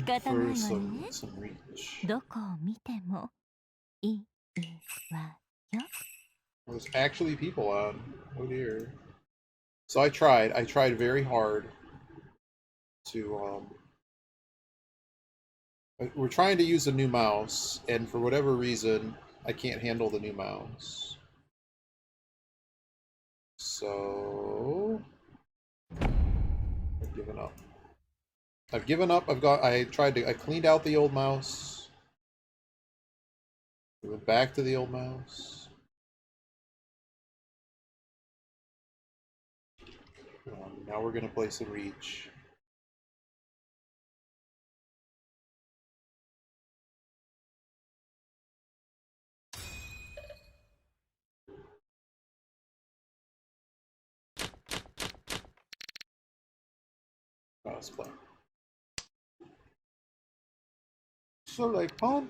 for some reach. There's actually people on. Oh dear. So I tried very hard to we're trying to use a new mouse, and for whatever reason I can't handle the new mouse. So I've given up. I've given up. I cleaned out the old mouse. We went back to the old mouse. Now we're gonna play some reach. Let's play. So like pawn.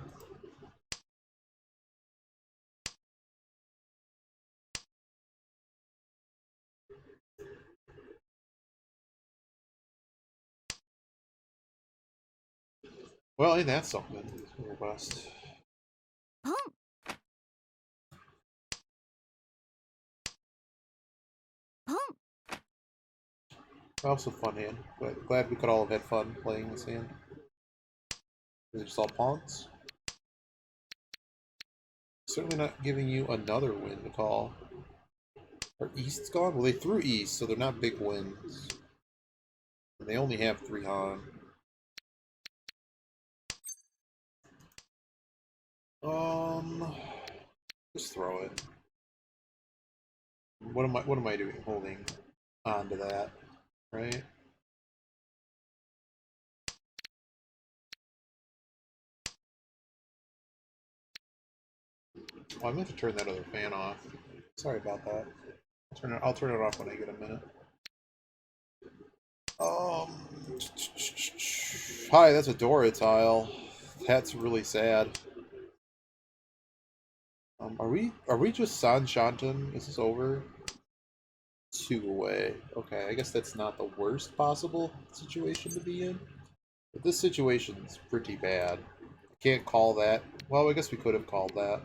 Well, ain't that something? Robust. Also fun hand. But glad we could all have had fun playing this hand. They're just all pawns. Certainly not giving you another win to call. Are East's gone? Well, they threw East, so they're not big wins. And they only have 3 Han. Just throw it. What am I doing? Holding on to that, right? Oh, I meant to turn that other fan off. Sorry about that. I'll turn it off when I get a minute. Hi, that's a Dora tile. That's really sad. Are we just San Shantan? Is this over? 2 away. Okay, I guess that's not the worst possible situation to be in. But this situation's pretty bad. I can't call that. Well, I guess we could have called that.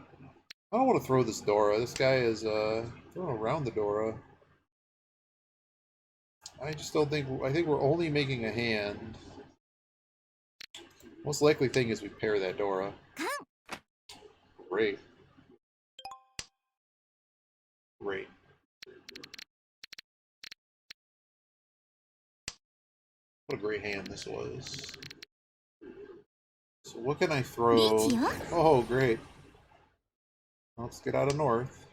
I don't want to throw this Dora. This guy is throwing around the Dora. I just don't think. I think we're only making a hand. Most likely thing is we pair that Dora. Great. Great. What a great hand this was. So what can I throw? Oh, great. Let's get out of north.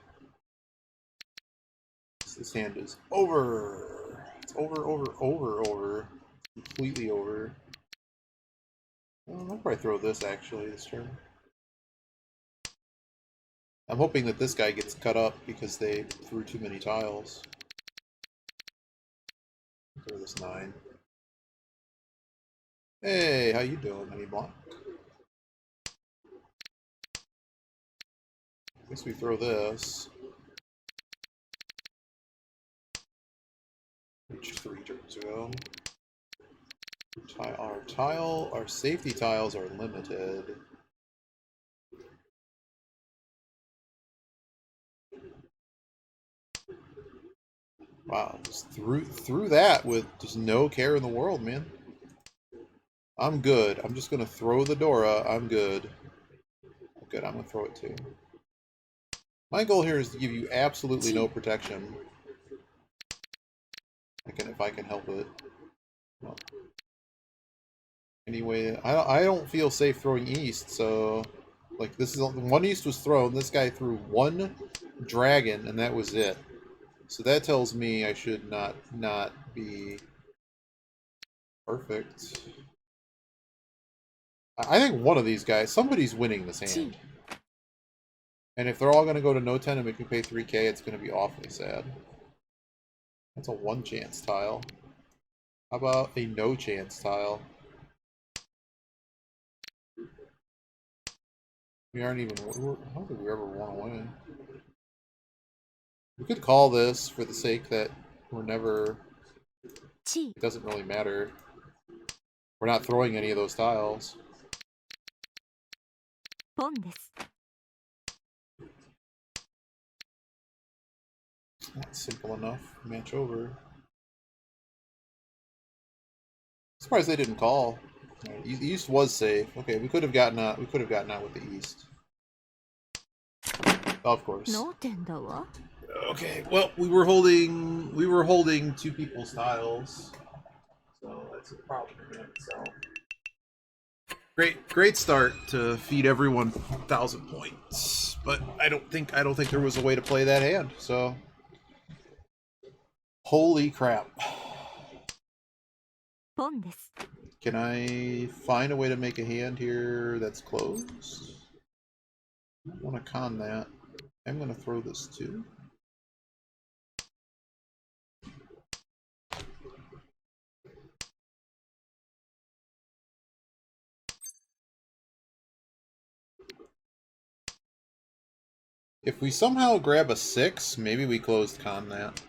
This hand is over. It's over. Completely over. Well, I'll probably throw this actually this turn. I'm hoping that this guy gets cut up because they threw too many tiles. Throw this 9. Hey, how you doing, Honey Block? I guess we throw this. Reach 3 turns ago. Our safety tiles are limited. Wow, just through that with just no care in the world, man. I'm good. I'm just gonna throw the Dora. I'm good. Good, I'm gonna throw it too. My goal here is to give you absolutely no protection. If I can help it. Well, anyway, I don't feel safe throwing East, so like this is 1 East was thrown. This guy threw 1 dragon, and that was it. So that tells me I should not be perfect. I think one of these guys, somebody's winning this hand. And if they're all going to go to no 10 and make me pay 3k, it's going to be awfully sad. That's a 1 chance tile. How about a no chance tile? We aren't even. How did we ever want to win? We could call this for the sake that we're never. It doesn't really matter. We're not throwing any of those tiles. That's simple enough. Match over. Surprised they didn't call. Right, East was safe. Okay, we could have gotten out. We could have gotten out with the East. Of course. Okay. Well, we were holding two people's tiles, so that's a problem in itself. Great start to feed everyone 1,000 points, but I don't think there was a way to play that hand. So, holy crap! Can I find a way to make a hand here that's closed? I want to con that. I'm going to throw this too. If we somehow grab a 6, maybe we closed con that.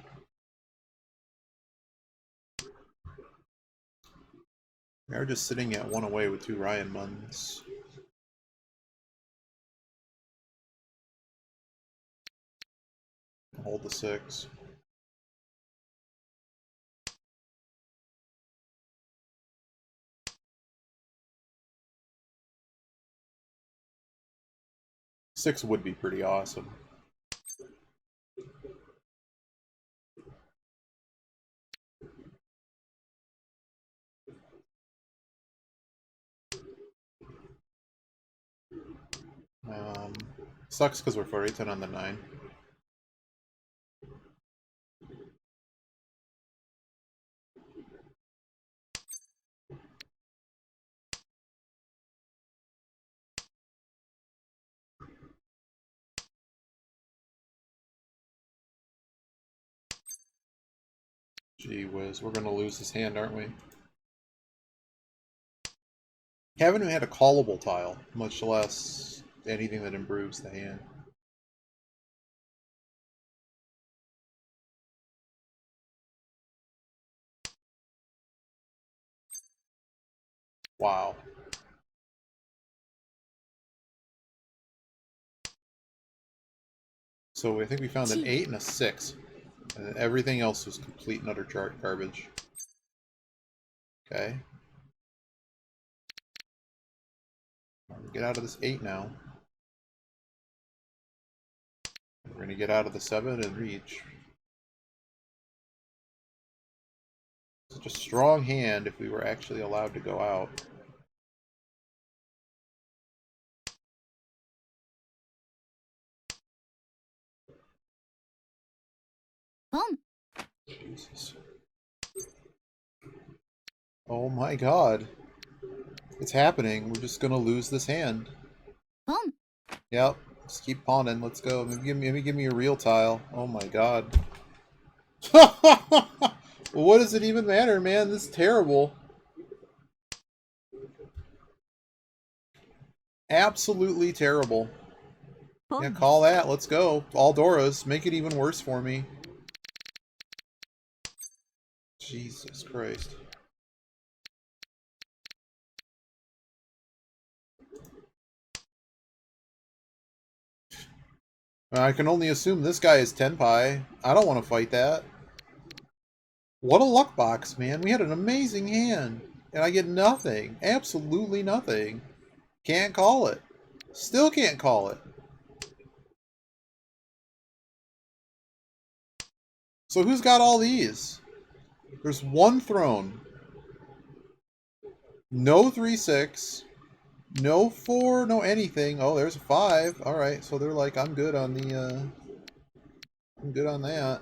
We're just sitting at 1 away with 2 Ryan Muns. Hold the 6. Six would be pretty awesome. Sucks because we're 4-10 on the 9. Gee whiz, we're gonna lose this hand, aren't we? Haven't even had a callable tile, much less anything that improves the hand. Wow. So I think we found an 8 and a 6. And everything else was complete and utter chart garbage. Okay. Get out of this 8 now. We're going to get out of the 7 and reach. Such a strong hand if we were actually allowed to go out. Jesus. Oh my god. It's happening. We're just gonna lose this hand. Yep. Just keep pawning. Let's go. Maybe give me a real tile. Oh my god. Well, what does it even matter, man? This is terrible. Absolutely terrible. Yeah, call that. Let's go. All Doras. Make it even worse for me. Jesus Christ. I can only assume this guy is Tenpai. I don't want to fight that. What a luck box, man. We had an amazing hand. And I get nothing. Absolutely nothing. Can't call it. Still can't call it. So who's got all these? There's one throne. No 3-6. No 4, no anything. Oh, there's a 5. Alright, so they're like, I'm good on the, I'm good on that.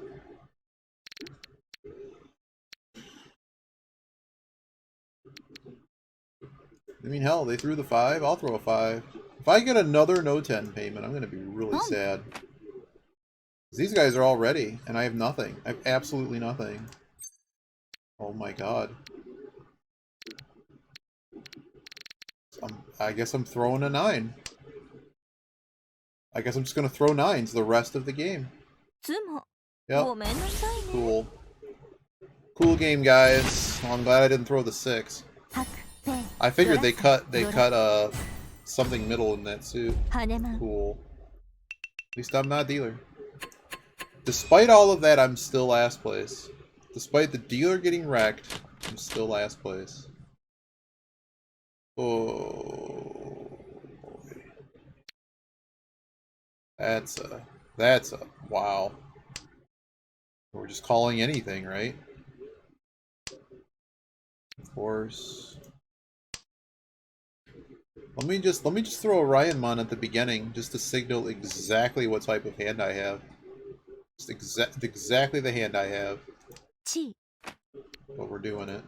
I mean, hell, they threw the 5. I'll throw a 5. If I get another no 10 payment, I'm going to be really sad. These guys are all ready, and I have nothing. I have absolutely nothing. Oh my god. I guess I'm throwing a 9. I guess I'm just going to throw 9s the rest of the game. Yep. Cool. Cool game, guys. Well, I'm glad I didn't throw the 6. I figured they cut something middle in that suit. Cool. At least I'm not a dealer. Despite all of that, I'm still last place. Despite the dealer getting wrecked, I'm still last place. Oh, that's a wow. We're just calling anything, right? Of course. Let me just throw a Ryanmon at the beginning just to signal exactly what type of hand I have. Just exactly the hand I have. But we're doing it.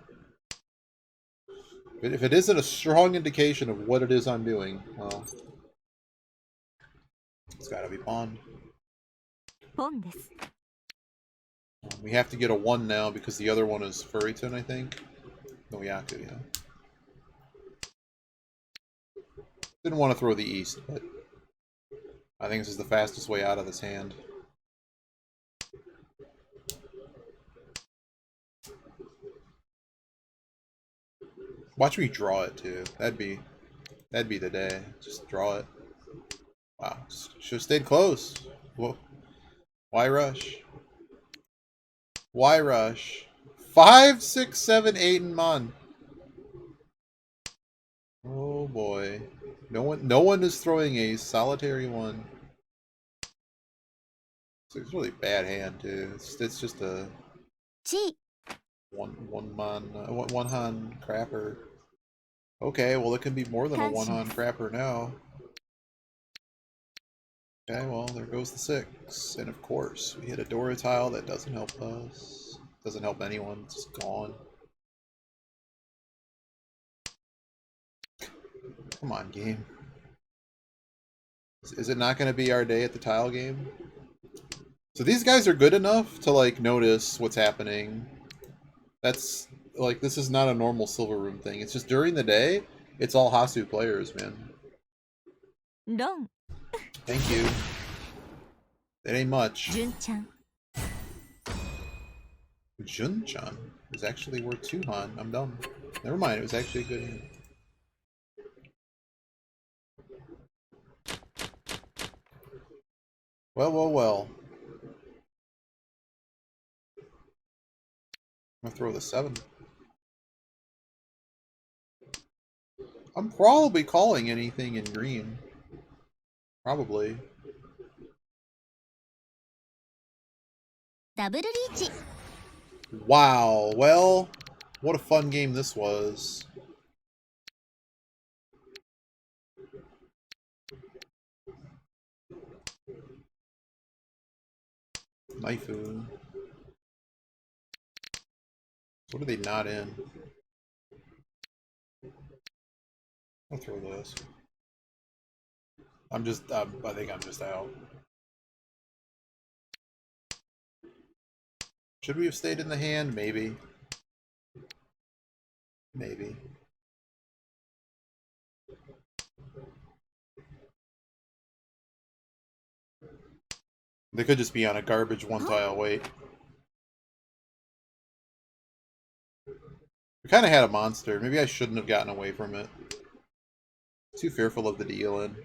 If it isn't a strong indication of what it is I'm doing, well, it's gotta be pawned. We have to get a 1 now because the other one is Furryton, I think. No, Yaku, yeah. Didn't want to throw the East, but I think this is the fastest way out of this hand. Watch me draw it too. That'd be the day. Just draw it. Wow, should have stayed close. Whoa. Why rush? Why rush? 5, 6, 7, 8 and Mon. Oh boy. No one is throwing a solitary one. It's a really bad hand too. It's just a one han crapper. Okay, well it can be more than a one han crapper now. Okay, well there goes the 6, and of course we hit a Dora tile that doesn't help us. Doesn't help anyone. It's just gone. Come on, game. Is it not going to be our day at the tile game? So these guys are good enough to like notice what's happening. That's like, this is not a normal Silver Room thing. It's just during the day, it's all Hasu players, man. Thank you. It ain't much. Jun-chan is actually worth 2 han. I'm dumb. Never mind, it was actually a good hand. Well, well, well. I'm gonna throw the 7. I'm probably calling anything in green. Probably. Wow, well, what a fun game this was. Knifeu. What are they not in? I'll throw this. I think I'm just out. Should we have stayed in the hand? Maybe. Maybe. They could just be on a garbage 1 tile wait. We kind of had a monster. Maybe I shouldn't have gotten away from it. Too fearful of the deal-in.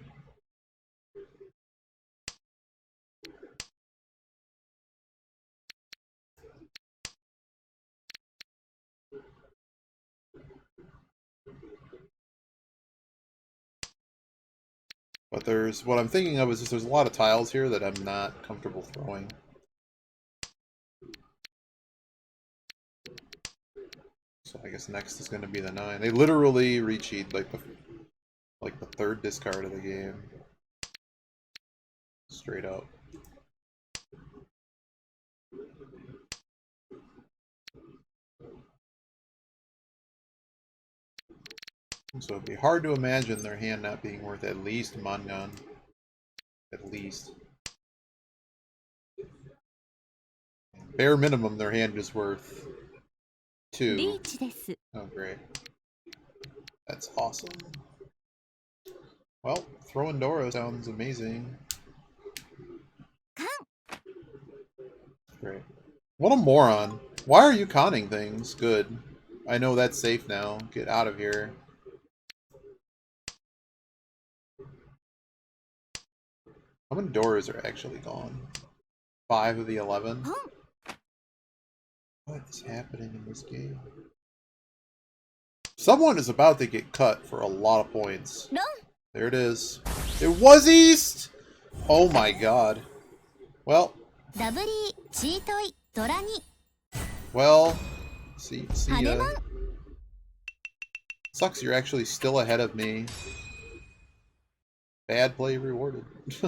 But what I'm thinking of is just there's a lot of tiles here that I'm not comfortable throwing. So I guess next is going to be the 9. They literally recheat like the 3rd discard of the game. Straight up. So it'd be hard to imagine their hand not being worth at least Mangan. At least. Bare minimum, their hand is worth 2. Oh, great. That's awesome. Well, throwing Doro sounds amazing. Great. What a moron. Why are you conning things? Good. I know that's safe now. Get out of here. How many doors are actually gone? 5 of the 11? What is happening in this game? Someone is about to get cut for a lot of points. There it is. It was East! Oh my god. Well. Well. See ya. Sucks you're actually still ahead of me. Bad play rewarded. It's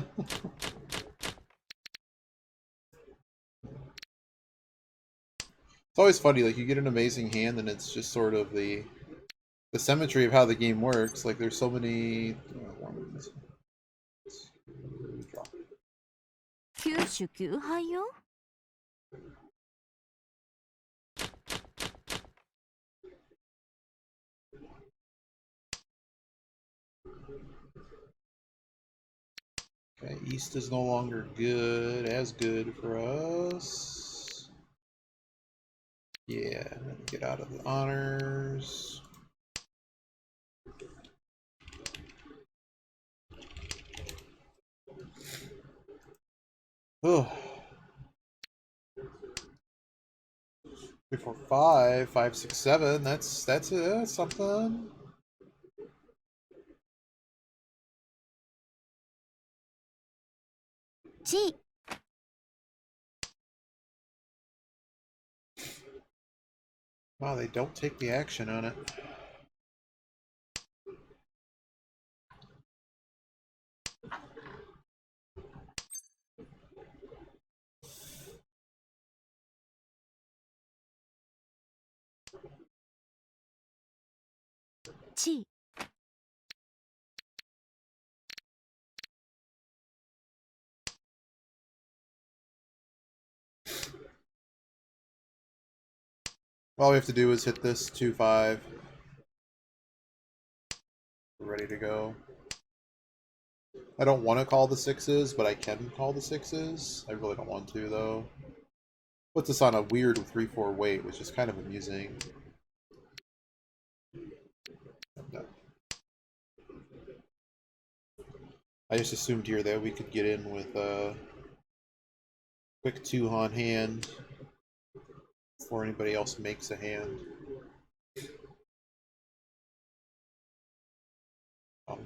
always funny, like you get an amazing hand and it's just sort of the symmetry of how the game works. Like there's so many Okay, East is no longer as good for us. Yeah, get out of the honors. Oh. 3, 4, 5, 5, 6, 7. That's something. Wow, they don't take the action on it. All we have to do is hit this 2-5. We're ready to go. I don't want to call the 6s, but I can call the 6s. I really don't want to, though. Puts us on a weird 3-4 weight, which is kind of amusing. No. I just assumed here that we could get in with a quick 2-on hand before anybody else makes a hand.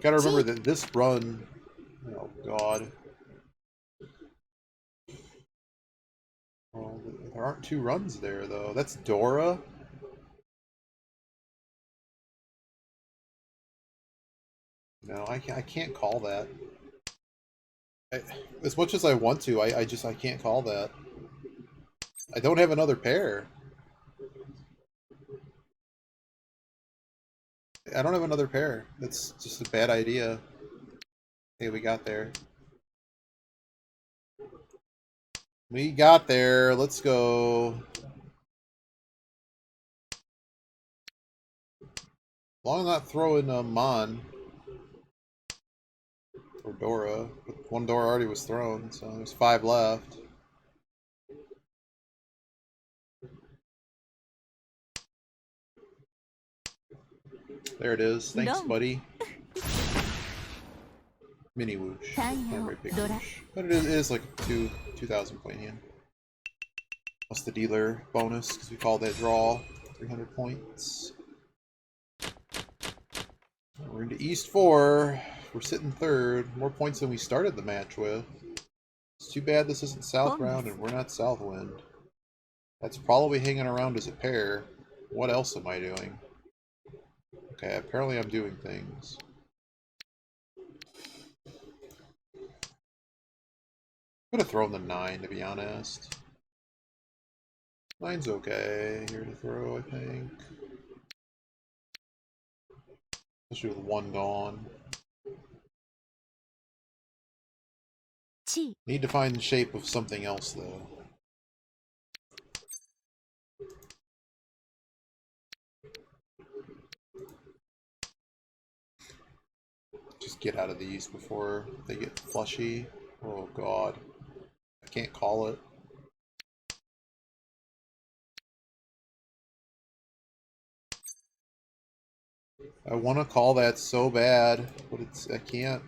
Gotta remember that this run, oh god. Well, there aren't 2 runs there, though. That's Dora. No, I can't call that. As much as I want to, I can't call that. I don't have another pair. I don't have another pair. That's just a bad idea. Hey, we got there. We got there. Let's go. As long as I'm not throwing a Mon or Dora. One Dora already was thrown, so there's 5 left. There it is. Thanks, buddy. Mini whoosh. Not very big whoosh. But it is like a 2,000 point hand. Plus the dealer bonus, because we call that draw. 300 points. We're into East 4. We're sitting 3rd. More points than we started the match with. It's too bad this isn't South Round and we're not Southwind. That's probably hanging around as a pair. What else am I doing? Okay, apparently I'm doing things. I'm gonna throw in the 9, to be honest. 9's okay here to throw, I think. Especially with 1 gone. Need to find the shape of something else, though. Just get out of these before they get flushy. Oh god. I can't call it. I want to call that so bad, but I can't.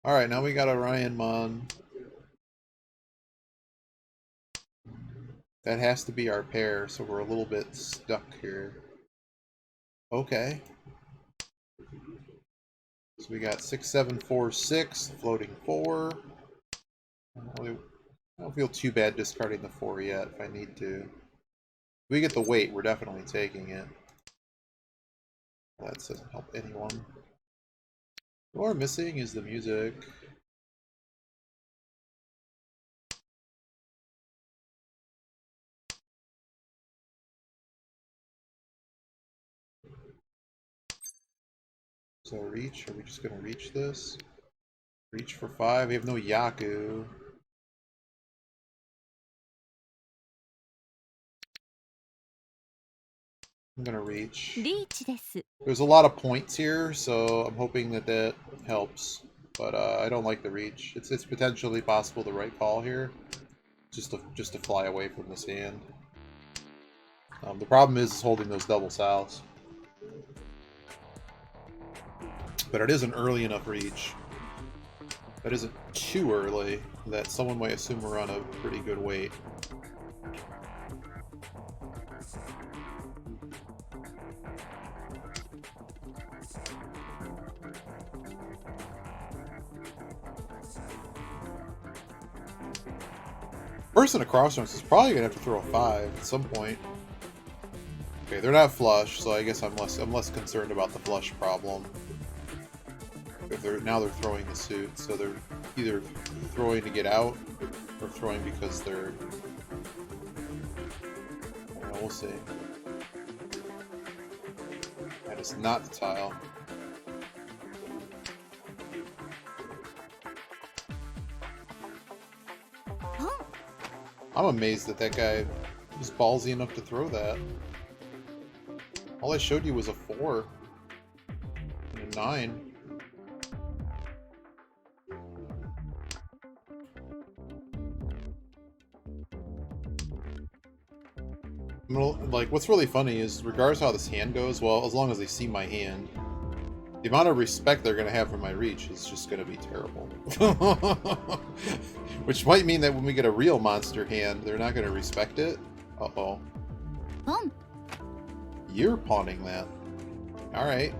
Alright, now we got Orion Mon. That has to be our pair, so we're a little bit stuck here. Okay. So we got 6, 7, 4, 6, floating 4. I don't feel too bad discarding the 4 yet if I need to. If we get the weight, we're definitely taking it. Well, that doesn't help anyone. What we're missing is the music. So reach, are we just gonna reach this? Reach for 5, we have no Yaku. I'm gonna reach. There's a lot of points here, so I'm hoping that that helps. But I don't like the reach. It's potentially possible the right call here, just to fly away from this hand. The problem is holding those double souths. But it is an early enough reach. That isn't too early that someone might assume we're on a pretty good weight. Person across from us is probably gonna have to throw a 5 at some point. Okay, they're not flush, so I guess I'm less concerned about the flush problem. If they're throwing the suit, so they're either throwing to get out or throwing because they're. I don't know, we'll see. That is not the tile. I'm amazed that that guy was ballsy enough to throw that. All I showed you was a 4 and a 9. Like, what's really funny is, regardless of how this hand goes, well, as long as they see my hand, the amount of respect they're going to have for my reach is just going to be terrible. Which might mean that when we get a real monster hand, they're not going to respect it. Uh-oh. You're pawning that. Alright.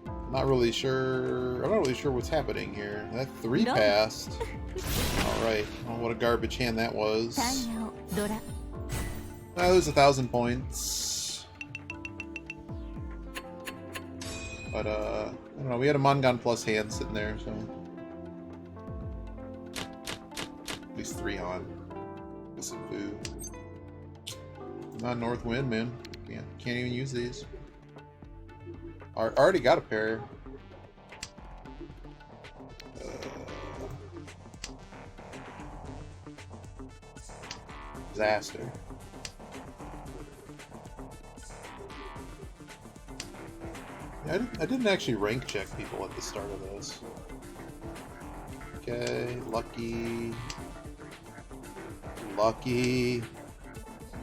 I'm not really sure what's happening here. That 3 passed. Alright. Oh, what a garbage hand that was. There's 1,000 points. But, I don't know, we had a Mongon plus hand sitting there, so. At least 3 on. This and Boo. Not North Wind, man. Can't even use these. I already got a pair. Disaster. I didn't actually rank check people at the start of this. Okay, lucky. Lucky. Is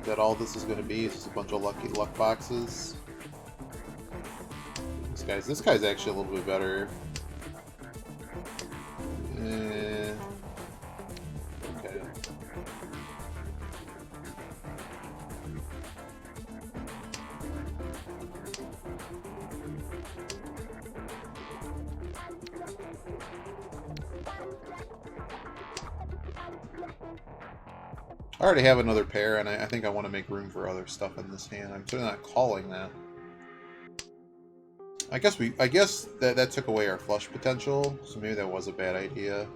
that all this is going to be? Is just a bunch of luck boxes? This guy's actually a little bit better. Okay. I already have another pair, and I think I want to make room for other stuff in this hand. I'm certainly not calling that. I guess that took away our flush potential, so maybe that was a bad idea.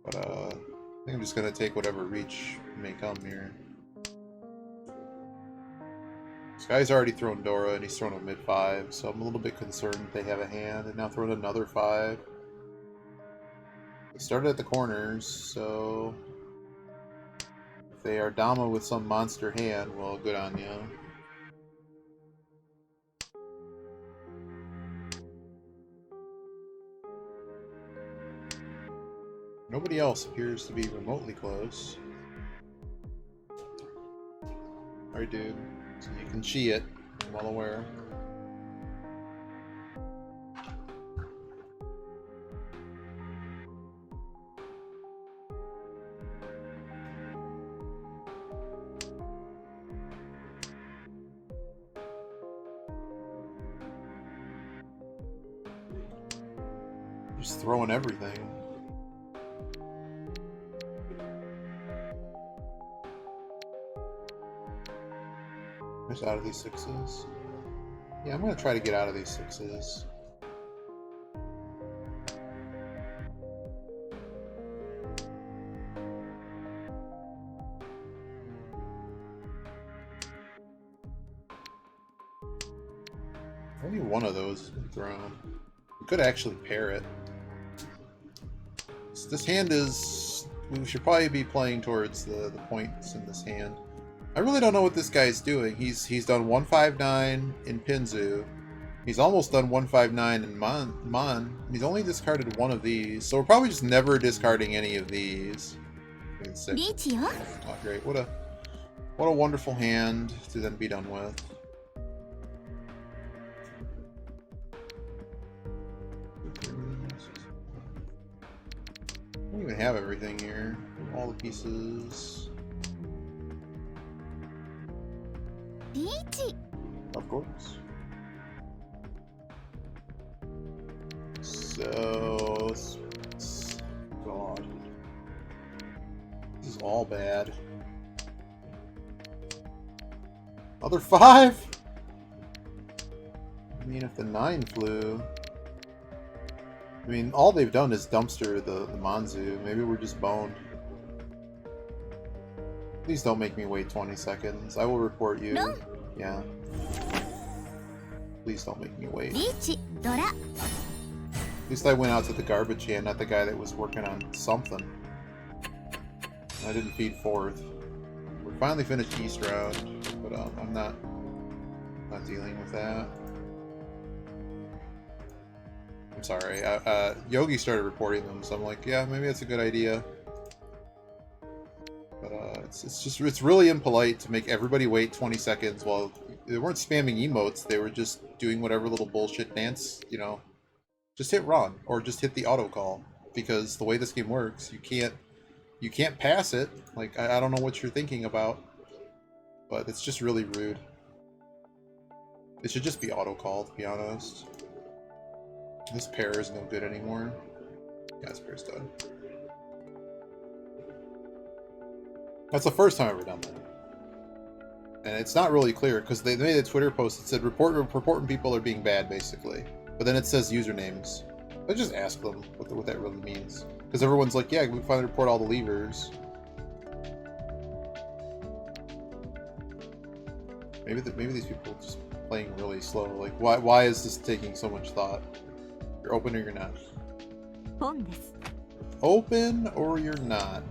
But I think I'm just gonna take whatever reach may come here. This guy's already thrown Dora, and he's thrown a mid-5, so I'm a little bit concerned that they have a hand, and now thrown another 5. They started at the corners, so if they are Dama with some monster hand, well, good on you. Nobody else appears to be remotely close. Alright, dude. So you can cheat it. I'm well aware. Just throwing everything. Just out of these sixes. Yeah, I'm gonna try to get out of these sixes. Only one of those has been thrown. We could actually pair it. So this hand is... We should probably be playing towards the points in this hand. I really don't know what this guy's doing. He's done 159 in Pinzu. He's almost done 159 in Mon. He's only discarded one of these. So we're probably just never discarding any of these. Oh, great. What a wonderful hand to then be done with. I don't even have everything here. All the pieces. Of course. So, God. This is all bad. Other 5? I mean, if the 9 flew... I mean, all they've done is dumpster the Manzu. Maybe we're just boned. Please don't make me wait 20 seconds. I will report you. No. Yeah. Please don't make me wait. At least I went out to the garbage can, not the guy that was working on something. I didn't feed fourth. We finally finished East round, but I'm not dealing with that. I'm sorry. Yogi started reporting them, so I'm like, yeah, maybe that's a good idea. But it's really impolite to make everybody wait 20 seconds while they weren't spamming emotes. They were just doing whatever little bullshit dance, you know. Just hit run or just hit the auto call, because the way this game works, you can't pass it. Like, I don't know what you're thinking about, but it's just really rude. It should just be auto call, to be honest. This pair is no good anymore. Yeah, this pair's done. That's the first time I've ever done that. And it's not really clear, because they made a Twitter post that said reporting people are being bad, basically. But then it says usernames. I just ask them what that really means. Because everyone's like, yeah, we finally report all the leavers. Maybe these people are just playing really slow. Like, why is this taking so much thought? You're open or you're not? Open or you're not?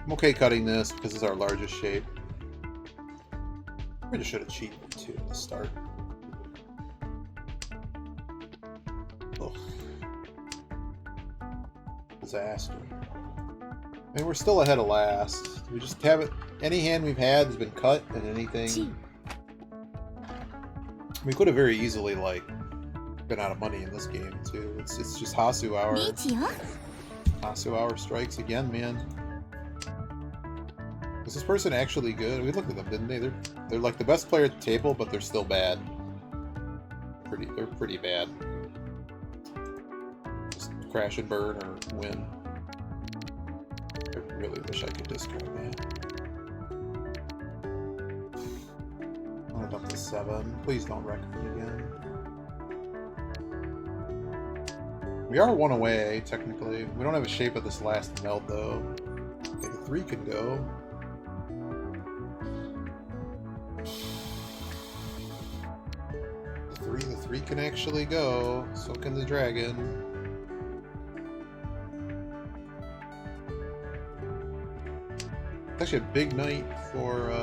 I'm okay cutting this because it's our largest shape. I just should have cheated too at the start. Ugh. Disaster. I mean, we're still ahead of last. We just haven't... Any hand we've had has been cut, and anything... We could have very easily, like, been out of money in this game, too. It's just Hasu Hour. Hasu Hour strikes again, man. Is this person actually good? We looked at them, didn't they? They're like the best player at the table, but they're still bad. They're pretty bad. Just crash and burn or win. I really wish I could discard that. I'm gonna dump the 7. Please don't wreck me again. We are 1 away, technically. We don't have a shape of this last meld, though. Okay, the 3 can go. The 3 can actually go. So can the dragon. It's actually a big night for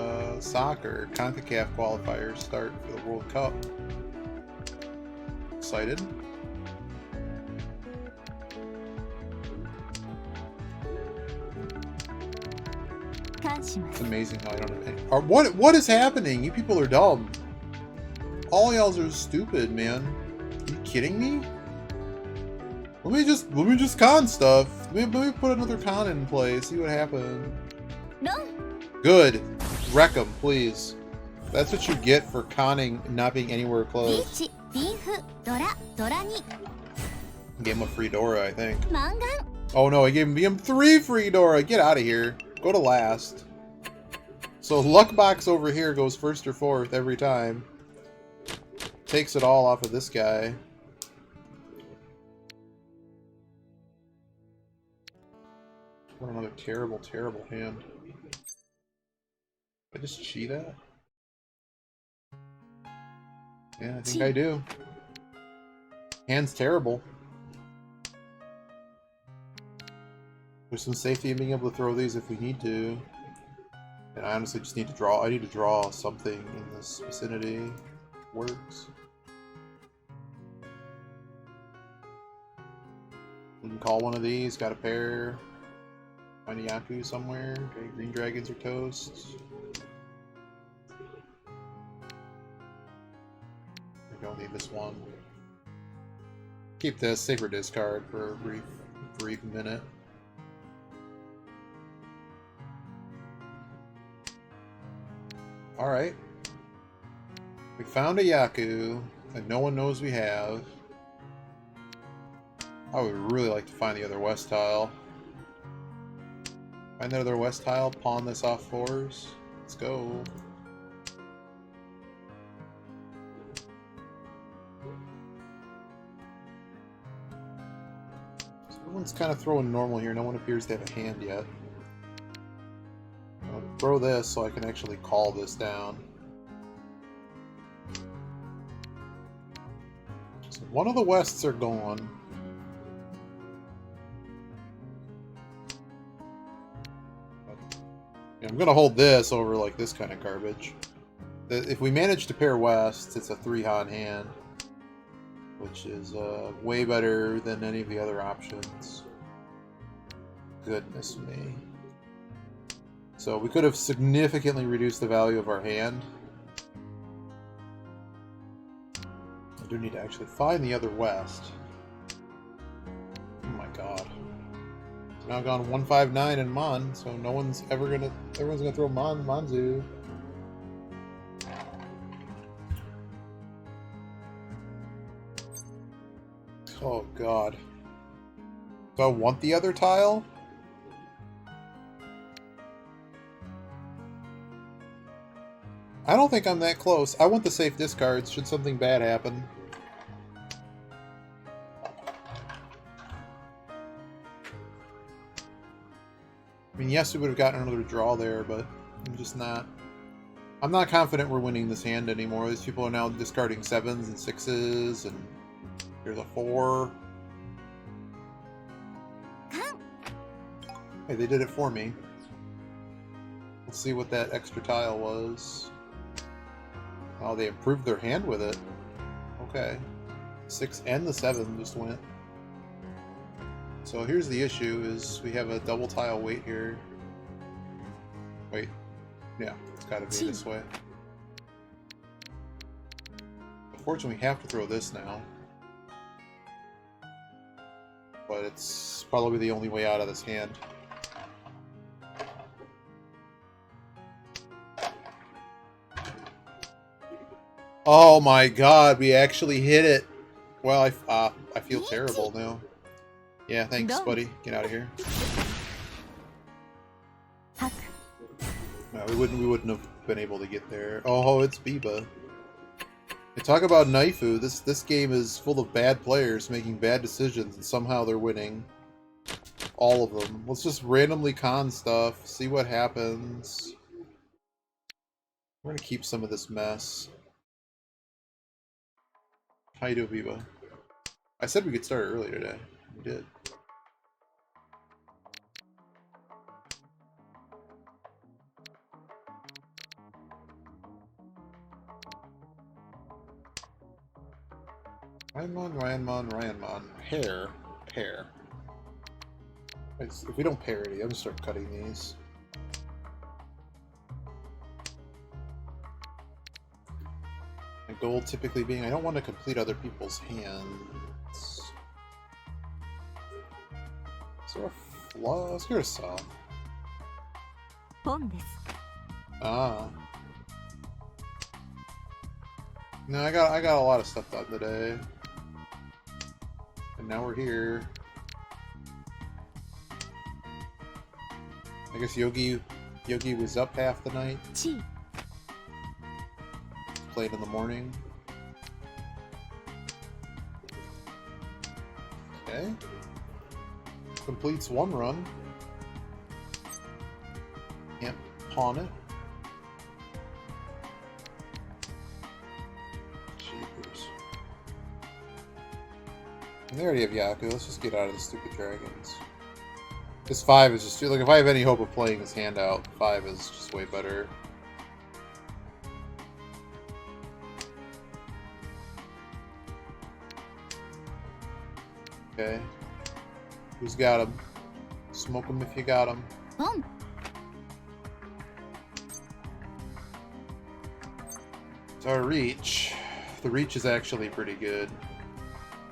soccer. CONCACAF qualifiers start for the World Cup. Excited? It's amazing how I don't have any... What is happening? You people are dumb. All y'all are stupid, man. Are you kidding me? Let me just con stuff. Let me put another con in play. See what happens. No. Good. Wreck them, please. That's what you get for conning and not being anywhere close. Gave him a free Dora, I think. Oh no, I gave him 3 free Dora. Get out of here. Go to last. So luck box over here goes first or fourth every time. Takes it all off of this guy. What another terrible, terrible hand. Did I just cheat that? Yeah, I think I do. Hand's terrible. There's some safety in being able to throw these if we need to. And I honestly just need to draw. I need to draw something in this vicinity. Works. We can call one of these. Got a pair. Find a Yaku somewhere. Okay, green dragons are toast. We don't need this one. Keep this. Save or discard for a brief minute. Alright. We found a Yaku that no one knows we have. I would really like to find the other west tile. Find the other west tile, pawn this off 4s. Let's go. So everyone's kind of throwing normal here. No one appears to have a hand yet. I'll throw this so I can actually call this down. So one of the wests are gone. I'm gonna hold this over like this kind of garbage. If we manage to pair wests, it's a 3-Han hand, which is way better than any of the other options. Goodness me. So we could have significantly reduced the value of our hand. I do need to actually find the other west. Oh my god. It's now gone 159 in Mon, so no one's ever gonna. Everyone's gonna throw Manzu. Oh god. Do I want the other tile? I don't think I'm that close. I want the safe discards should something bad happen. I mean, yes, we would have gotten another draw there, but I'm just not... I'm not confident we're winning this hand anymore. These people are now discarding 7s and 6s, and here's a 4. Hey, they did it for me. Let's see what that extra tile was. Oh, they improved their hand with it. Okay. 6 and the 7 just went. So here's the issue, is we have a double tile weight here. Wait. Yeah, it's gotta be this way. Unfortunately, we have to throw this now. But it's probably the only way out of this hand. Oh my god, we actually hit it! Well, I feel terrible now. Yeah, thanks, buddy. Get out of here. No, we wouldn't have been able to get there. Oh, it's Biba. Hey, talk about Naifu. This game is full of bad players making bad decisions, and somehow they're winning. All of them. Let's just randomly con stuff, see what happens. We're gonna keep some of this mess. How you doing, Biba? I said we could start earlier today. We did. Ryanmon. Pair. If we don't parity, I'm gonna start cutting these. My goal typically being I don't want to complete other people's hands. Is there a flaw? Let's go to south. Ah. No, I got a lot of stuff done today. And now we're here. I guess Yogi was up half the night. Played in the morning. Okay. Completes one run. Can't pawn it. Jeepers. And they already have Yaku. Let's just get out of the stupid dragons. This 5 is just... Like, if I have any hope of playing this hand out, 5 is just way better. Okay. Who's got him? Smoke him if you got him. It's our reach. The reach is actually pretty good.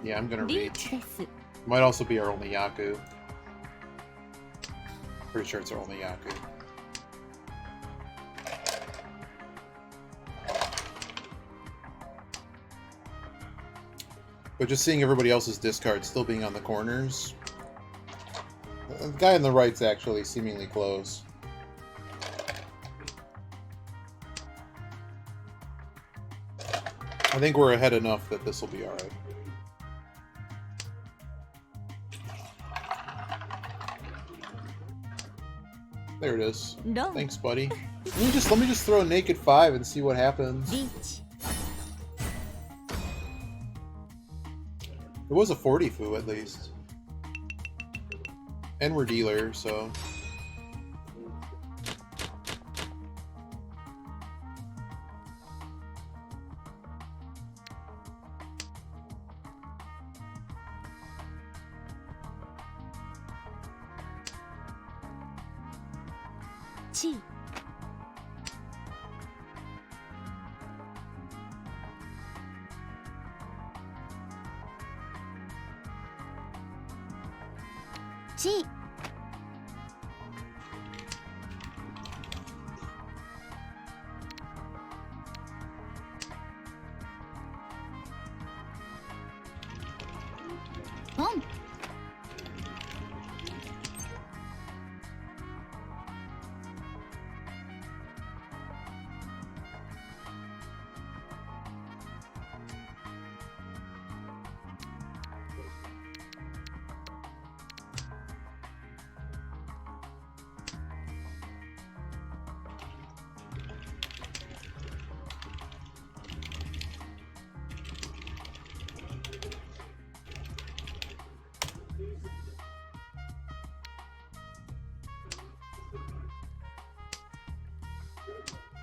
Yeah, I'm gonna reach. Might also be our only Yaku. Pretty sure it's our only Yaku. But just seeing everybody else's discard still being on the corners. The guy on the right's actually seemingly close. I think we're ahead enough that this will be alright. There it is. No. Thanks, buddy. Let me just throw a naked 5 and see what happens. It was a 40 foo at least. And we're dealer, so...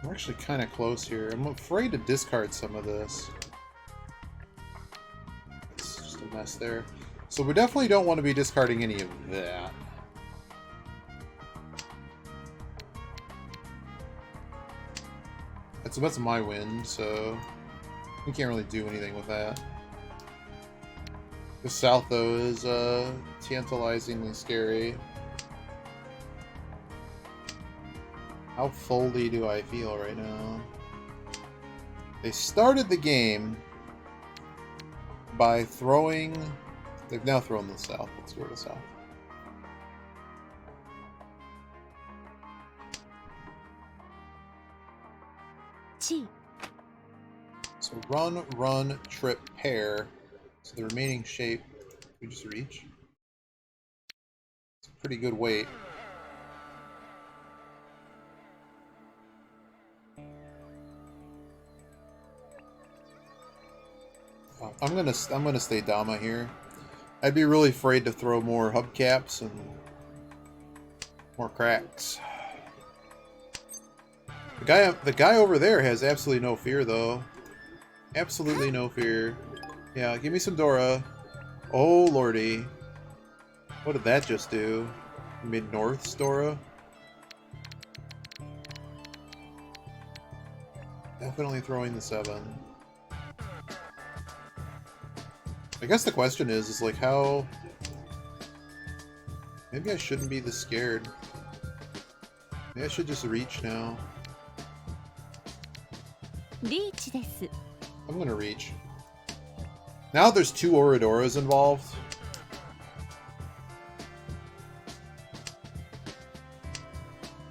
We're actually kind of close here. I'm afraid to discard some of this. It's just a mess there. So we definitely don't want to be discarding any of that. That's my win, so we can't really do anything with that. The south, though, is tantalizingly scary. How foldy do I feel right now? They started the game by throwing... They've now thrown the south. Let's go to south. So run, trip, pair. So the remaining shape, we just reach. It's a pretty good weight. I'm gonna stay Dama here. I'd be really afraid to throw more hubcaps and more cracks. The guy over there has absolutely no fear, though. Absolutely no fear. Yeah, give me some Dora. Oh, lordy. What did that just do? Mid-North's Dora? Definitely throwing the 7. I guess the question is like how... Maybe I shouldn't be this scared. Maybe I should just reach now. I'm gonna reach. Now there's 2 Oradoras involved.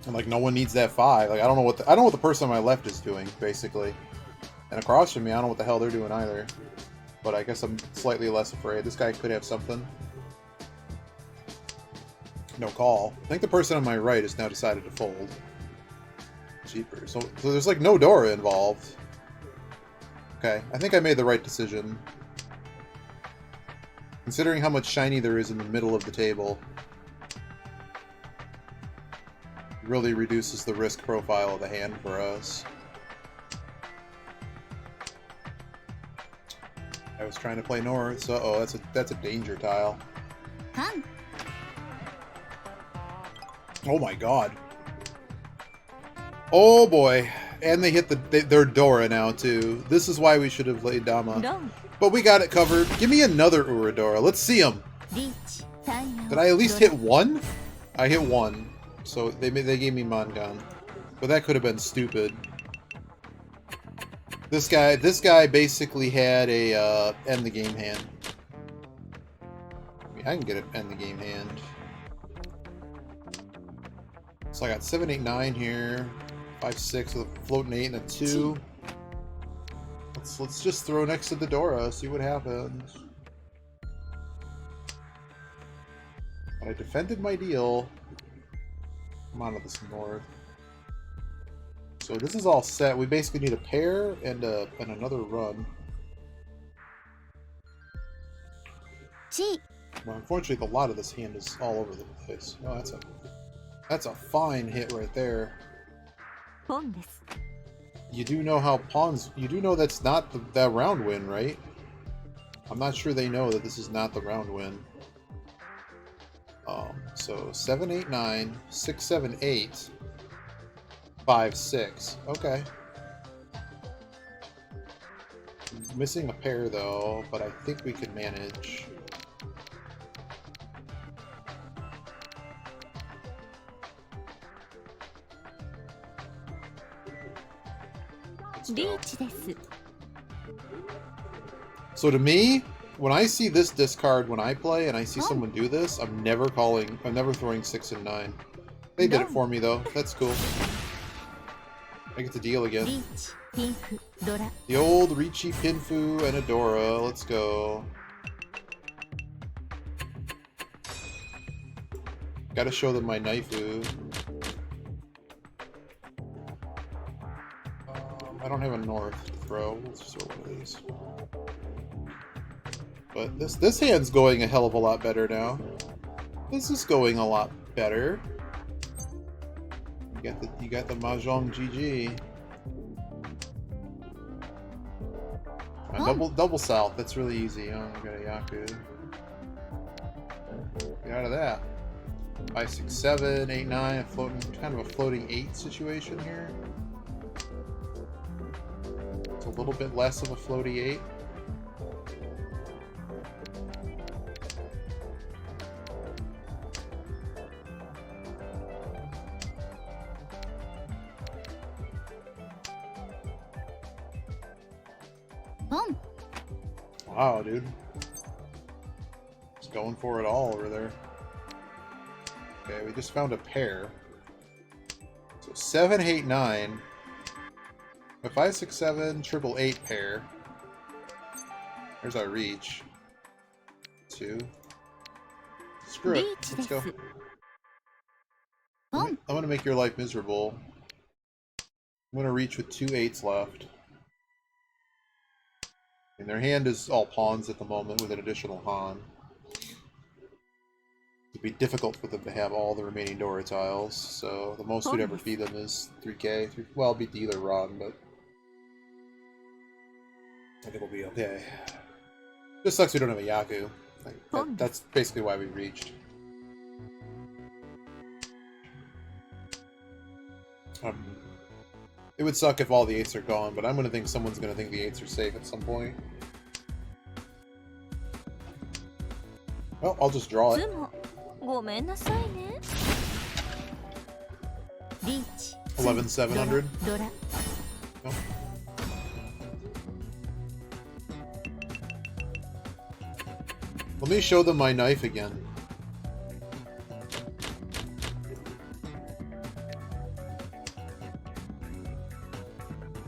And like no one needs that 5. Like I don't know what the person on my left is doing, basically. And across from me, I don't know what the hell they're doing either. But I guess I'm slightly less afraid. This guy could have something. No call. I think the person on my right has now decided to fold. Cheaper. So there's like no Dora involved. Okay, I think I made the right decision. Considering how much shiny there is in the middle of the table. It really reduces the risk profile of the hand for us. I was trying to play north, so that's a danger tile. Oh my god. Oh boy. And they hit their Dora now too. This is why we should have laid Dama. But we got it covered. Give me another Uradora. Let's see them. Did I at least hit 1? I hit 1. So they gave me Mangan. But that could have been stupid. This guy basically had a end the game hand. I mean, I can get an end the game hand. So I got 7, 8, 9 here. 5, 6 with a floating 8 and a 2. Let's just throw next to the Dora, see what happens. But I defended my deal. Come on to this north. So this is all set. We basically need a pair and another run. Well, unfortunately, a lot of this hand is all over the place. Oh, that's a fine hit right there. You do know how pawns... You do know that's not that round win, right? I'm not sure they know that this is not the round win. So 7, 8, 9, 6, 7, 8, 5, 6. Okay. Missing a pair though, but I think we can manage. So to me, when I see this discard when I play and I see someone do this, I'm never throwing 6 and 9. They did it for me though. That's cool. I get to deal again. The old Ricci, Pinfu, and Adora. Let's go. Gotta show them my Naifu. I don't have a north to throw. Let's just throw one of these. But this hand's going a hell of a lot better now. This is going a lot better. You got the Mahjong GG. Double south. That's really easy. Oh, I got a Yaku. Get out of that. 5, 6, 7, 8, 9. Kind of a floating 8 situation here. It's a little bit less of a floaty 8. Wow, dude. Just going for it all over there. Okay, we just found a pair. So 7, 8, 9. A 5, 6, 7, triple 8 pair. There's our reach. 2. Screw it. Let's go. I'm gonna make your life miserable. I'm gonna reach with 2 8s left. And their hand is all pawns at the moment with an additional Han. It'd be difficult for them to have all the remaining Dora tiles, so the most we'd ever feed them is 3k. Well, beat the either run, but I think we'll be okay. Just sucks we don't have a Yaku. That's basically why we reached. It would suck if all the 8s are gone, but I'm going to think someone's going to think the 8s are safe at some point. Oh, I'll just draw it. 11,700. Oh. Let me show them my knife again.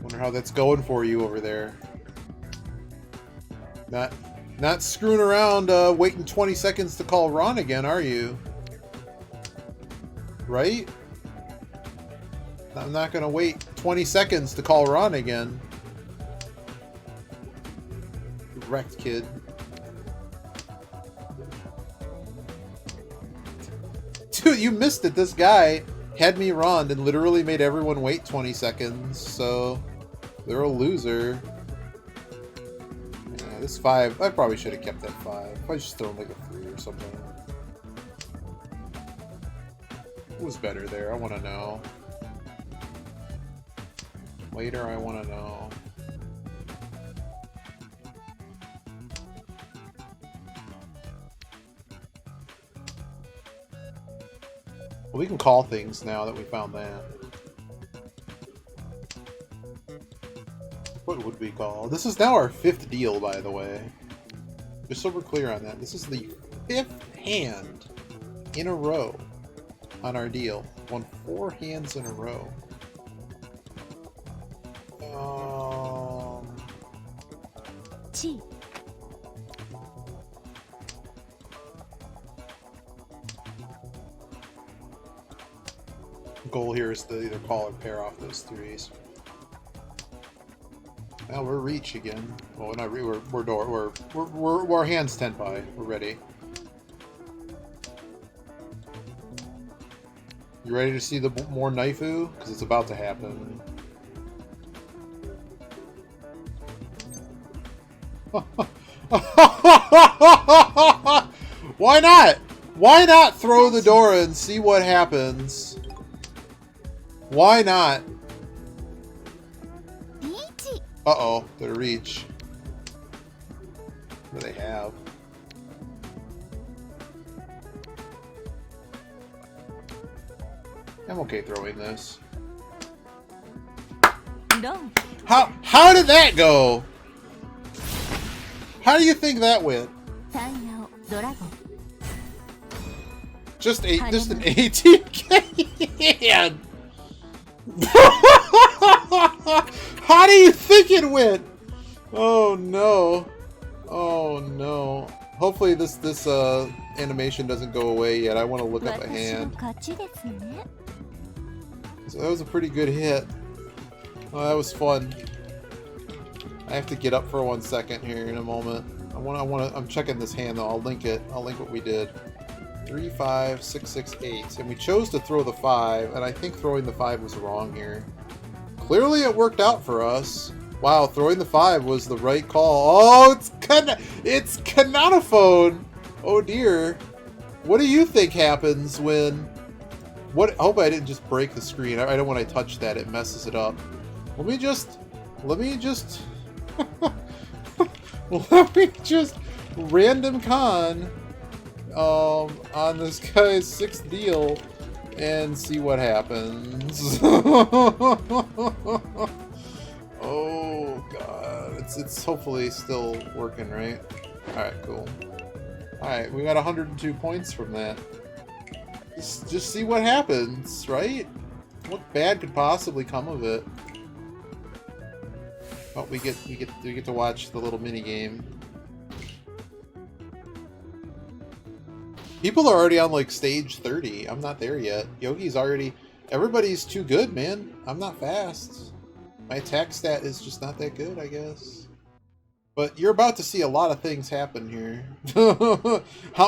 Wonder how that's going for you over there. Not screwing around, waiting 20 seconds to call Ron again, are you? Right? I'm not gonna wait 20 seconds to call Ron again. Wrecked, kid. Dude, you missed it. This guy had me Ron and literally made everyone wait 20 seconds, so they're a loser. Yeah, this 5, I probably should have kept that 5. I just thrown like a 3 or something. Who was better there? I want to know. Later, I want to know. Well, we can call things now that we found that. What would we call? This is now our 5th deal, by the way. Just so we're clear on that. This is the 5th hand in a row on our deal. Won 4 hands in a row. Goal here is to either call or pair off those 3s. Now we're reach again. Well, not we're hands 10 by. We're ready. You ready to see the more knifeu? Because it's about to happen. Why not? Why not throw the door and see what happens? Why not? Uh-oh, they're reach. What do they have? I'm okay throwing this. No. How did that go? How do you think that went? Just an 18k hand. How do you think it went? Oh no. Oh no. Hopefully this animation doesn't go away yet. I want to look up a hand. So that was a pretty good hit. Oh, that was fun. I have to get up for 1 second here in a moment. I'm checking this hand though. I'll link it. I'll link what we did. 3, 5, 6, 6, 8. And we chose to throw the 5, and I think throwing the 5 was wrong here. Clearly it worked out for us. Wow, throwing the 5 was the right call. Oh, it's canonophone. Oh dear. What do you think happens when... I hope I didn't just break the screen. I don't want to touch that. It messes it up. Let me just let me just random con on this guy's 6th deal and see what happens. Oh god, it's hopefully still working, right? All right, cool. All right, we got 102 points from that. Just see what happens, right? What bad could possibly come of it? Oh, we get to watch the little mini game. People are already on like stage 30. I'm not there yet. Yogi's already. Everybody's too good, man. I'm not fast. My attack stat is just not that good, I guess. But you're about to see a lot of things happen here.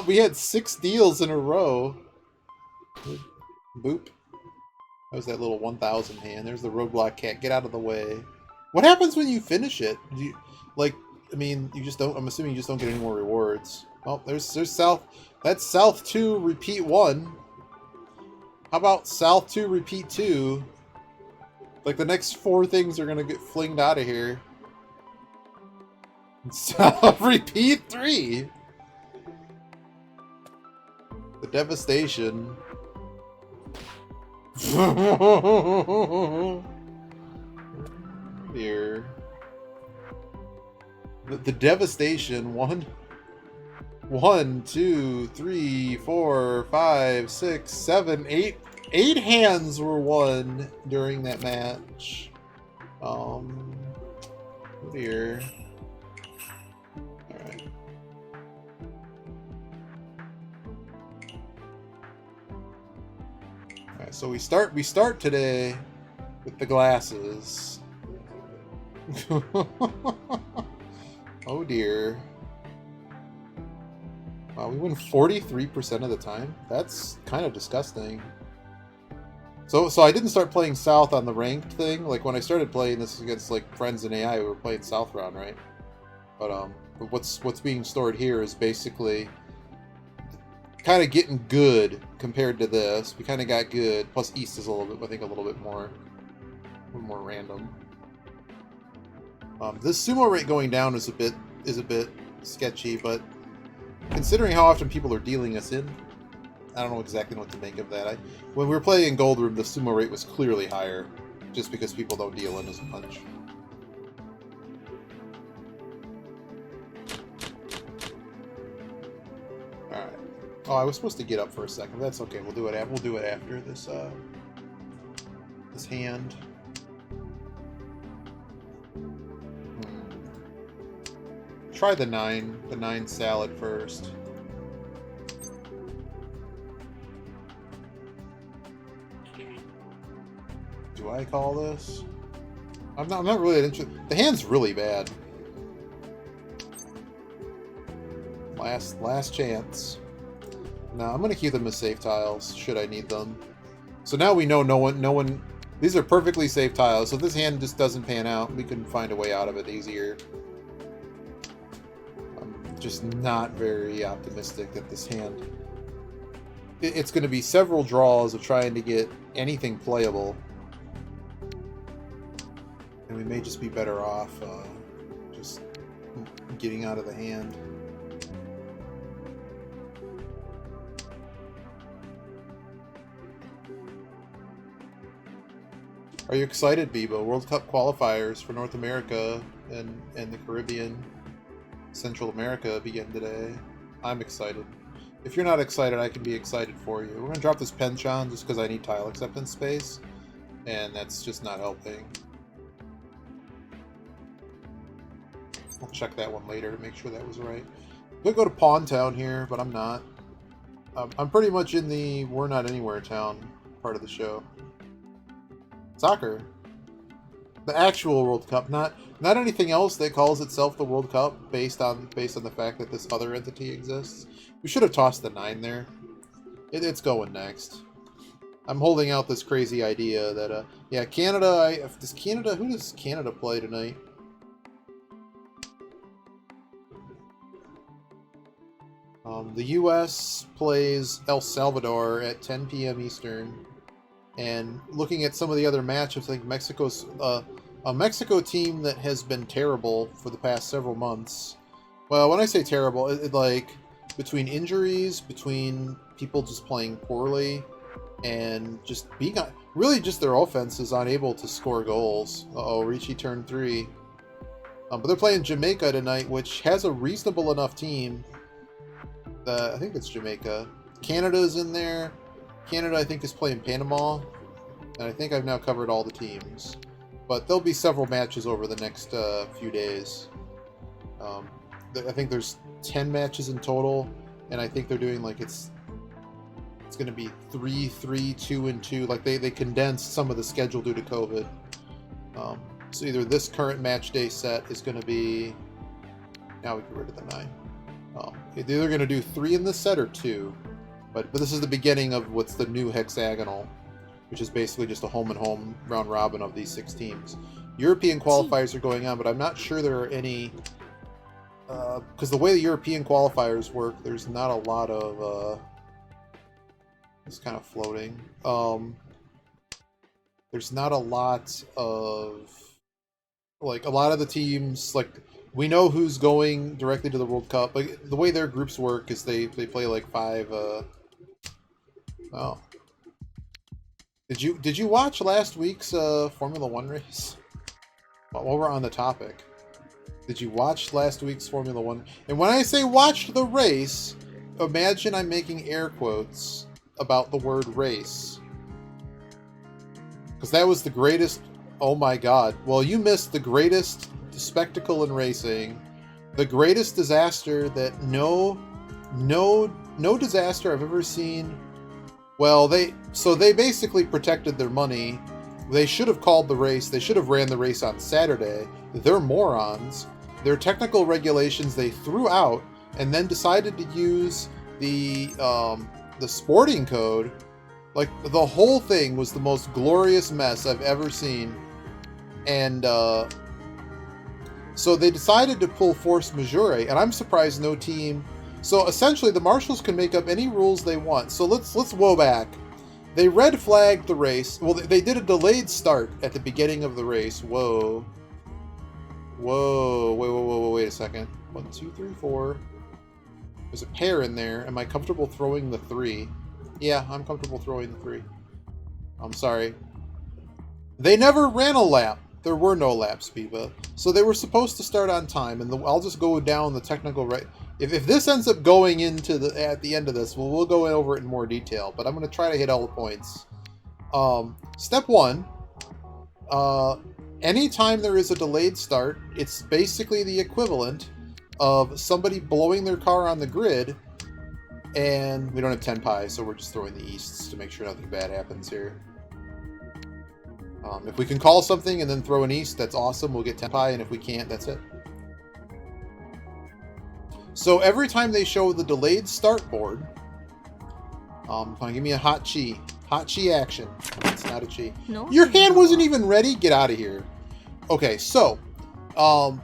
We had 6 deals in a row. Boop. That was that little 1,000 hand. There's the roadblock cat. Get out of the way. What happens when you finish it? I mean, you just don't. I'm assuming you just don't get any more rewards. Oh, there's South. That's South 2, repeat 1. How about South 2, repeat 2? Like, the next 4 things are gonna get flinged out of here. South, repeat 3! The devastation. Here. The devastation. One, two, three, four, five, six, seven, eight. 8 hands were won during that match. Here. Alright. Alright, so we start today with the glasses. Oh dear. Wow, we win 43% of the time? That's kind of disgusting. So I didn't start playing South on the ranked thing. Like, when I started playing this against, like, friends in AI, we were playing South round, right? But what's being stored here is basically kind of getting good compared to this. We kind of got good. Plus East is a little bit, I think, a little bit more random. This sumo rate going down is a bit sketchy, but considering how often people are dealing us in, I don't know exactly what to make of that. When we were playing in Gold Room, the sumo rate was clearly higher, just because people don't deal in as much. Alright. Oh, I was supposed to get up for a second. That's okay. We'll do it after this this hand. Try the 9 salad first. Do I call this? I'm not really interested. The hand's really bad. Last chance. No, I'm gonna keep them as safe tiles should I need them. So now we know no one. These are perfectly safe tiles. So if this hand just doesn't pan out, we can find a way out of it easier. I'm just not very optimistic that this hand. It's going to be several draws of trying to get anything playable. And we may just be better off just getting out of the hand. Are you excited, Bebo? World Cup qualifiers for North America and the Caribbean, Central America begin today. I'm excited. If you're not excited, I can be excited for you. We're going to drop this penchant just because I need tile acceptance space, and that's just not helping. I'll check that one later to make sure that was right. I'm going to go to Pawn Town here, but I'm not. I'm pretty much in the We're Not Anywhere town part of the show. Soccer. The actual World Cup, not anything else that calls itself the World Cup based on the fact that this other entity exists. We should have tossed the 9 there. It's going next. I'm holding out this crazy idea that yeah, Canada. Who does Canada play tonight? The U.S. plays El Salvador at 10 p.m. Eastern. And looking at some of the other matchups, I think Mexico's a Mexico team that has been terrible for the past several months. Well, when I say terrible, like between injuries, between people just playing poorly, and just being really just their offense is unable to score goals. Uh-oh, Ricci turned 3. But they're playing Jamaica tonight, which has a reasonable enough team. I think it's Jamaica. Canada's in there. Canada, I think, is playing Panama, and I think I've now covered all the teams. But there'll be several matches over the next few days. I think there's 10 matches in total, and I think they're doing like it's going to be 3-3, 2-2. Like they condensed some of the schedule due to COVID. So either this current match day set is going to be. Now we get rid of the 9. They're either going to do 3 in this set or 2. But this is the beginning of what's the new hexagonal, which is basically just a home and home round robin of these 6 teams. European qualifiers are going on, but I'm not sure there are any, because the way the European qualifiers work, there's not a lot of, it's kind of floating. There's not a lot of, like, a lot of the teams, like, we know who's going directly to the World Cup. Like, the way their groups work is they play like 5 Oh. Did you watch last week's Formula One race? While we're on the topic, did you watch last week's Formula One? And when I say watched the race, imagine I'm making air quotes about the word race. Because that was the greatest... Oh my god. Well, you missed the greatest spectacle in racing. The greatest disaster that no disaster I've ever seen. Well, they basically protected their money. They should have called the race. They should have ran the race on Saturday. They're morons. Their technical regulations they threw out and then decided to use the sporting code. Like, the whole thing was the most glorious mess I've ever seen. And so they decided to pull force majeure, and I'm surprised no team... So essentially, the marshals can make up any rules they want. So let's whoa back. They red flagged the race. Well, they did a delayed start at the beginning of the race. Whoa. Wait a second. 1, 2, 3, 4. There's a pair in there. Am I comfortable throwing the 3? Yeah, I'm comfortable throwing the 3. I'm sorry. They never ran a lap. There were no laps, Biba. So they were supposed to start on time, and I'll just go down the technical right. If this ends up going into at the end of this, we'll go over it in more detail. But I'm going to try to hit all the points. Step 1. Anytime there is a delayed start, it's basically the equivalent of somebody blowing their car on the grid. And we don't have 10 pi, so we're just throwing the easts to make sure nothing bad happens here. If we can call something and then throw an east, that's awesome. We'll get 10 pi, and if we can't, that's it. So every time they show the delayed start board, come on, give me a hot chi. Hot chi action. It's not a chi. No. Your hand wasn't even ready? Get out of here. Okay, so, so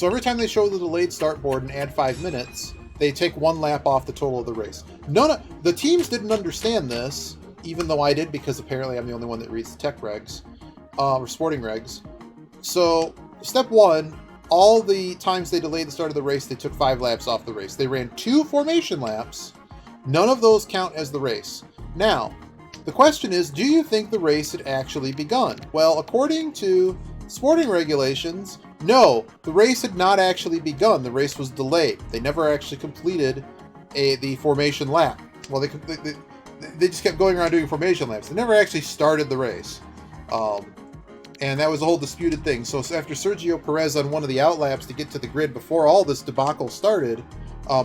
every time they show the delayed start board and add 5 minutes, they take 1 lap off the total of the race. The teams didn't understand this, even though I did, because apparently I'm the only one that reads the tech regs, or sporting regs. So, step 1, all the times they delayed the start of the race, they took 5 laps off the race. They ran 2 formation laps. None of those count as the race. Now, the question is, do you think the race had actually begun? Well, according to sporting regulations, no, the race had not actually begun. The race was delayed. They never actually completed the formation lap. Well, they just kept going around doing formation laps. They never actually started the race. And that was a whole disputed thing. So after Sergio Perez on one of the outlaps to get to the grid before all this debacle started,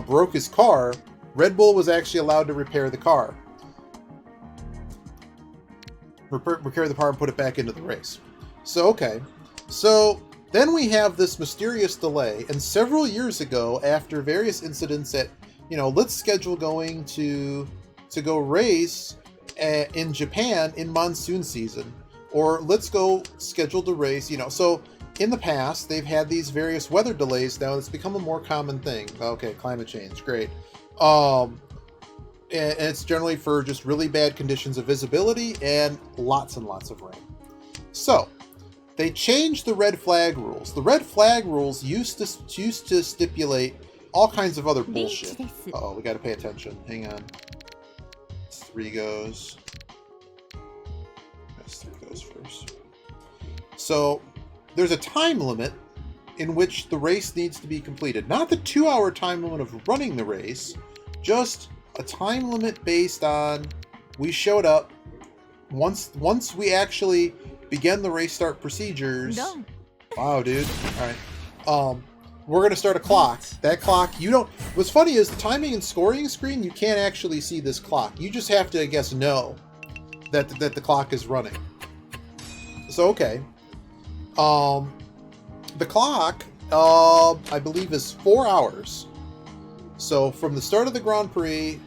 broke his car, Red Bull was actually allowed to repair the car. Repair the car and put it back into the race. So, okay. So then we have this mysterious delay. And several years ago, after various incidents at, let's schedule going to go race in Japan in monsoon season. Or let's go schedule to race, So in the past, they've had these various weather delays. Now it's become a more common thing. Okay, climate change, great. And it's generally for just really bad conditions of visibility and lots of rain. So they changed the red flag rules. The red flag rules used to stipulate all kinds of other bullshit. Uh-oh, we got to pay attention. Hang on. 3 goes. Yes, 3 goes first. So there's a time limit in which the race needs to be completed. Not the 2-hour time limit of running the race, just a time limit based on we showed up. Once we actually began the race start procedures. No. Wow, dude. All right. We're going to start a clock. That clock, what's funny is the timing and scoring screen, you can't actually see this clock. You just have to, I guess, know that the clock is running. So, okay. The clock, I believe, is 4 hours. So, from the start of the Grand Prix,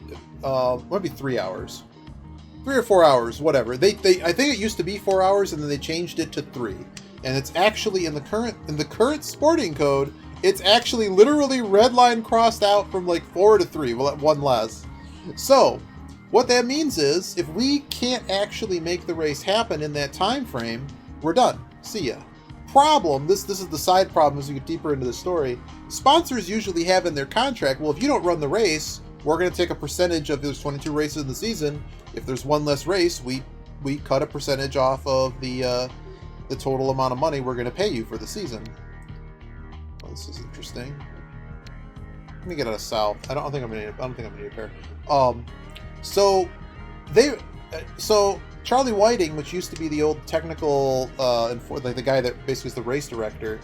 might be 3 hours. 3 or 4 hours, whatever. I think it used to be 4 hours, and then they changed it to 3. And it's actually in the current sporting code, it's actually literally red line crossed out from like 4 to 3. Well, 1 less. So, what that means is, if we can't actually make the race happen in that time frame, we're done. See ya. problem, this is the side problem as we get deeper into the story, sponsors usually have in their contract, well, if you don't run the race, we're going to take a percentage of there's 22 races in the season. If there's one less race, we cut a percentage off of the total amount of money we're going to pay you for the season. Well, this is interesting. Let me get out of South. I don't think I'm gonna need a pair. So Charlie Whiting, which used to be the old technical, like the guy that basically is the race director.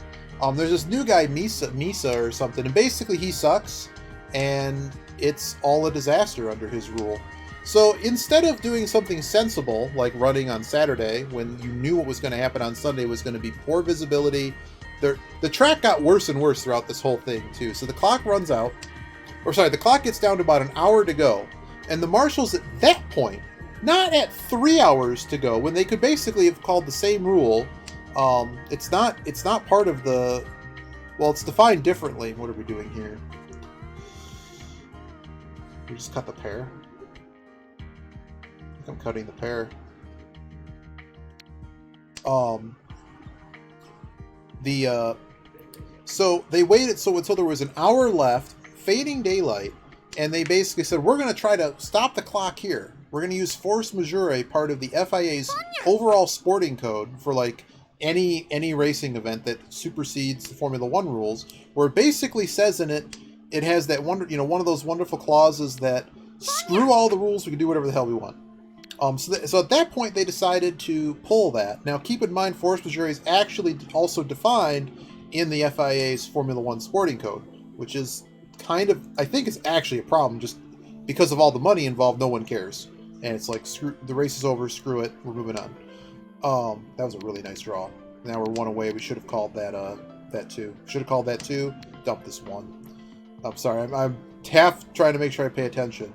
There's this new guy, Misa or something, and basically he sucks, and it's all a disaster under his rule. So instead of doing something sensible, like running on Saturday, when you knew what was going to happen on Sunday was going to be poor visibility, the track got worse and worse throughout this whole thing, too. So the clock runs out, the clock gets down to about an hour to go, and the marshals at that point, not at 3 hours to go, when they could basically have called the same rule, it's not part of the, well, it's defined differently. What are we doing here? We just cut the pair. I think I'm cutting the pair. So they waited until there was an hour left, fading daylight, and they basically said, we're going to try to stop the clock here. We're going to use force majeure, part of the FIA's overall sporting code for like any racing event that supersedes the Formula One rules, where it basically says in it, it has that one of those wonderful clauses that screw all the rules, we can do whatever the hell we want. So at that point, they decided to pull that. Now, keep in mind, force majeure is actually also defined in the FIA's Formula One sporting code, which is kind of, I think it's actually a problem, just because of all the money involved, no one cares. And it's like, screw, the race is over, screw it, we're moving on. That was a really nice draw. Now we're one away, we should have called that two. Should have called that two, dump this one. I'm sorry, I'm half trying to make sure I pay attention.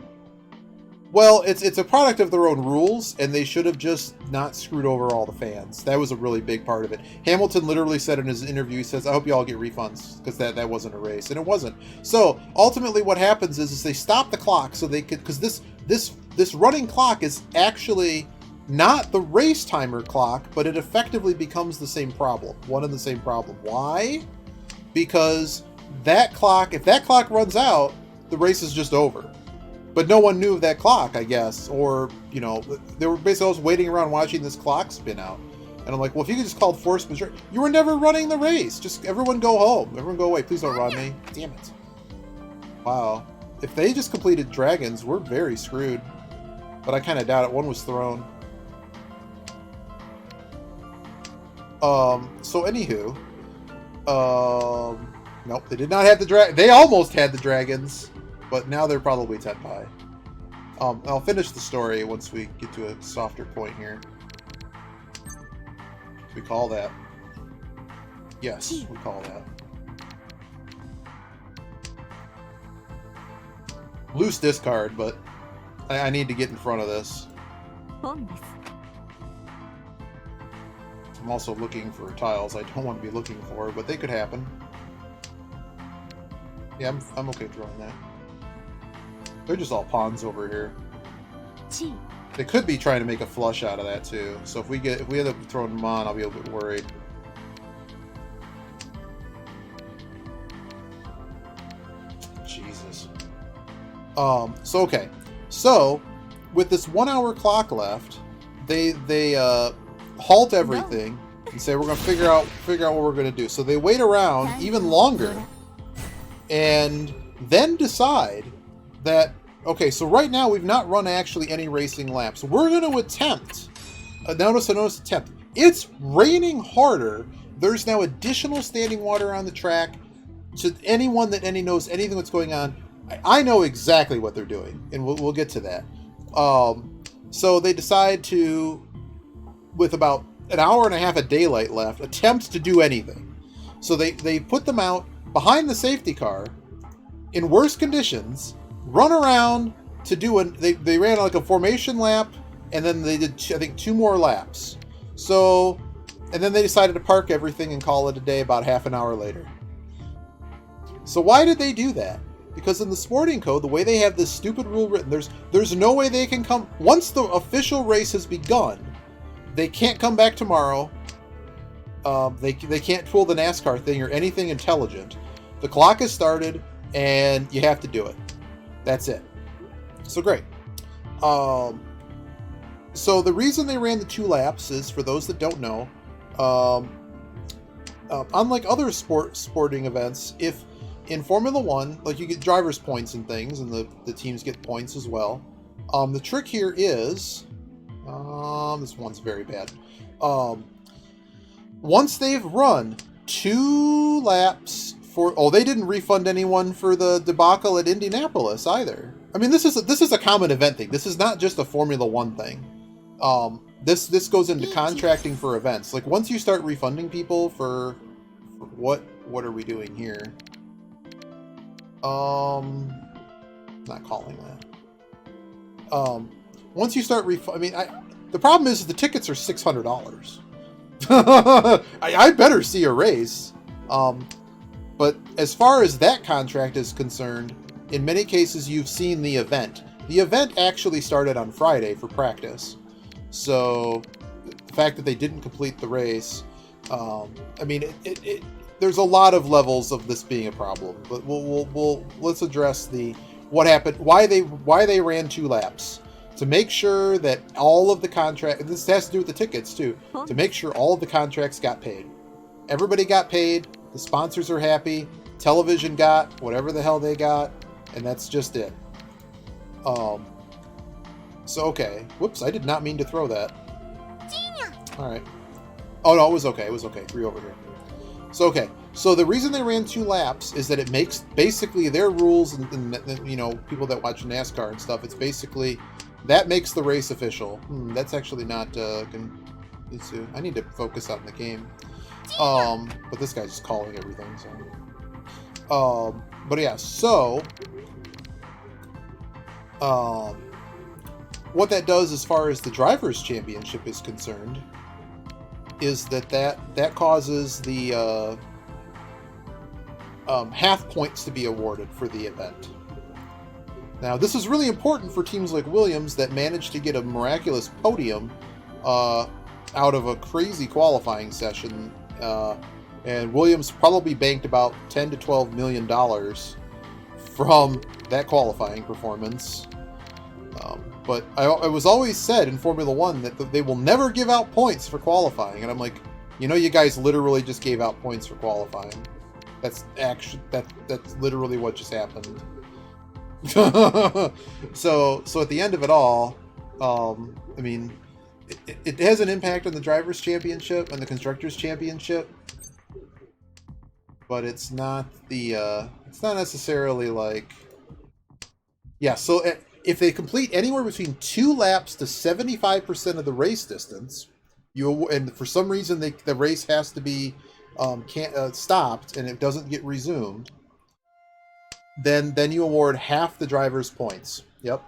Well, it's a product of their own rules, and they should have just not screwed over all the fans. That was a really big part of it. Hamilton literally said in his interview, he says, I hope you all get refunds, because that wasn't a race, and it wasn't. So, ultimately what happens is they stop the clock so they could, because this running clock is actually not the race timer clock, but it effectively becomes the same problem. One and the same problem. Why? Because that clock, if that clock runs out, the race is just over. But no one knew of that clock, I guess, or, they were basically always waiting around watching this clock spin out. And I'm like, well, if you could just call force majeure, you were never running the race. Just everyone go home. Everyone go away. Please don't run me. Damn it. Wow. If they just completed dragons, we're very screwed. But I kind of doubt it. One was thrown. So anywho, nope, they did not have the they almost had the dragons. But now they're probably 10 by. I'll finish the story once we get to a softer point here. We call that. Yes, we call that. Loose discard, but I need to get in front of this. I'm also looking for tiles I don't want to be looking for, but they could happen. Yeah, I'm okay drawing that. They're just all pawns over here. They could be trying to make a flush out of that too. So if we end up throwing them on, I'll be a bit worried. Jesus. So okay. So with this 1 hour clock left, they halt everything and say we're gonna figure out what we're gonna do. So they wait around even longer and then decide that, okay, so right now we've not run actually any racing laps. We're going to attempt, notice attempt. It's raining harder. There's now additional standing water on the track. To anyone that knows anything that's going on, I know exactly what they're doing, and we'll get to that. So they decide to, with about an hour and a half of daylight left, attempt to do anything. So they put them out behind the safety car in worse conditions, run around to do they ran like a formation lap, and then they did I think 2 more laps. So, and then they decided to park everything and call it a day about half an hour later. So why did they do that? Because in the sporting code, the way they have this stupid rule written, there's no way they can come once the official race has begun. They can't come back tomorrow. They can't pull the NASCAR thing or anything intelligent. The clock has started, and you have to do it. That's it. So great. So the reason they ran the 2 laps is, for those that don't know, unlike other sporting events, if in Formula One, like, you get driver's points and things, and the teams get points as well. The trick here is, this one's very bad. Once they've run 2 laps they didn't refund anyone for the debacle at Indianapolis either. I mean, this is a common event thing. This is not just a Formula One thing. This goes into contracting for events. Like, once you start refunding people for what are we doing here? Not calling that. Once you start the problem is the tickets are $600. I better see a race. But as far as that contract is concerned, in many cases you've seen the event. The event actually started on Friday for practice. So the fact that they didn't complete the race, there's a lot of levels of this being a problem. But let's address what happened, why they ran 2 laps. To make sure that all of the contract, and this has to do with the tickets too, to make sure all of the contracts got paid. Everybody got paid. The sponsors are happy. Television got whatever the hell they got, and that's just it. So okay. Whoops, I did not mean to throw that. Alright. Oh no, it was okay. 3 over here. So okay. So the reason they ran 2 laps is that it makes basically their rules, and people that watch NASCAR and stuff, it's basically that makes the race official. That's actually not I need to focus on the game. But this guy's just calling everything, so. But yeah, so what that does as far as the Drivers' Championship is concerned is that causes the half points to be awarded for the event. Now, this is really important for teams like Williams that managed to get a miraculous podium out of a crazy qualifying session. And Williams probably banked about $10 to $12 million from that qualifying performance. But it was always said in Formula One that they will never give out points for qualifying. And I'm like, you guys literally just gave out points for qualifying. That's literally what just happened. So at the end of it all, it has an impact on the Drivers' Championship and the Constructors' Championship, but it's not it's not necessarily like, yeah. So if they complete anywhere between 2 laps to 75% of the race distance, and for some reason the race has to be stopped and it doesn't get resumed, then you award half the driver's points. Yep.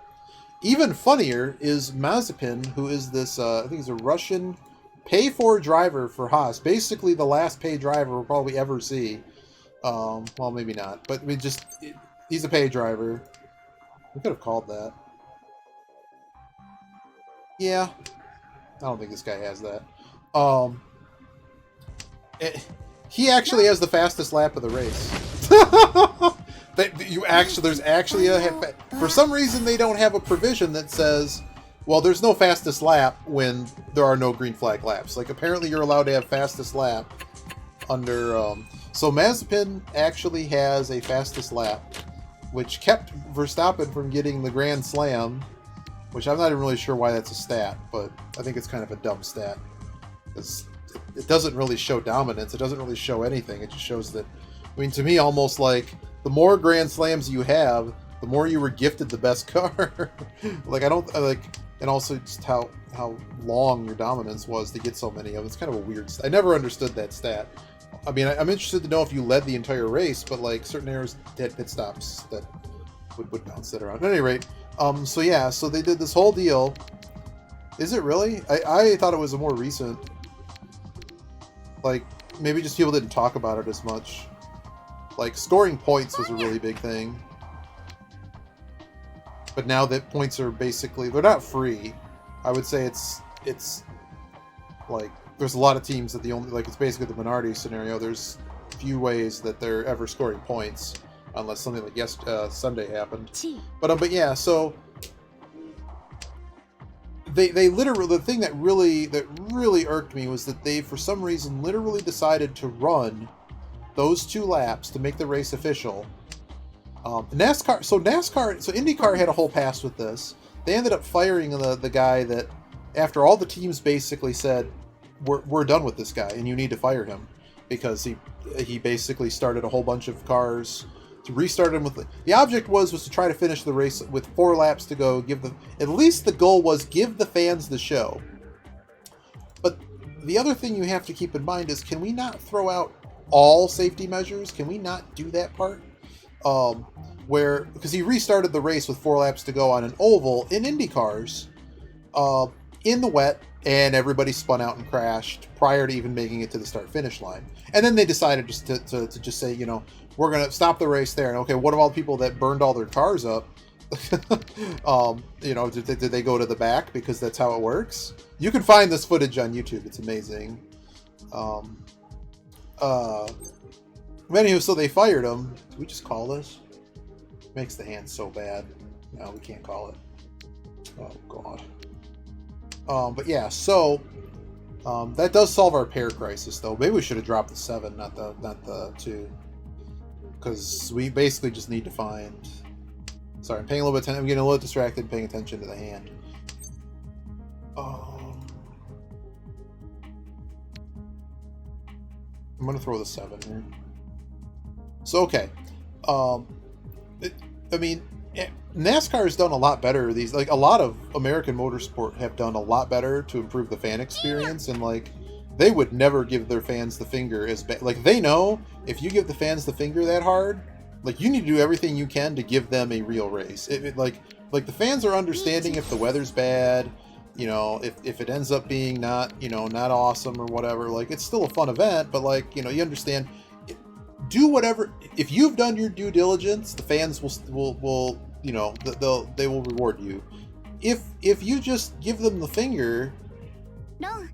Even funnier is Mazepin, who is this, I think he's a Russian pay-for driver for Haas. Basically the last paid driver we'll probably ever see. Well, maybe not. But he's a paid driver. We could have called that. Yeah. I don't think this guy has that. He actually has the fastest lap of the race. There's actually for some reason they don't have a provision that says, well, there's no fastest lap when there are no green flag laps. Like, apparently you're allowed to have fastest lap under so Mazepin actually has a fastest lap, which kept Verstappen from getting the Grand Slam, which I'm not even really sure why that's a stat, but I think it's kind of a dumb stat. It doesn't really show dominance. It doesn't really show anything. It just shows that, to me, almost like the more Grand Slams you have, the more you were gifted the best car. And also just how long your dominance was to get so many of them. It's kind of a weird stat. I never understood that stat. I'm interested to know if you led the entire race, but like certain errors, dead pit stops that would bounce that around. At any rate, so they did this whole deal. Is it really? I thought it was a more recent. Like, maybe just people didn't talk about it as much. Like, scoring points was a really big thing. But now that points are basically, they're not free. I would say it's like there's a lot of teams that the only, like, it's basically the Minardi scenario. There's few ways that they're ever scoring points, unless something like Sunday happened. But yeah, so they literally, the thing that really irked me was that they, for some reason, literally decided to run those 2 laps to make the race official. So IndyCar had a whole pass with this. They ended up firing the guy that, after all the teams basically said, we're done with this guy and you need to fire him, because he basically started a whole bunch of cars to restart him with the object was to try to finish the race with 4 laps to go. At least the goal was give the fans the show. But the other thing you have to keep in mind is, can we not throw out all safety measures? Can we not do that part? Because he restarted the race with 4 laps to go on an oval in Indy cars, in the wet, and everybody spun out and crashed prior to even making it to the start-finish line. And then they decided just to just say, we're going to stop the race there. And okay, what about all the people that burned all their cars up? Did they go to the back because that's how it works? You can find this footage on YouTube. It's amazing. Anyway, so they fired him. Did we just call this? Makes the hand so bad. No, we can't call it. Oh, God. But yeah, so that does solve our pair crisis, though. Maybe we should have dropped the 7, not the 2, because we basically just need to find. Sorry, I'm paying a little bit. I'm getting a little distracted, paying attention to the hand. I'm gonna throw the 7 here. So okay, NASCAR has done a lot better. A lot of American motorsport have done a lot better to improve the fan experience, and they would never give their fans the finger as bad. They know if you give the fans the finger that hard, you need to do everything you can to give them a real race. The fans are understanding if the weather's bad, if it ends up being not awesome or whatever. It's still a fun event, but you understand. Do whatever. If you've done your due diligence, the fans will they will reward you. If you just give them the finger. No.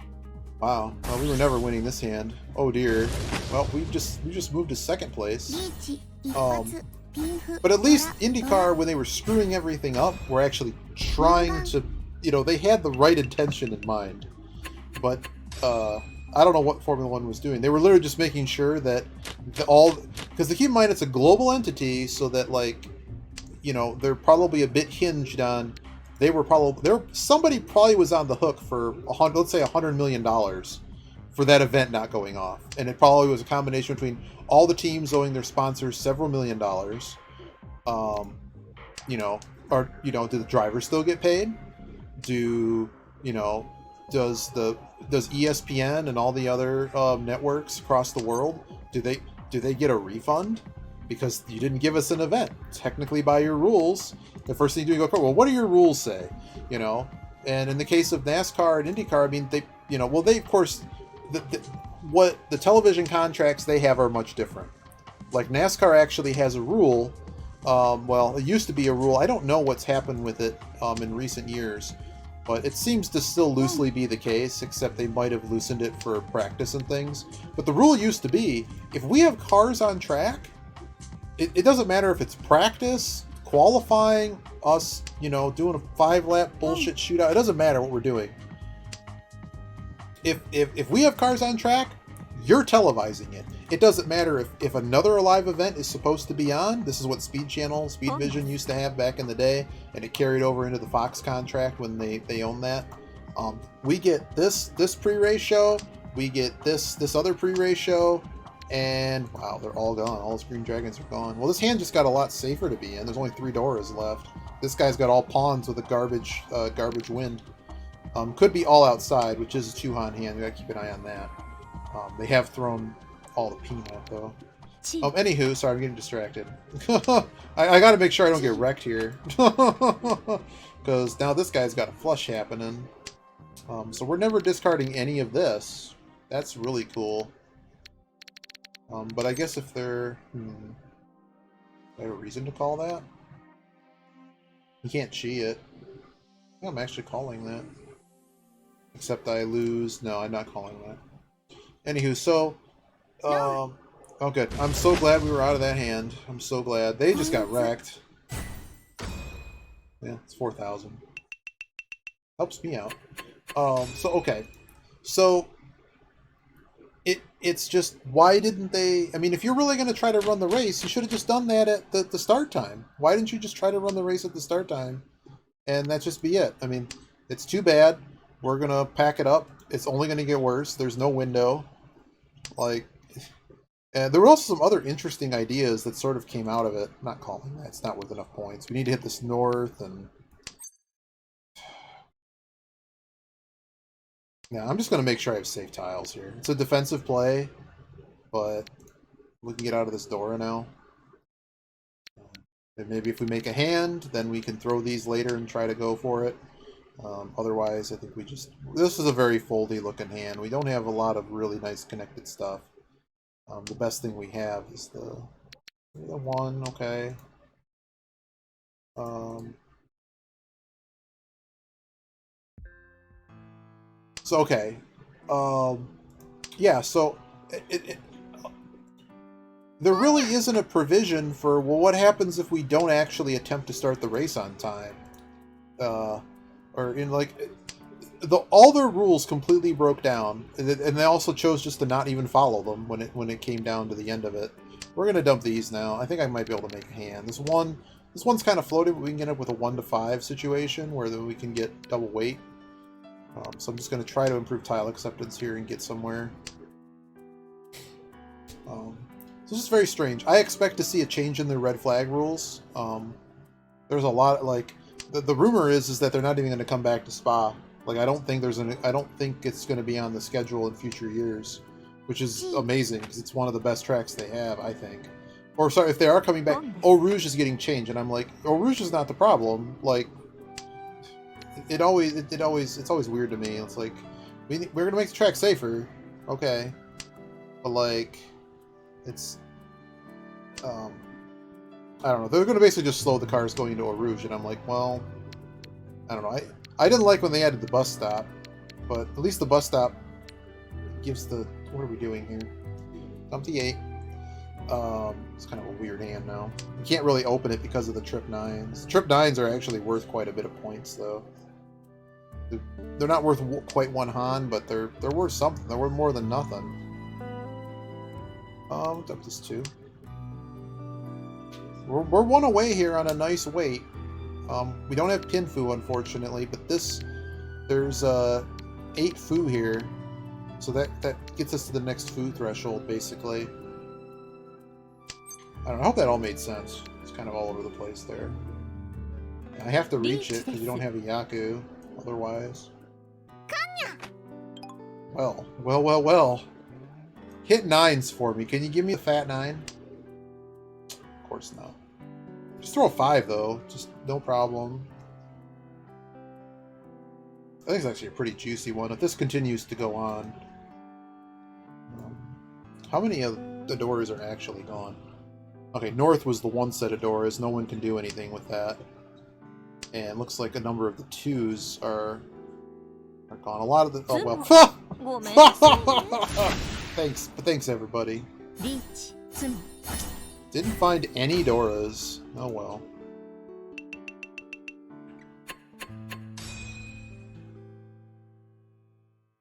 Wow. Well, we were never winning this hand. Oh dear. Well, we just moved to 2nd place. But at least IndyCar, when they were screwing everything up, were actually trying to, they had the right intention in mind. But I don't know what Formula One was doing. They were literally just making sure that because keep in mind it's a global entity, so that they're probably a bit hinged on. Somebody probably was on the hook for let's say $100 million for that event not going off, and it probably was a combination between all the teams owing their sponsors several million dollars. Do the drivers still get paid? Does ESPN and all the other networks across the world, do they get a refund because you didn't give us an event? Technically, by your rules, the first thing you do is go, well, what do your rules say? And in the case of NASCAR and IndyCar, they of course, what the television contracts they have are much different. NASCAR actually has a rule. It used to be a rule. I don't know what's happened with it in recent years. But it seems to still loosely be the case, except they might have loosened it for practice and things. But the rule used to be, if we have cars on track, it doesn't matter if it's practice, qualifying, us, doing a 5-lap bullshit shootout. It doesn't matter what we're doing. If we have cars on track, you're televising it. It doesn't matter if another live event is supposed to be on. This is what Speed Vision used to have back in the day, and it carried over into the Fox contract when they owned that. We get this pre-race show, we get this other pre-race show, and wow, they're all gone. All the Green Dragons are gone. Well, this hand just got a lot safer to be in. There's only 3 doors left. This guy's got all pawns with a garbage wind. Could be all outside, which is a 2-han hand. We gotta keep an eye on that. They have thrown all the peanut, though. Anywho, sorry, I'm getting distracted. I gotta make sure I don't get wrecked here. Because now this guy's got a flush happening. So we're never discarding any of this. That's really cool. But I guess if they're... Do I have a reason to call that? You can't cheat it. I think I'm actually calling that. Except I lose. No, I'm not calling that. Anywho, so oh good. I'm so glad we were out of that hand. I'm so glad. They just got wrecked. Yeah, it's 4,000. Helps me out. So okay. So it's just, why didn't they? I mean, if you're really going to try to run the race, you should have just done that at the start time. Why didn't you just try to run the race at the start time, and that just be it? I mean, it's too bad. We're gonna pack it up. It's only going to get worse. There's no window. Like, and there were also some other interesting ideas that sort of came out of it. I'm not calling that. It's not worth enough points. We need to hit this north, and yeah, I'm just going to make sure I have safe tiles here. It's a defensive play, but we can get out of this Dora now. And maybe if we make a hand, then we can throw these later and try to go for it. Otherwise, I think we just... This is a very foldy looking hand. We don't have a lot of really nice connected stuff. The best thing we have is the one, okay. So, okay. Yeah, so there really isn't a provision for, well, what happens if we don't actually attempt to start the race on time? Or in, like, all their rules completely broke down, and they also chose just to not even follow them when it came down to the end of it. We're gonna dump these now. I think I might be able to make a hand. This one's kind of floated, but we can get up with a 1 to 5 situation where we can get double weight. So I'm just going to try to improve tile acceptance here and get somewhere. So this is very strange. I expect to see a change in the red flag rules. There's a lot, like, the rumor is that they're not even going to come back to Spa. Like, I don't think it's going to be on the schedule in future years, which is amazing because it's one of the best tracks they have, I think. Or sorry, if they are coming back, Eau Rouge is getting changed, and I'm like, Eau Rouge is not the problem. Like, it's always weird to me. It's like, we're gonna make the track safer, okay, but like, it's I don't know. They're gonna basically just slow the cars going into Eau Rouge, and I'm like, well, I don't know. I didn't like when they added the bus stop, but at least the bus stop gives the... What are we doing here? Dump the 8. It's kind of a weird hand now. You can't really open it because of the trip 9s. Trip 9s are actually worth quite a bit of points, though. They're not worth quite 1 Han, but they're worth something. They're worth more than nothing. Dump this 2. We're 1 away here on a nice weight. We don't have Pinfu, unfortunately, but there's 8 Fu here, so that gets us to the next Fu threshold, basically. I don't know, I hope that all made sense. It's kind of all over the place there. I have to reach it because we don't have a Yaku, otherwise. Well. Hit 9s for me. Can you give me a fat 9? Of course not. Just throw a 5, though. Just no problem. I think it's actually a pretty juicy one. If this continues to go on... how many of the doors are actually gone? Okay, north was the 1 set of doors. No one can do anything with that. And it looks like a number of the 2s are gone. A lot of the... Oh, well. Thanks, everybody. Didn't find any Doras. Oh, well.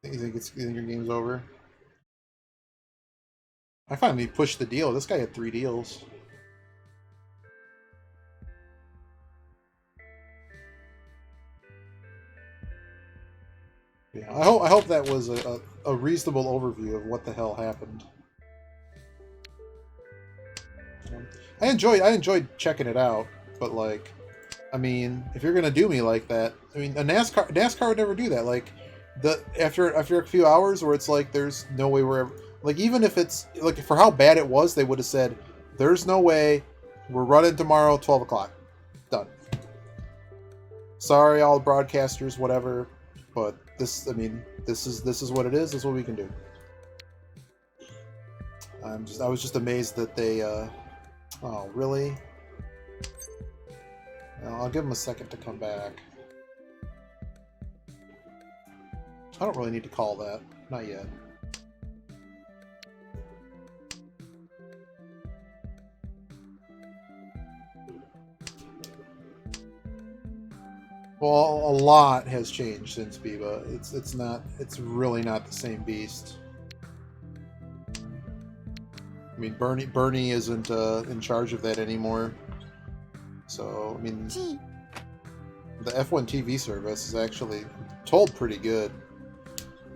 You think your game's over? I finally pushed the deal. This guy had 3 deals. Yeah, I hope that was a reasonable overview of what the hell happened. I enjoyed checking it out, but like, I mean, if you're gonna do me like that, I mean, a NASCAR would never do that. Like, after a few hours where it's like there's no way we're ever, like, even if it's like, for how bad it was, they would have said there's no way, we're running tomorrow 12 o'clock, done. Sorry, all the broadcasters, whatever, but this, I mean, this is what it is. This is what we can do. I was just amazed that they oh, really? Well, I'll give them a second to come back. I don't really need to call that. Not yet. Well, a lot has changed since Biba. It's really not the same beast. I mean, Bernie isn't in charge of that anymore. So I mean, the F1 TV service is actually told pretty good,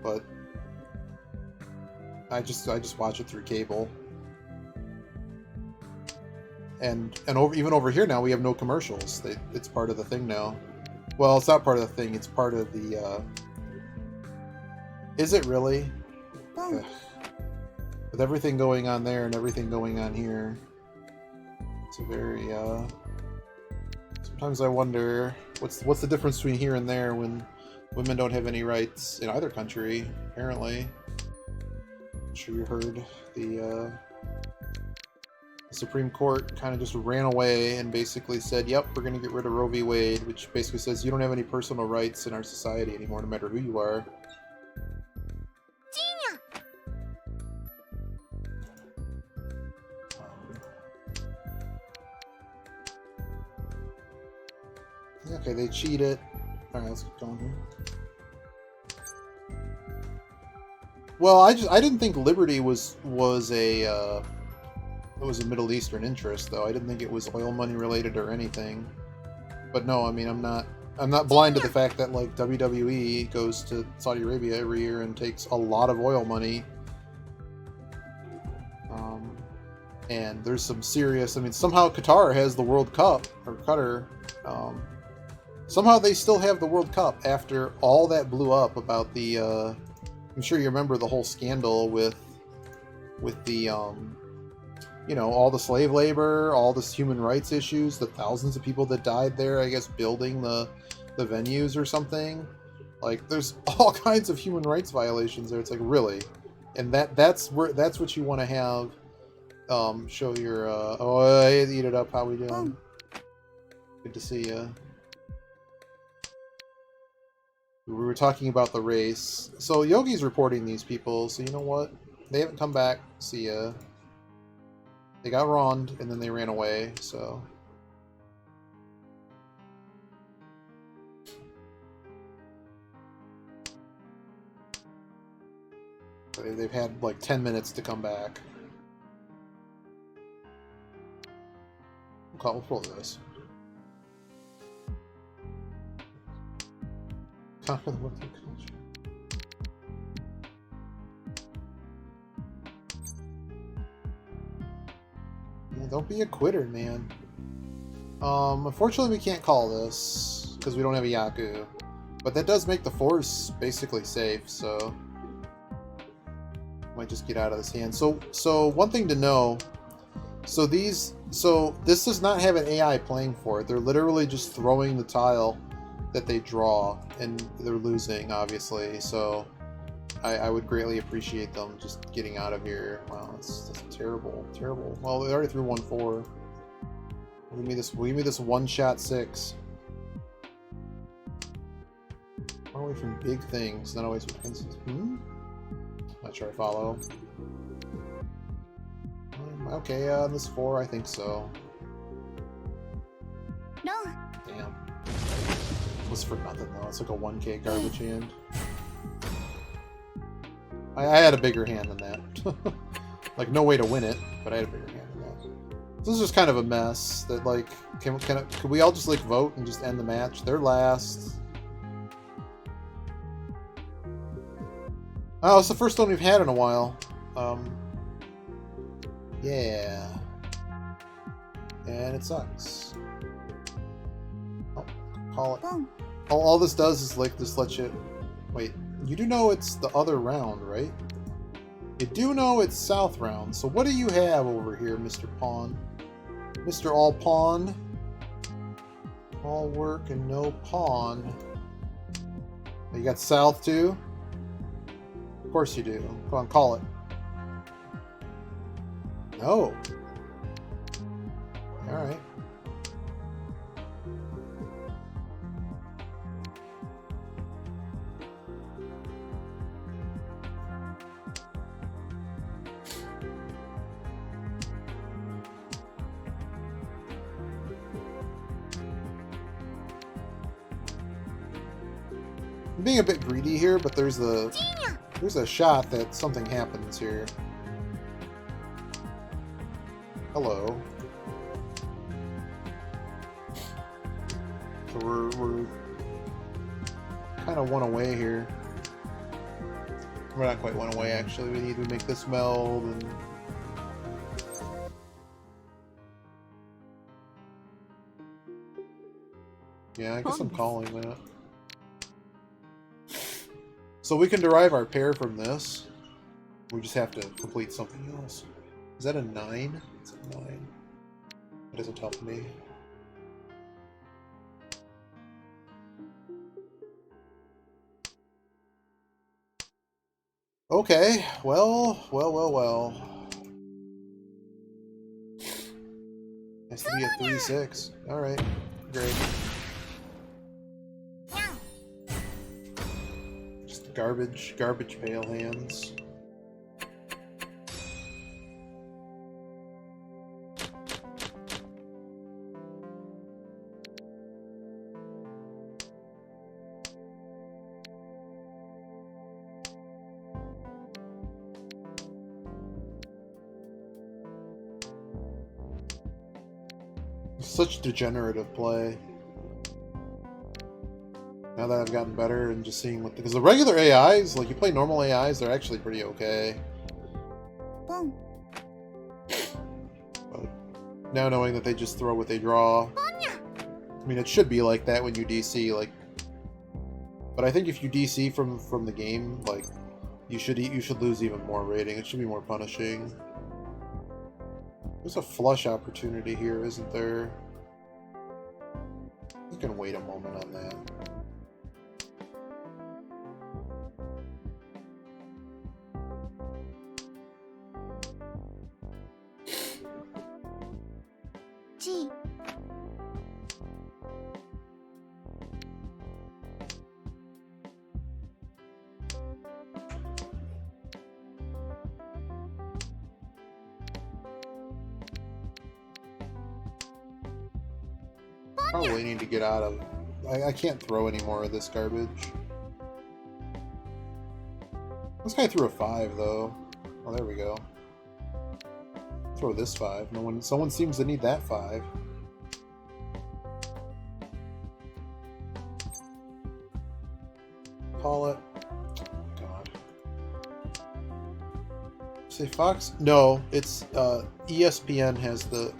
but I just watch it through cable. And even over here now we have no commercials. It's part of the thing now. Well, it's not part of the thing. It's part of the. Is it really? Ugh. With everything going on there and everything going on here, it's a very. Sometimes I wonder what's the difference between here and there when women don't have any rights in either country. Apparently, I'm sure you heard the Supreme Court kind of just ran away and basically said, "Yep, we're going to get rid of Roe v. Wade," which basically says you don't have any personal rights in our society anymore, no matter who you are. Okay, they cheated. All right, let's keep going here. Well, I didn't think liberty was a Middle Eastern interest, though. I didn't think it was oil money related or anything. But no, I mean, I'm not blind to the fact that like WWE goes to Saudi Arabia every year and takes a lot of oil money. And there's some serious. I mean, somehow Qatar has the World Cup, or Qatar. Somehow they still have the World Cup after all that blew up about the. I'm sure you remember the whole scandal with the you know, all the slave labor, all the human rights issues, the thousands of people that died there, I guess, building the venues or something. Like, there's all kinds of human rights violations there. It's like, really? And that's what you want to have show your oh, hey, eat it up, how we doing? Good to see you. We were talking about the race. So Yogi's reporting these people, so you know what? They haven't come back. See ya. They got wronged, and then they ran away, so... They've had, like, 10 minutes to come back. We'll pull this. Conquer the Western culture. Yeah, don't be a quitter, man. Unfortunately we can't call this, because we don't have a Yaku. But that does make the Force basically safe, so... Might just get out of this hand. So one thing to know... So this does not have an AI playing for it. They're literally just throwing the tile that they draw, and they're losing, obviously, so I would greatly appreciate them just getting out of here. Wow, that's terrible. Well, they already threw 1-4. Give me this one-shot 6. Far away from big things, not always with Not sure I follow. Okay, this 4, I think so. No. Damn. Was for nothing though. It's like a 1K garbage hand. I had a bigger hand than that. Like, no way to win it, but I had a bigger hand than that. This is just kind of a mess. That, like, could we all just, like, vote and just end the match? They're last. Oh, it's the first one we've had in a while. Yeah. And it sucks. Oh, call it. All this does is, like, just let you... Wait, you do know it's the other round, right? You do know it's South round, so what do you have over here, Mr. Pawn? Mr. All Pawn? All work and no pawn. You got South, too? Of course you do. Come on, call it. No. Alright. I'm being a bit greedy here, but there's a shot that something happens here. Hello. So we're kind of one away here. We're not quite one away, actually. We need to make this meld and... Yeah, I guess I'm calling that. So we can derive our pair from this. We just have to complete something else. Is that a 9? It's a 9. That doesn't help me. Okay, well. Has to be a 3-6. Alright, great. Just garbage pail hands. Such degenerative play. Now that I've gotten better and just seeing what... Because the regular AIs, like you play normal AIs, they're actually pretty okay. But now knowing that they just throw what they draw... I mean, it should be like that when you DC, like... But I think if you DC from the game, like, you should lose even more rating. It should be more punishing. There's a flush opportunity here, isn't there? We can wait a moment on that. G. Probably need to get out of... I can't throw any more of this garbage. This guy threw a 5, though. Oh, there we go. Throw this 5. Someone seems to need that 5. Call it. God. Say Fox? No, it's ESPN has the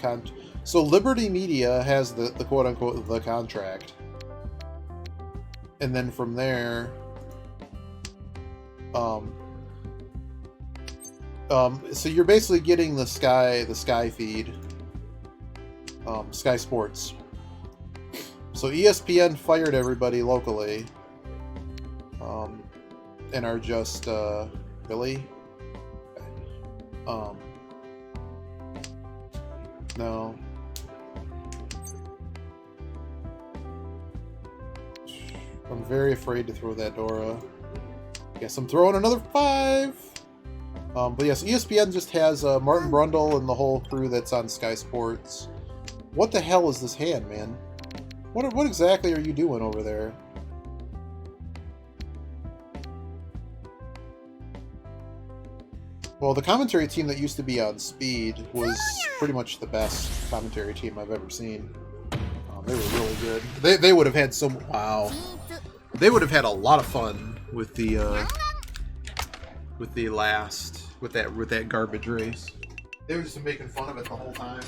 So Liberty Media has the quote-unquote the contract. And then from there, so you're basically getting the Sky feed, Sky Sports. So ESPN fired everybody locally, and are just, really? No. I'm very afraid to throw that Dora. Guess I'm throwing another 5! But yes, ESPN just has Martin Brundle and the whole crew that's on Sky Sports. What the hell is this hand, man? What exactly are you doing over there? Well, the commentary team that used to be on Speed was pretty much the best commentary team I've ever seen. They were really good. They would have had some... Wow. They would have had a lot of fun with the with that garbage race. They were just making fun of it the whole time.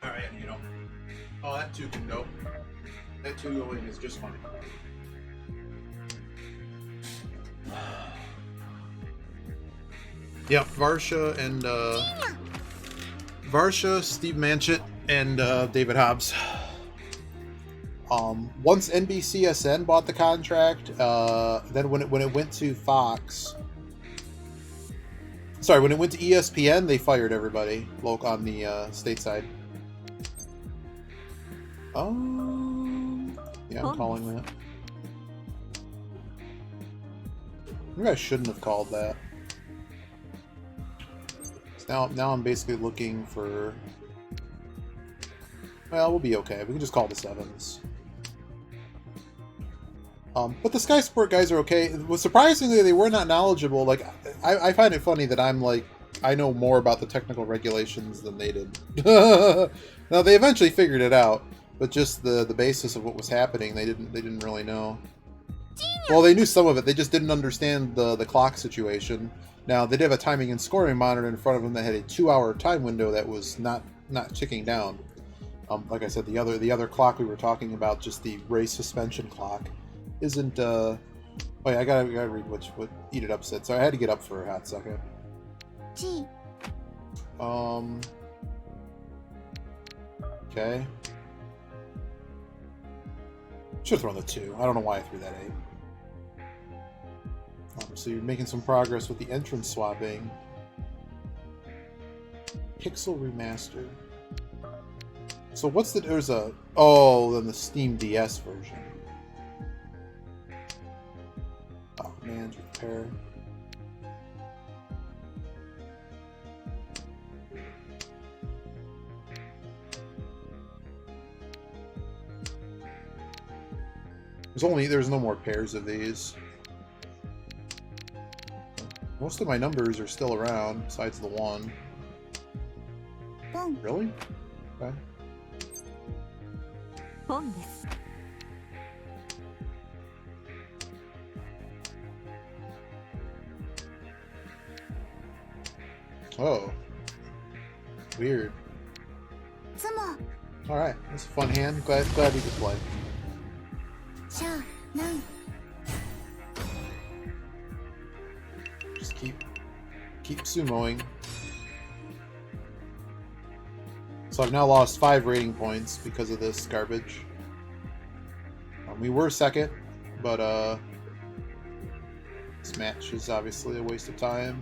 Alright, you know. Oh, that 2 can go. That 2 going is just fine. Yeah, Varsha and Varsha, Steve Manchett, and David Hobbs. Once NBCSN bought the contract, then when it went to Fox, sorry, when it went to ESPN, they fired everybody on the stateside. Yeah, I'm calling that. Maybe I shouldn't have called that. So now I'm basically looking for. Well, we'll be okay. We can just call the 7s. But the Sky Sport guys are okay. Well, surprisingly, they were not knowledgeable. Like, I find it funny that I'm like, I know more about the technical regulations than they did. Now, they eventually figured it out, but just the basis of what was happening, they didn't really know. Well, they knew some of it. They just didn't understand the clock situation. Now, they did have a timing and scoring monitor in front of them that had a 2-hour time window that was not ticking down. Like I said, the other clock we were talking about, just the race suspension clock, isn't. Oh yeah, I gotta read what Eat It Up said. So I had to get up for a hot second. Okay. Should have thrown the 2. I don't know why I threw that 8. So you're making some progress with the entrance swapping. Pixel remaster. So what's the... There's a... Oh, then the Steam DS version. Oh, man, repair. There's no more pairs of these. Most of my numbers are still around, besides the 1. Really? Okay. Oh. Weird. Alright, that's a fun hand. Glad we could play. Just keep sumoing. So I've now lost 5 rating points because of this garbage. We were second, but this match is obviously a waste of time.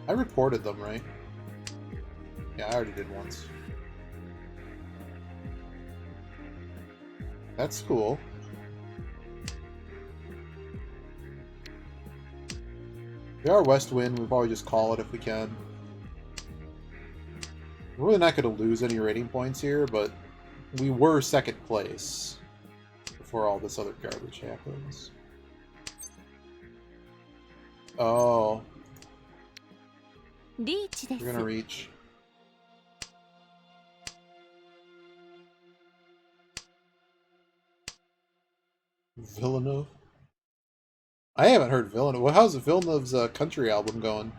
I reported them, right? Yeah, I already did once. That's cool. We are West Wind. We'll probably just call it if we can. We're really not going to lose any rating points here, but we were second place before all this other garbage happens. Oh. We're going to reach. Villeneuve? I haven't heard Villeneuve. Well, how's Villeneuve's country album going?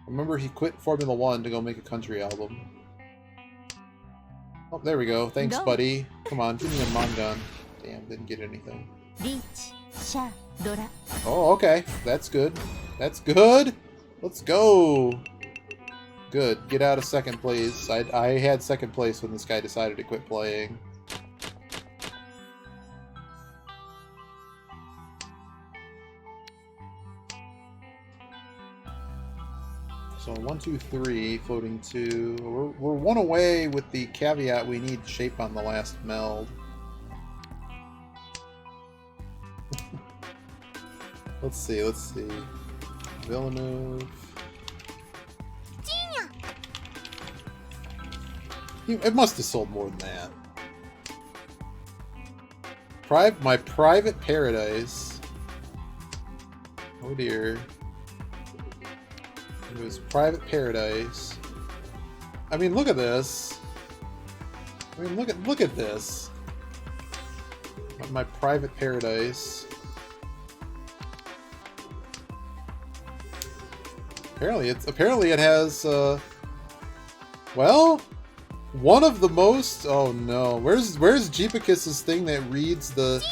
Remember, he quit Formula 1 to go make a country album. Oh, there we go. Thanks, buddy. Come on, give me a Mangan. Damn, didn't get anything. Oh, okay. That's good. That's good. Let's go. Good. Get out of second place. I had second place when this guy decided to quit playing. So 1, 2, 3, floating 2. We're 1 away with the caveat we need shape on the last meld. Let's see. Villeneuve. It must have sold more than that. My private paradise. Oh dear. It was Private Paradise. I mean, look at this. I mean, look at this. My Private Paradise. Apparently it has well, one of the most. Oh no, where's Jeepicus's thing that reads the.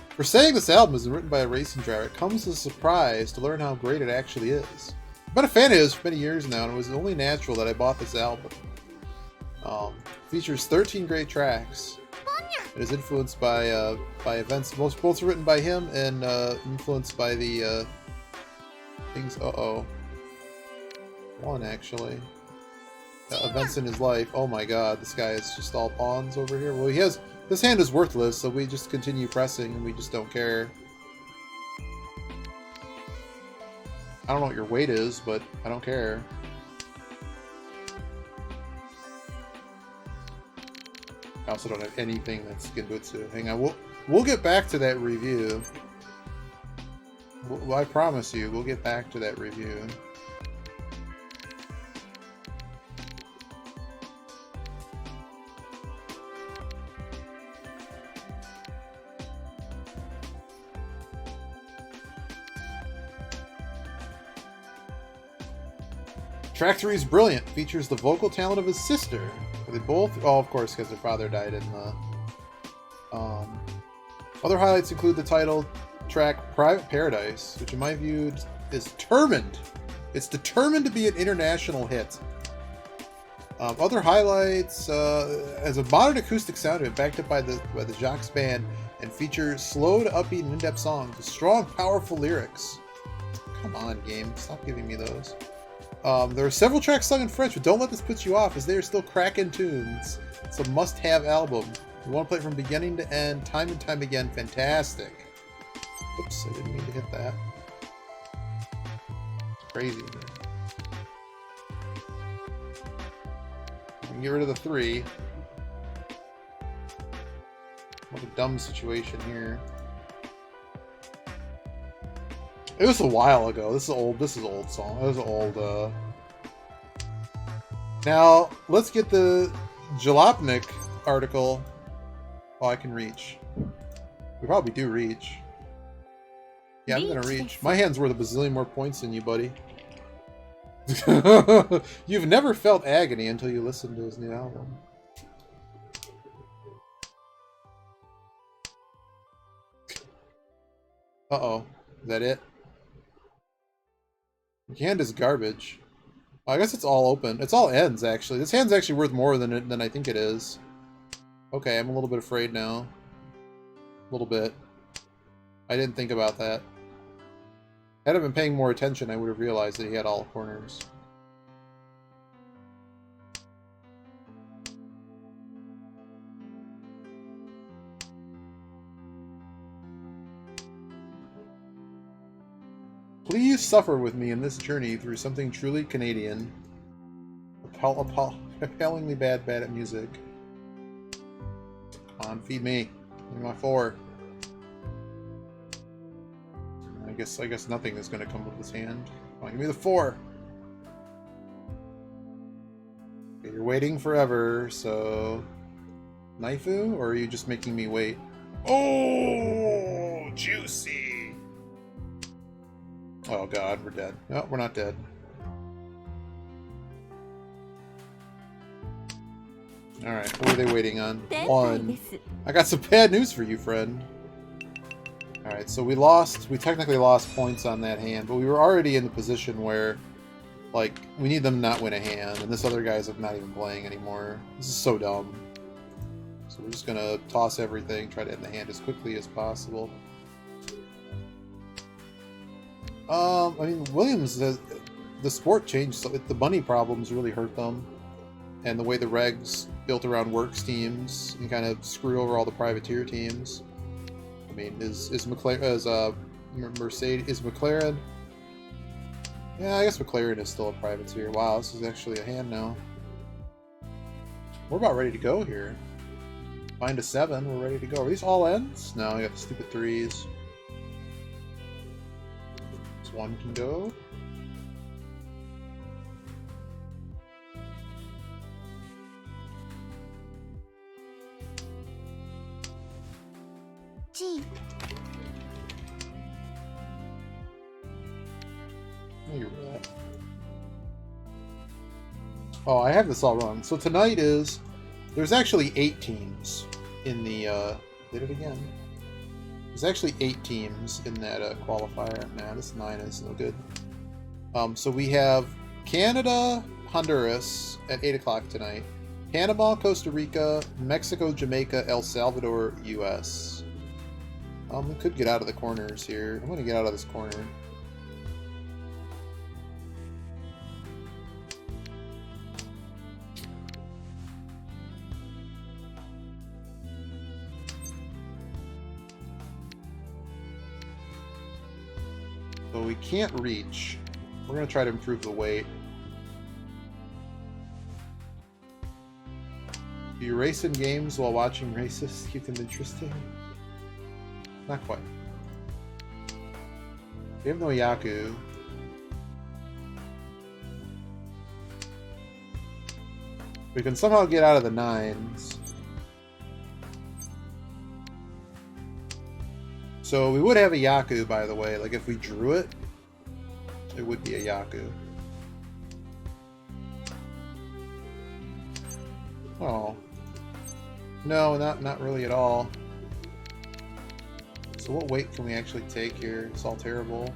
For saying this album is written by a racing driver, it comes as a surprise to learn how great it actually is. I've been a fan of his for many years now, and it was only natural that I bought this album. Features 13 great tracks. It is influenced by events, both written by him and influenced by the things. One actually. Events in his life. Oh my god, this guy is just all pawns over here. Well, this hand is worthless, so we just continue pressing and we just don't care. I don't know what your weight is, but I don't care. I also don't have anything that's Genbutsu. Hang on, we'll get back to that review. I promise you, we'll get back to that review. Track 3 is brilliant. Features the vocal talent of his sister. They both... Oh, of course, because their father died in the... Other highlights include the title track Private Paradise, which in my view is determined. It's determined to be an international hit. Other highlights, as a modern acoustic sound, backed up by the Jacques band, and features slow to upbeat and in-depth songs with strong, powerful lyrics. Come on, game. Stop giving me those. There are several tracks sung in French, but don't let this put you off, as they are still cracking tunes. It's a must-have album. You want to play it from beginning to end, time and time again. Fantastic. Oops, I didn't mean to hit that. It's crazy. We can get rid of the 3. What a dumb situation here. It was a while ago. This is old. This is old song. It was old. Now let's get the Jalopnik article. Oh, I can reach. We probably do reach. Yeah, I'm gonna reach. My hand's worth a bazillion more points than you, buddy. You've never felt agony until you listen to his new album. Uh-oh. Is that it? Your hand is garbage. Well, I guess it's all open. It's all ends, actually. This hand's actually worth more than I think it is. Okay, I'm a little bit afraid now. A little bit. I didn't think about that. Had I been paying more attention, I would have realized that he had all corners. Please suffer with me in this journey through something truly Canadian. Appallingly bad at music. Come on, feed me. Give me my 4. I guess nothing is going to come with this hand. Come on, give me the 4. Okay, you're waiting forever, so... Naifu? Or are you just making me wait? Oh, juicy! Oh god, we're dead. No, we're not dead. Alright, what are they waiting on? 1. I got some bad news for you, friend. Alright, so we technically lost points on that hand, but we were already in the position where, like, we need them to not win a hand, and this other guy's not even playing anymore. This is so dumb. So we're just gonna toss everything, try to end the hand as quickly as possible. I mean, Williams, the sport changed, so the money problems really hurt them. And the way the regs built around works teams and kind of screw over all the privateer teams. I mean, is McLaren? Yeah, I guess McLaren is still a privateer. Wow, this is actually a hand now. We're about ready to go here. Find a 7, we're ready to go. Are these all ends? No, I got the stupid 3s. This 1 can go. Oh, I have this all wrong. So tonight there's actually 8 teams in the, did it again. There's actually 8 teams in that qualifier. Nah, this 9 is no good. So we have Canada, Honduras at 8 o'clock tonight. Panama, Costa Rica, Mexico, Jamaica, El Salvador, U.S. We could get out of the corners here. I'm going to get out of this corner. So we can't reach. We're going to try to improve the weight. Do you race in games while watching races? Keep them interesting? Not quite. We have no Yaku. We can somehow get out of the 9s. So we would have a Yaku, by the way. Like if we drew it, it would be a Yaku. Oh. No, not really at all. So what weight can we actually take here? It's all terrible.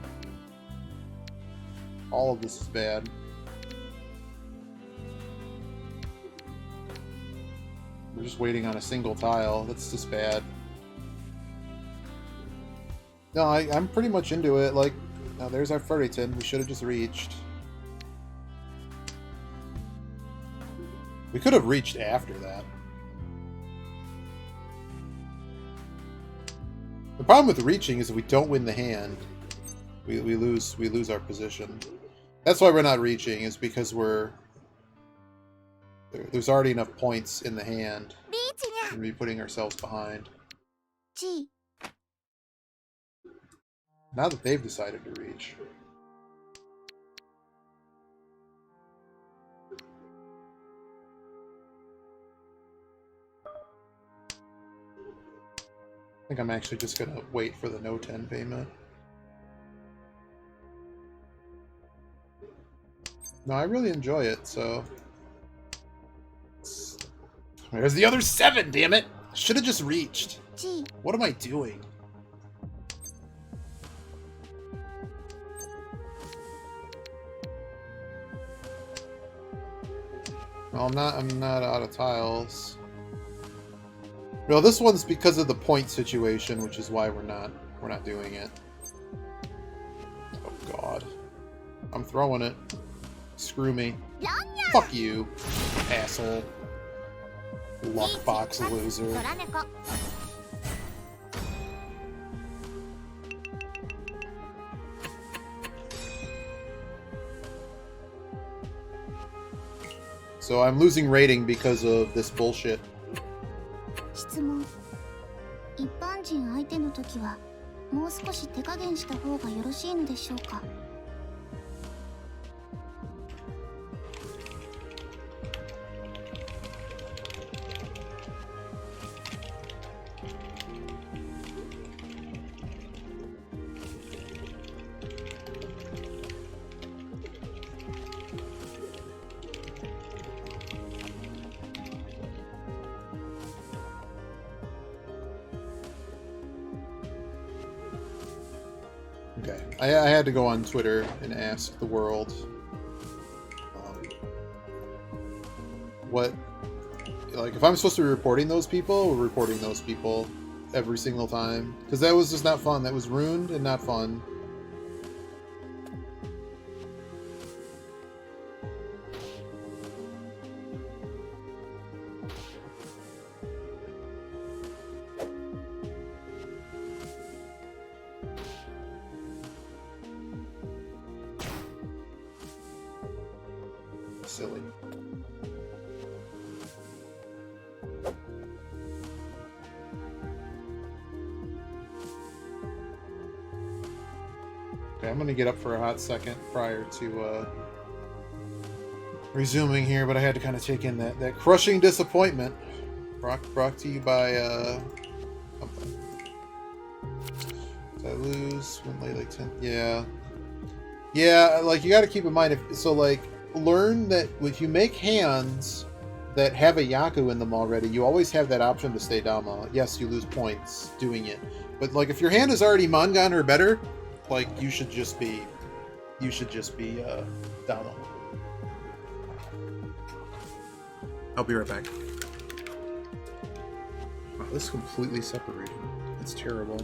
All of this is bad. We're just waiting on a single tile. That's just bad. No, I'm pretty much into it. Like, now there's our Furryton. We should have just reached. We could have reached after that. The problem with reaching is if we don't win the hand, we lose our position. That's why we're not reaching, is because there's already enough points in the hand and we're putting ourselves behind. Now that they've decided to reach. I think I'm actually just gonna wait for the no 10 payment. No, I really enjoy it, so... There's the other 7, damn it! Should have just reached. What am I doing? Well, I'm not out of tiles. Well, this one's because of the point situation, which is why we're not doing it. Oh god. I'm throwing it. Screw me. Fuck you, asshole. Luckbox loser. So I'm losing rating because of this bullshit. 質問。一般人相手の時はもう少し手加減した方がよろしいのでしょうか。Okay, I had to go on Twitter and ask the world what, like, if I'm supposed to be reporting those people, we're reporting those people every single time. Because that was just not fun. That was ruined and not fun. Silly. Okay, I'm gonna get up for a hot second prior to resuming here, but I had to kind of take in that crushing disappointment. Brought to you by something. Did I lose? Went late like 10. Yeah, like you got to keep in mind learn that if you make hands that have a Yaku in them already, you always have that option to stay Dama. Yes, you lose points doing it, but like if your hand is already Mangan or better, like you should you should just be down on. I'll be right back. Wow, this is completely separated. It's terrible.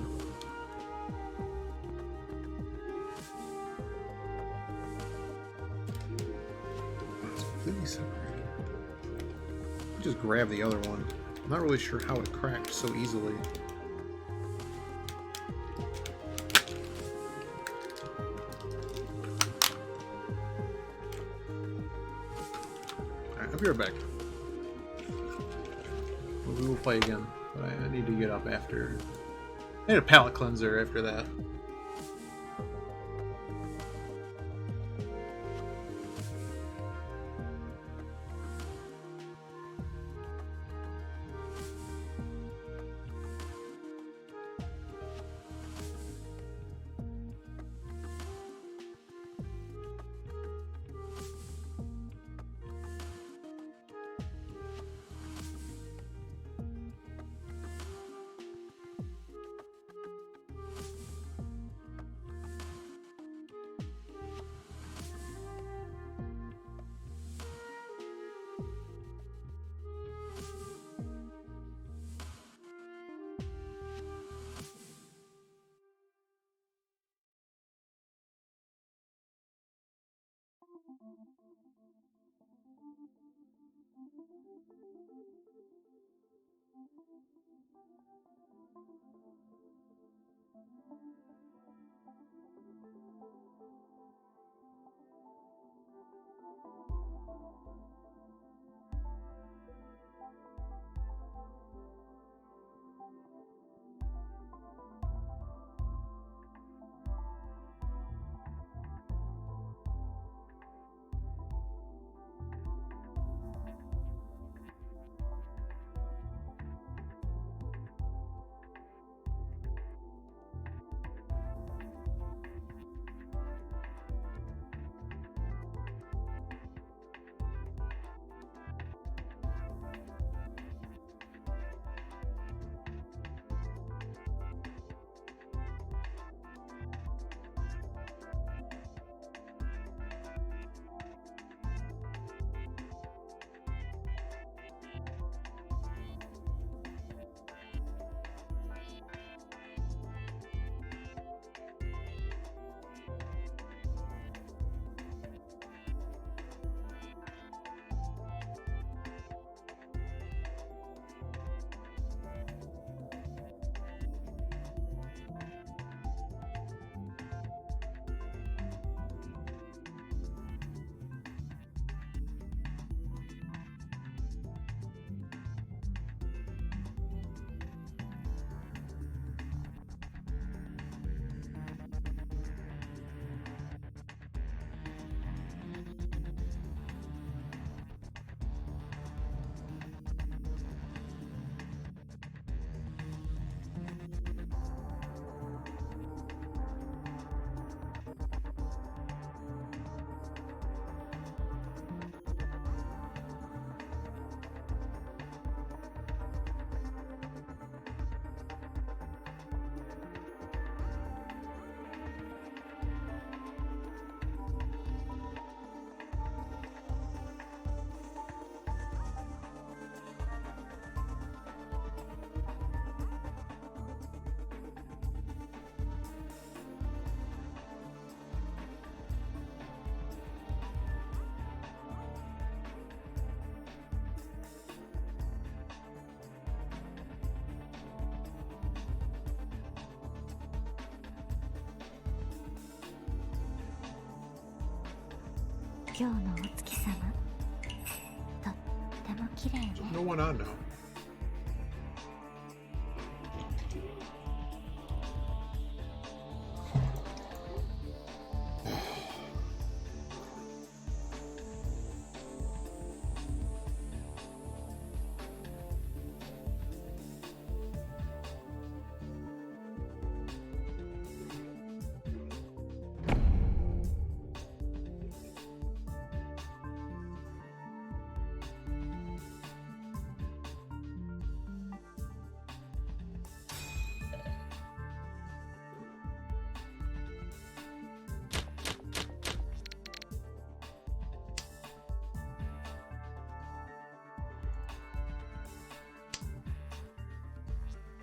It's completely separated. I'll just grab the other one. I'm not really sure how it cracked so easily. Alright, I'll be right back. We will play again, but I need to get up after. I need a palate cleanser after that. No one on now.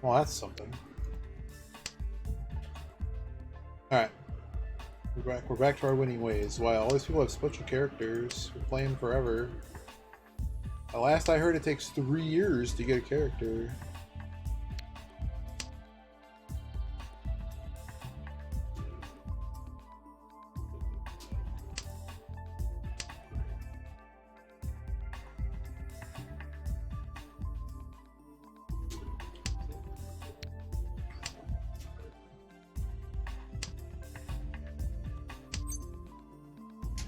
Well, that's something. Alright. We're back to our winning ways. Wow, all these people have special characters. We're playing forever. The last I heard, it takes 3 years to get a character.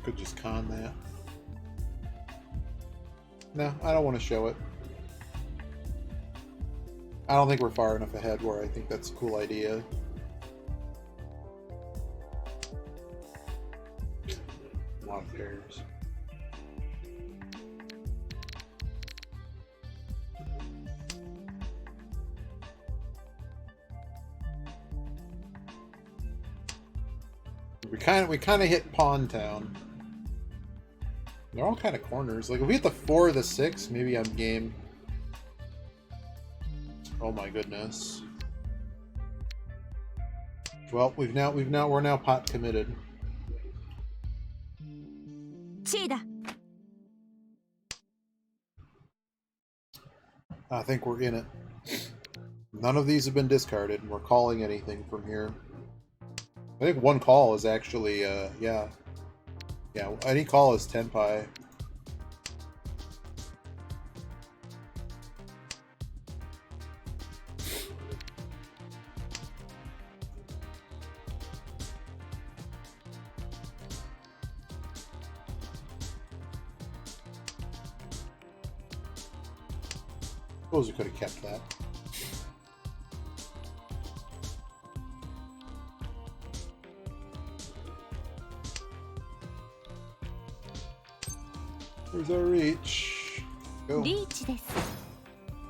Could just con that. No, I don't want to show it. I don't think we're far enough ahead where I think that's a cool idea. A lot of pairs. We kind of hit Pawn Town. They're all kind of corners. Like if we hit the 4 or the 6, maybe I'm game. Oh my goodness. Well, we're now pot committed. I think we're in it. None of these have been discarded. We're calling anything from here. I think one call is actually, yeah. Yeah, any call is Tenpai. Suppose we could have kept that. There's our reach. Go.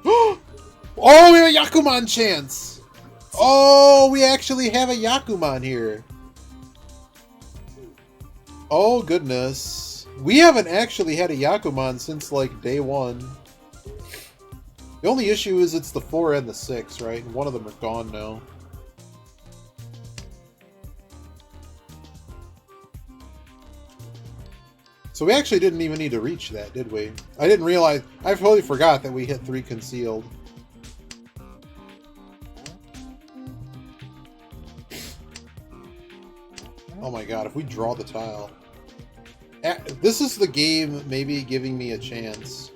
Oh, we have a Yakuman chance! Oh, we actually have a Yakuman here. Oh, goodness. We haven't actually had a Yakuman since, like, day 1. The only issue is it's the 4 and the 6, right? And one of them are gone now. So we actually didn't even need to reach that, did we? I didn't realize... I totally forgot that we hit 3 concealed. Oh my god, if we draw the tile... This is the game maybe giving me a chance.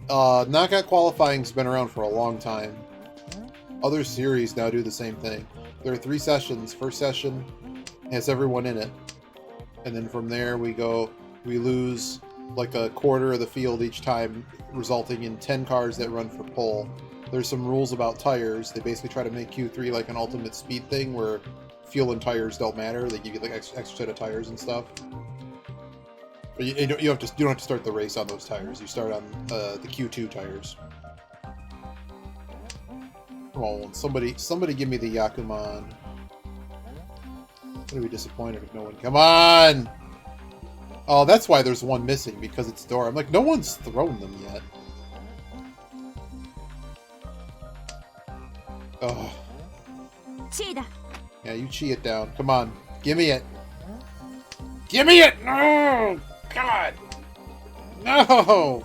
Knockout qualifying's been around for a long time. Other series now do the same thing. There are 3 sessions. First session has everyone in it. And then from there we lose like a quarter of the field each time, resulting in 10 cars that run for pole. There's some rules about tires. They basically try to make Q3 like an ultimate speed thing where fuel and tires don't matter. They give you like extra set of tires and stuff. But you don't have to start the race on those tires. You start on the Q2 tires. Come on, somebody give me the Yakuman. I'm gonna be disappointed if no one. Come on! Oh, that's why there's one missing, because it's door. I'm like, no one's thrown them yet. Oh. Yeah, you chi it down. Come on, give me it. Give me it! No! God! No!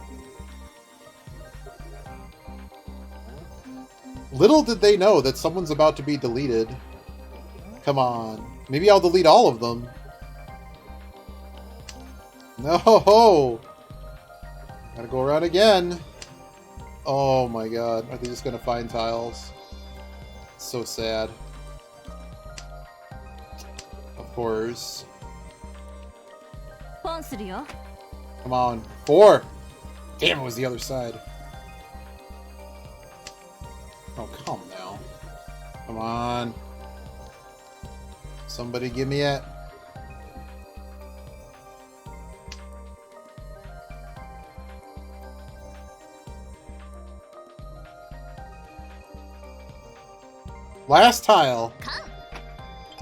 Little did they know that someone's about to be deleted. Come on. Maybe I'll delete all of them. No! Gotta go around again. Oh my god. Are they just gonna find tiles? It's so sad. Of course. Come on. 4! Damn, it was the other side. Oh, come now. Come on. Somebody give me it. Last tile.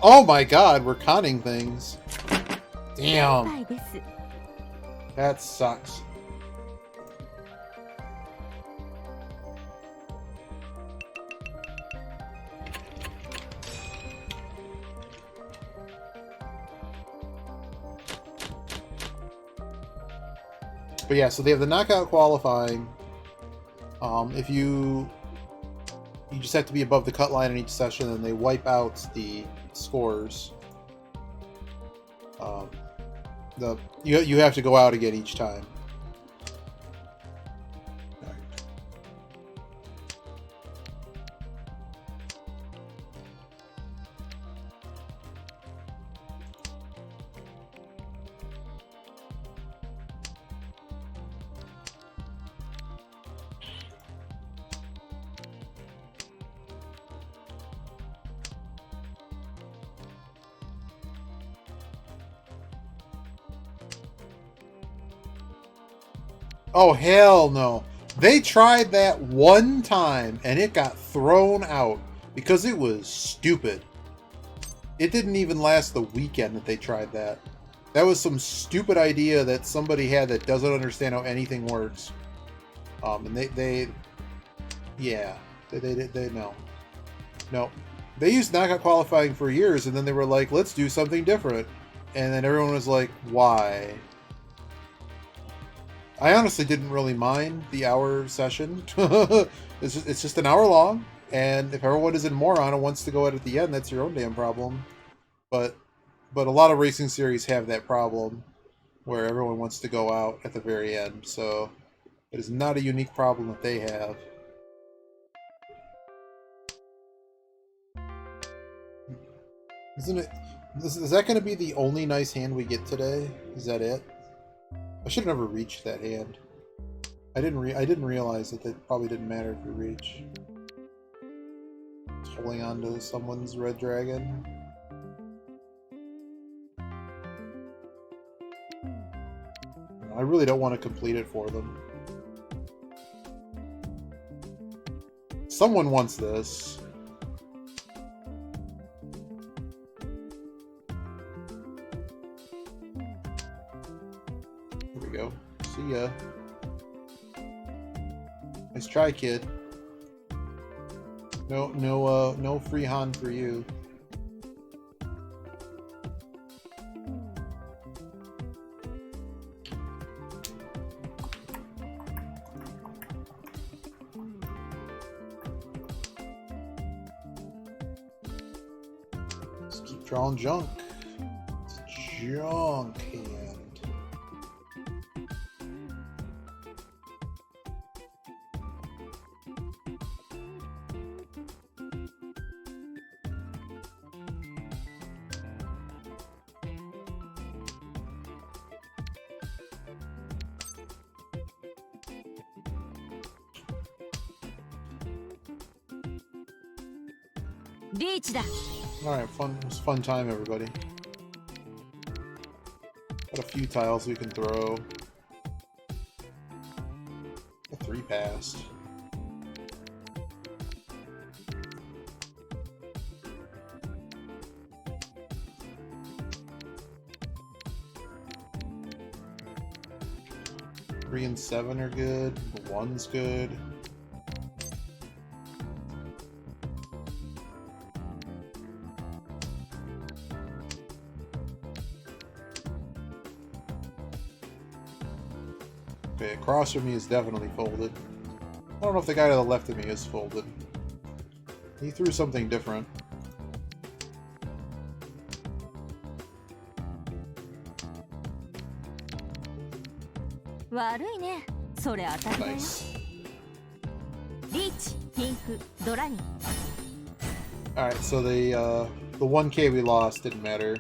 Oh my god, we're conning things. Damn. That sucks. But yeah, so they have the knockout qualifying. If you just have to be above the cut line in each session, and they wipe out the scores. You have to go out again each time. Oh, hell no. They tried that one time, and it got thrown out because it was stupid. It didn't even last the weekend that they tried that. That was some stupid idea that somebody had that doesn't understand how anything works. And they no. They used knockout qualifying for years, and then they were like, let's do something different. And then everyone was like, why? I honestly didn't really mind the hour session. It's just an hour long, and if everyone is a moron and wants to go out at the end, that's your own damn problem. But a lot of racing series have that problem where everyone wants to go out at the very end, so it is not a unique problem that they have. Isn't it? Is that going to be the only nice hand we get today? Is that it? I should have never reached that hand. I didn't realize that it probably didn't matter if we reach. Just holding on to someone's red dragon. I really don't want to complete it for them. Someone wants this. Here we go. See ya. Nice try, kid. No free Han for you. Let's keep drawing junk. It's junk hand. Alright, fun. It was a fun time, everybody. Got a few tiles we can throw. A 3 passed. Three and 7 are good. The 1's good. Okay, across from me is definitely folded. I don't know if the guy to the left of me is folded. He threw something different. Nice. Alright, so the 1K we lost didn't matter.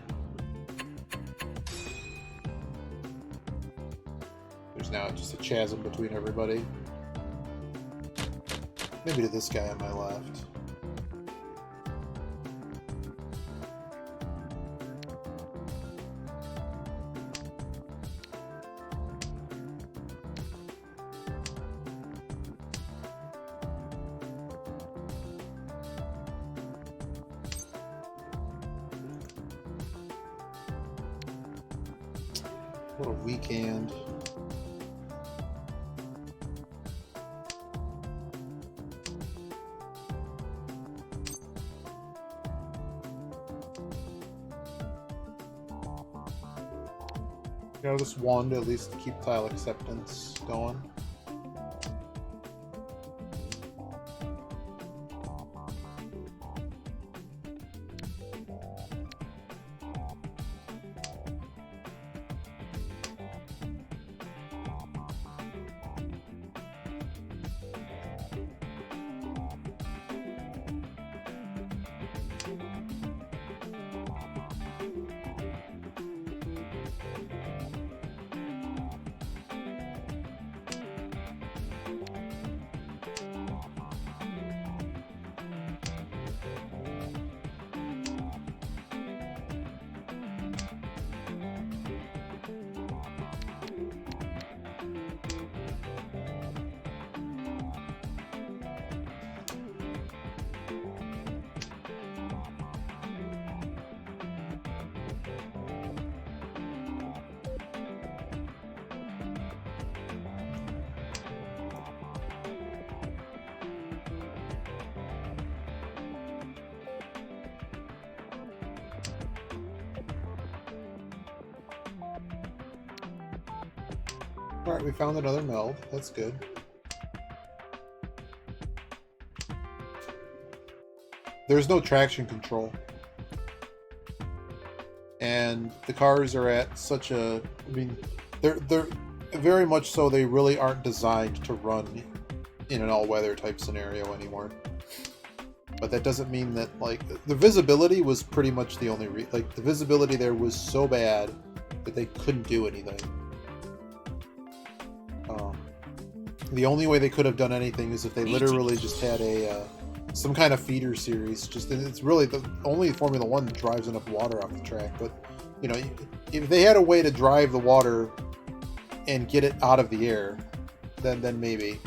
There's now just a chasm between everybody. Maybe to this guy on my left. What a weak hand. You know, just one to at least keep tile acceptance going. Alright, we found another meld. That's good. There's no traction control. And the cars are at such a... I mean, they're very much so they really aren't designed to run in an all-weather type scenario anymore. But that doesn't mean that, like, the visibility was pretty much the only like, the visibility there was so bad that they couldn't do anything. The only way they could have done anything is if they literally just had a some kind of feeder series. Just it's really the only Formula One that drives enough water off the track. But you know, if they had a way to drive the water and get it out of the air, then maybe.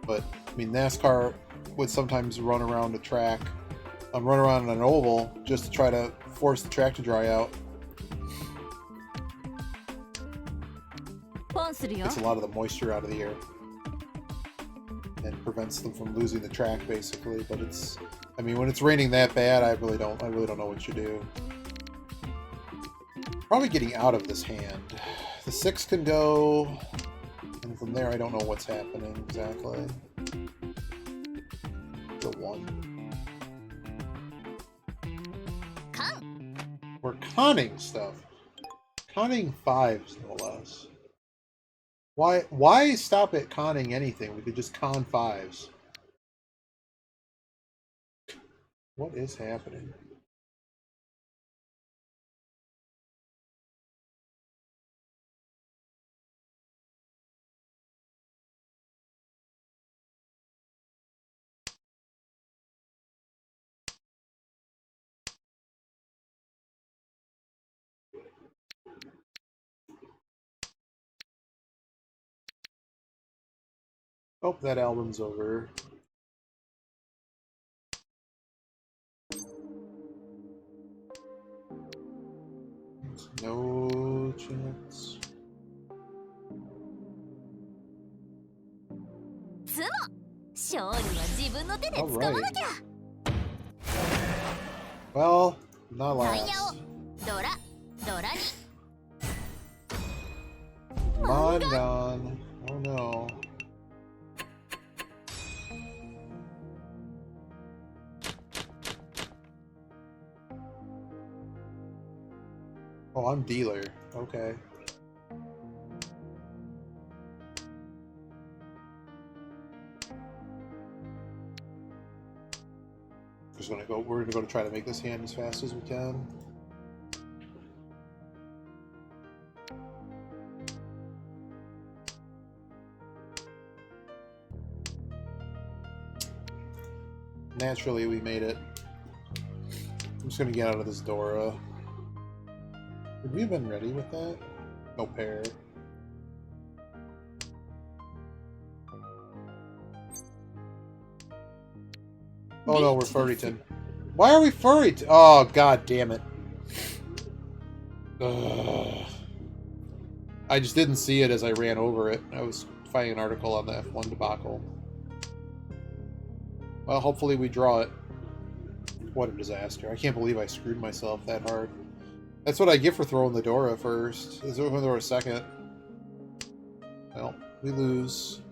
But I mean, NASCAR would sometimes run around a track, run around an oval just to try to force the track to dry out. Gets a lot of the moisture out of the air and prevents them from losing the track, basically. But it's, I mean, when it's raining that bad, I really don't know what you do. Probably getting out of this hand. The 6 can go, and from there, I don't know what's happening exactly. The 1. We're conning stuff. Conning 5s, no less. Why stop at conning anything? We could just con 5s. What is happening? Oh, that album's over. No chance. All right. Well, not last. Mahjong. Oh no. Oh, I'm dealer. Okay. We're gonna go to try to make this hand as fast as we can. Naturally, we made it. I'm just gonna get out of this Dora. Would we have been ready with that? No pair. Oh no, we're Furryton. Why are we Furryton? Oh, god damn it. Ugh. I just didn't see it as I ran over it. I was finding an article on the F1 debacle. Well, hopefully we draw it. What a disaster. I can't believe I screwed myself that hard. That's what I get for throwing the Dora first. Is it when Dora second? Well, we lose.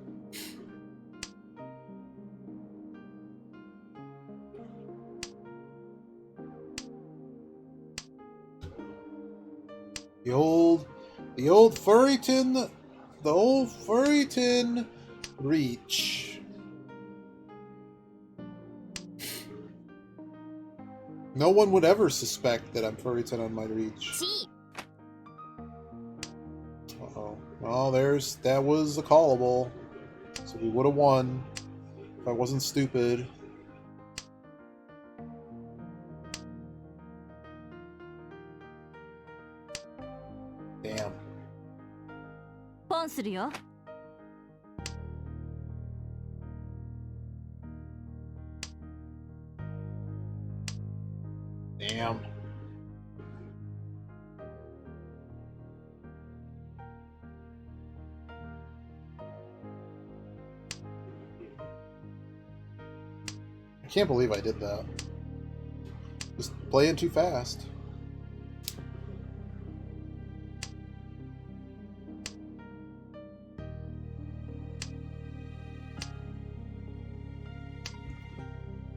The old Furryton, the old Furryton reach. No one would ever suspect that I'm Furryton on my reach. Uh-oh. Well, that was a callable. So we would have won if I wasn't stupid. Damn. Damn. I can't believe I did that. Just playing too fast.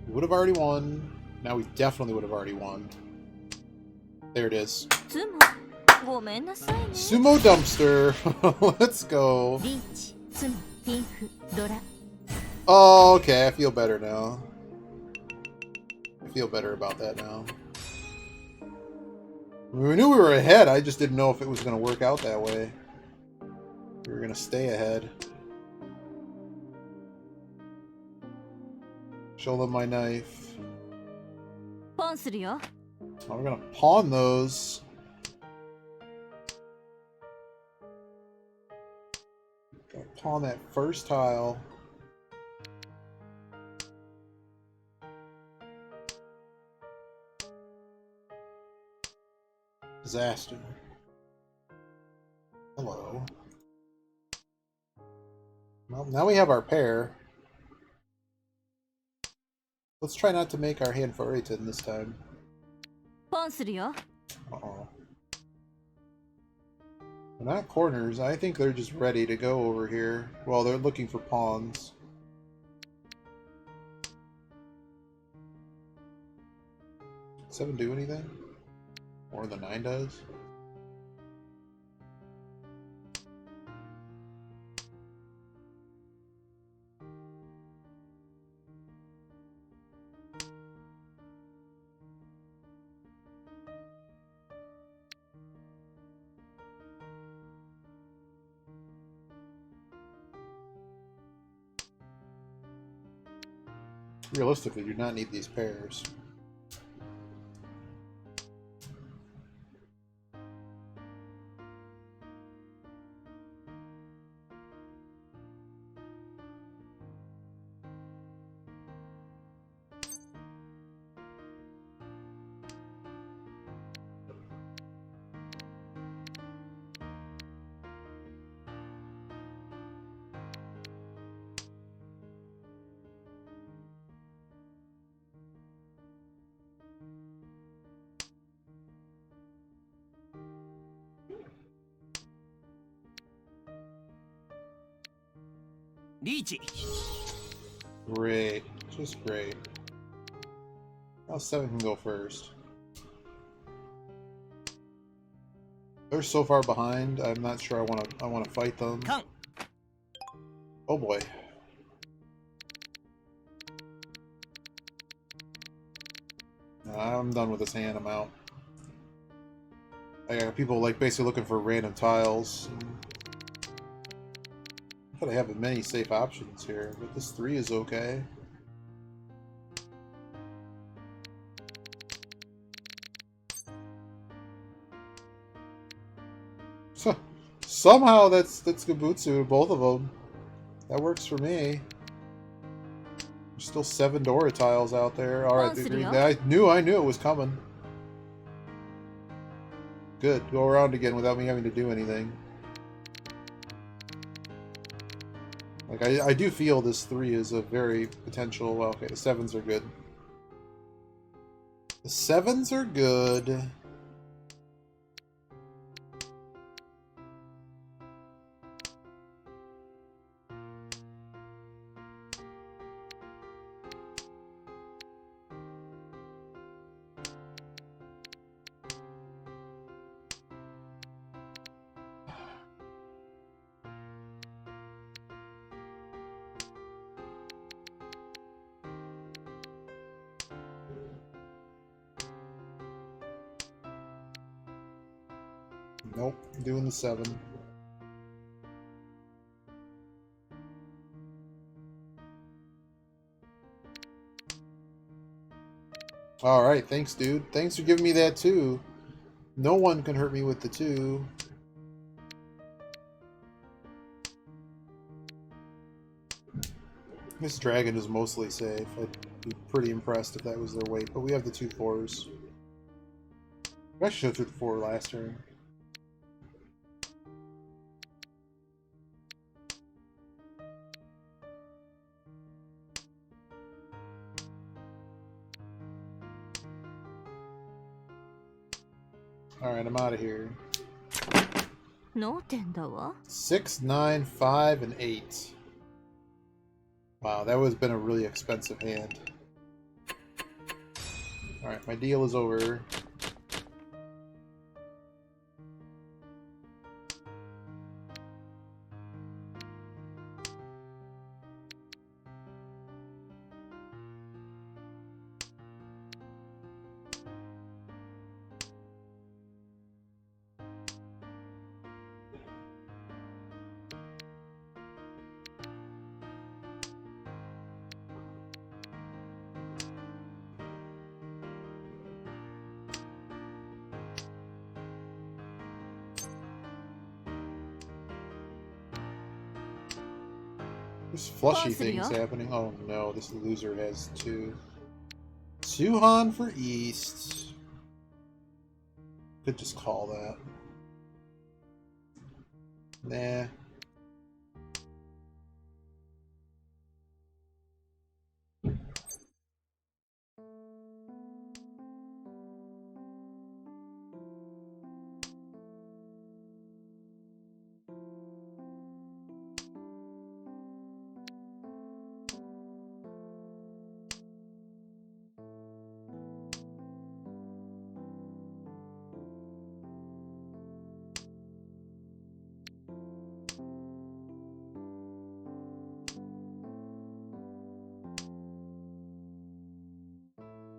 We would have already won. Now we definitely would have already won. There it is. Sumo dumpster. Let's go. Oh, okay. I feel better now. I feel better about that now. We knew we were ahead. I just didn't know if it was going to work out that way. We were going to stay ahead. Show them my knife. Oh, we're going to pawn those. Gonna pawn that first tile. Disaster. Hello. Well, now we have our pair. Let's try not to make our hand Furryton this time. Uh-oh. They're not corners. I think they're just ready to go over here. Well, they're looking for pawns. Does 7 do anything? More than 9 does? Realistically, you do not need these pairs. Great. Just great. Now 7 can go first. They're so far behind, I'm not sure I wanna fight them. Oh boy. Nah, I'm done with this hand, I'm out. I got people like basically looking for random tiles. I have many safe options here, but this 3 is okay. Somehow that's Gabutsu, both of them. That works for me. There's still 7 Dora tiles out there. All right, I knew it was coming. Good, go around again without me having to do anything. Like, I do feel this 3 is a very potential... Well, okay, the 7s are good. The 7s are good. Nope, doing the 7. Alright, thanks, dude. Thanks for giving me that 2. No one can hurt me with the 2. This dragon is mostly safe. I'd be pretty impressed if that was their weight, but we have the 2 4s. I actually showed through the 4 last turn. Alright, I'm out of here. 脳天だわ。 6, 9, 5, and 8. Wow, that would have been a really expensive hand. Alright, my deal is over. There's flushy things happening. Oh no, this loser has 2. Suhan for East. Could just call that. Nah.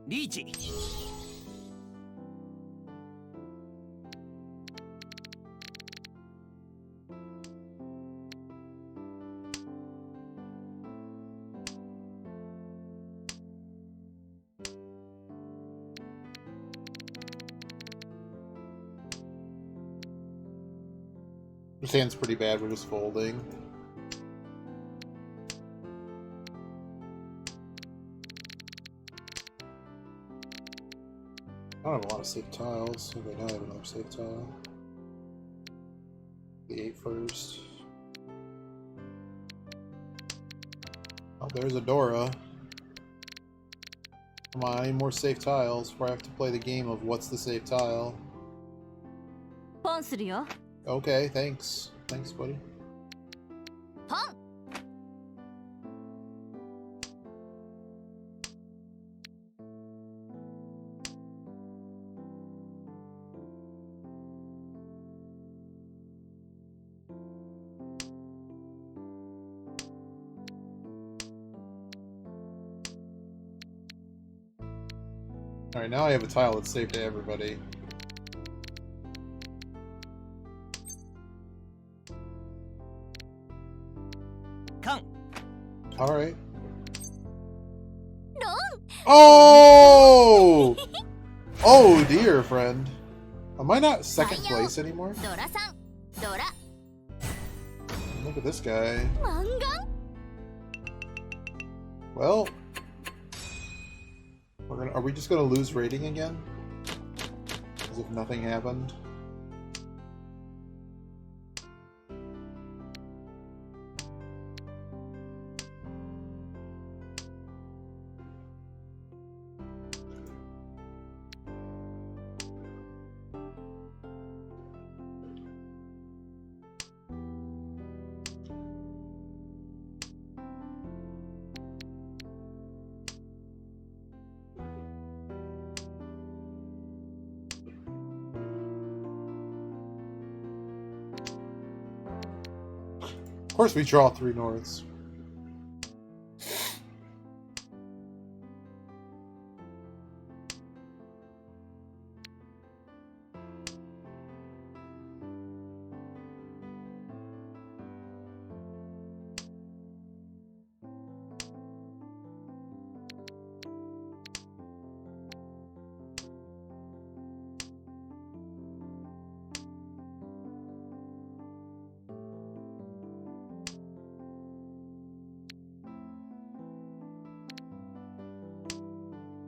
Lichi. This hand's pretty bad, we're just folding. I don't have a lot of safe tiles. Okay, now I have another safe tile. The 8 first. Oh, there's a Dora. Come on, I need more safe tiles before I have to play the game of what's the safe tile. ポンするよ。 Okay, thanks. Thanks, buddy. ポン。 Alright, now I have a tile that's safe to everybody. Come. Alright. No. Oh! Oh dear, friend. Am I not second place anymore? ドラさん。ドラ。 Look at this guy. マンガン。 Well, are we just gonna lose rating again? As if nothing happened? Of course we draw 3 norths.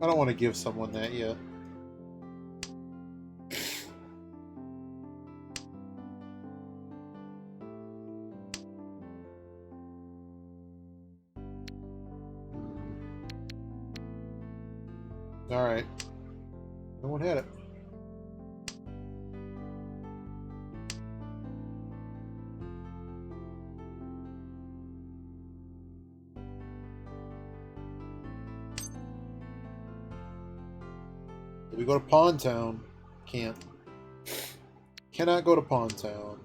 I don't want to give someone that yet. Alright. No one had it. We go to Pawn Town. Can't. Cannot go to Pawn Town.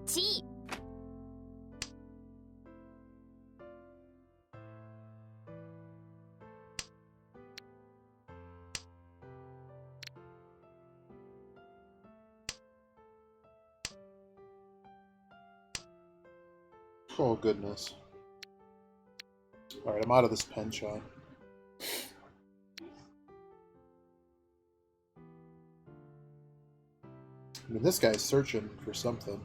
G. Oh, goodness. Alright, I'm out of this pen shot. I mean, this guy's searching for something.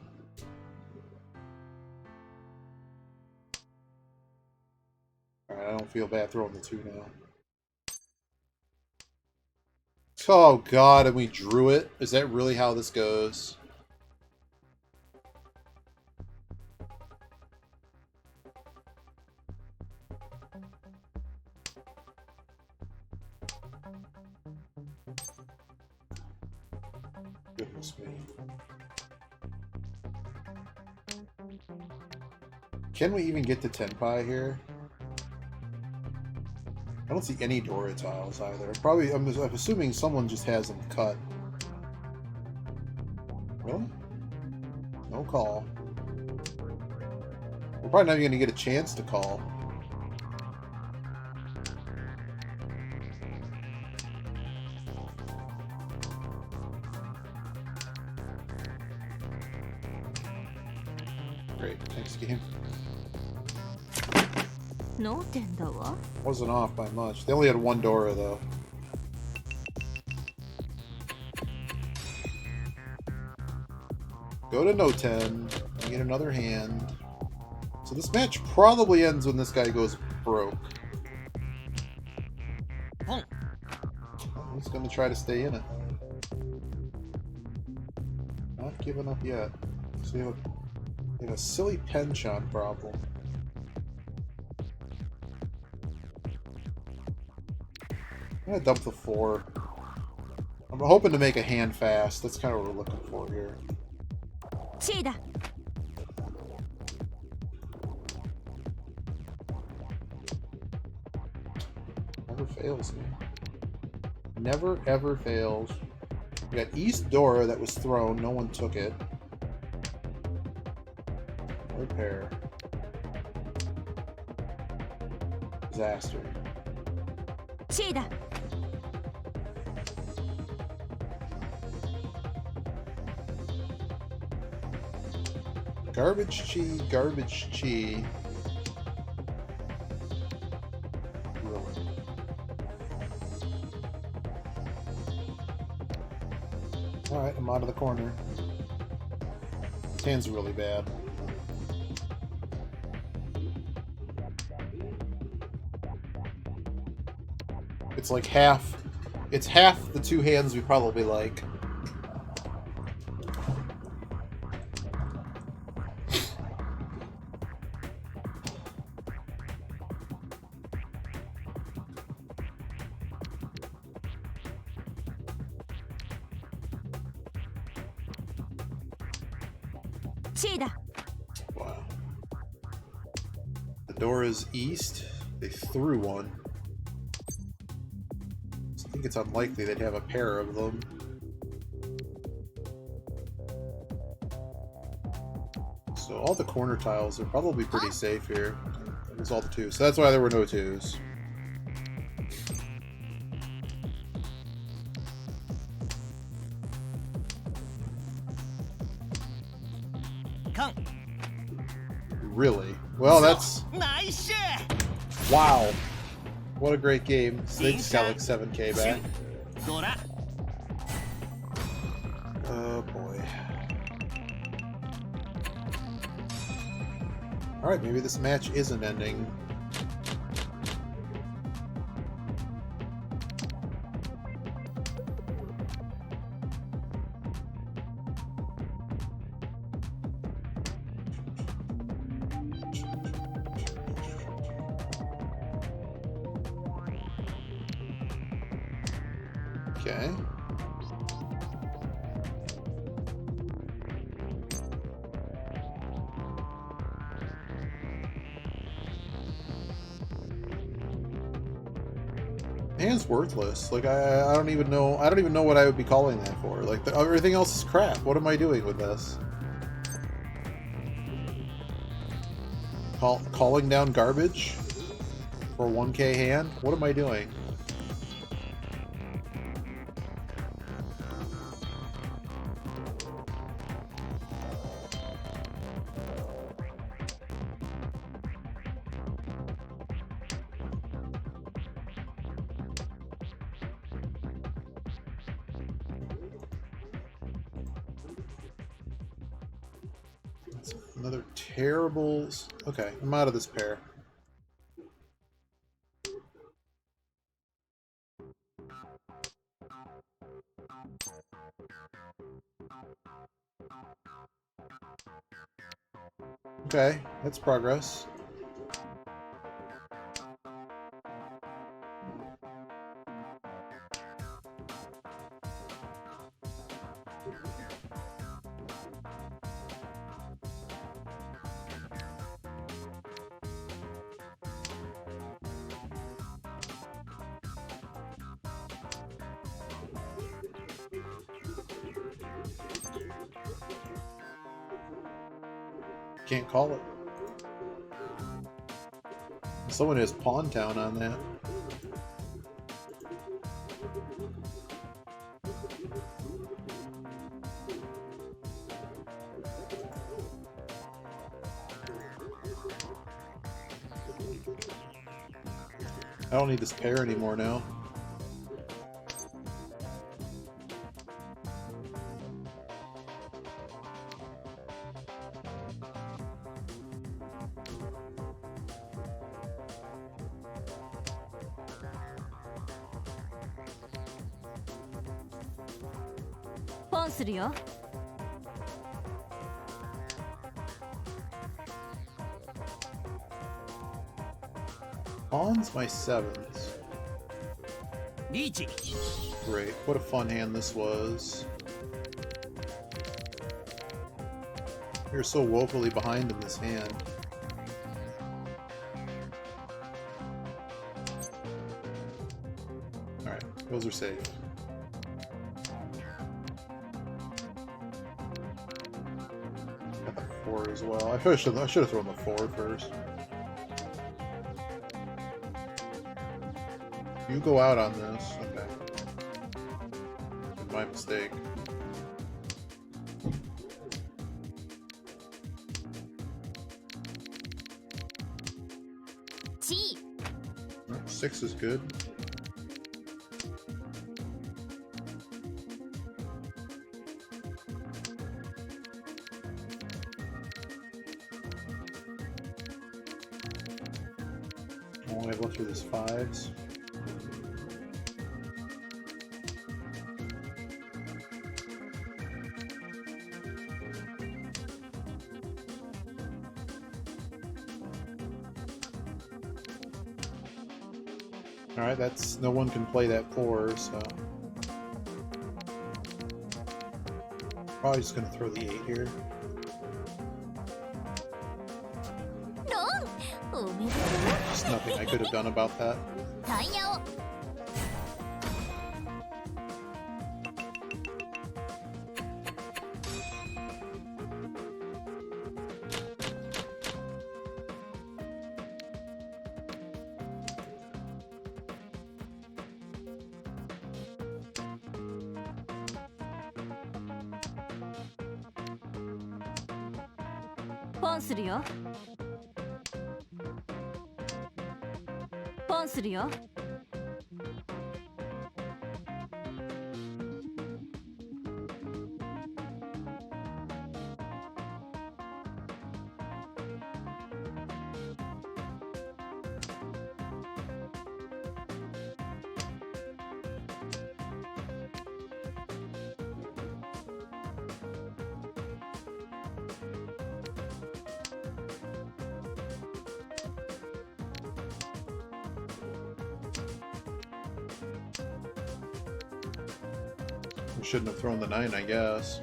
Alright, I don't feel bad throwing the 2 now. Oh, God, and we drew it? Is that really how this goes? Goodness me. Can we even get to Tenpai here? I don't see any Dora tiles either. Probably, I'm assuming someone just has them cut. Really? No call. We're probably not even going to get a chance to call. Great, thanks game. 脳天だわ。 Wasn't off by much. They only had 1 Dora though. Go to No 10 and get another hand. So this match probably ends when this guy goes broke. He's gonna try to stay in it. Not giving up yet. So you have a silly penchant problem. I'm gonna dump the 4. I'm hoping to make a hand fast. That's kind of what we're looking for here. チーだ。 Never fails me. Never ever fails. We got East Dora that was thrown. No one took it. No pair. Disaster. チーだ。 Garbage chi, garbage chi. Really. Alright, I'm out of the corner. This hand's really bad. It's like half. It's half the 2 hands we probably like.チーだ。door is east. They threw one. So I think it's unlikely they'd have a pair of them. So all the corner tiles are probably pretty safe here. It was all the twos. So that's why there were no twos. Count. Really? Well, that's... Nice. Wow. What a great game. Snake's got like 7k back. Dora. Oh boy. Alright, maybe this match isn't ending. Okay. Hand's worthless. Like I don't even know. I don't even know what I would be calling that for. Like everything else is crap. What am I doing with this? Calling down garbage for 1k hand. What am I doing? Another terrible... Okay, I'm out of this pair. Okay, that's progress. Can't call it. Someone has Pawn Town on that. I don't need this pair anymore now.ポンするよ。Pawn's my sevens. リーチ。 Great. What a fun hand this was. You're so woefully behind in this hand. Alright, those are safe. Got the 4 as well. I should have thrown the 4 first. You go out on this. Okay. My mistake. G. 6 is good. All I have left are these 5s. Alright, that's... no one can play that 4, so... Probably just gonna throw the 8 here. ロンおめで There's nothing I could have done about that. タイヤを ポンするよ。ポンするよ。We shouldn't have thrown the 9, I guess.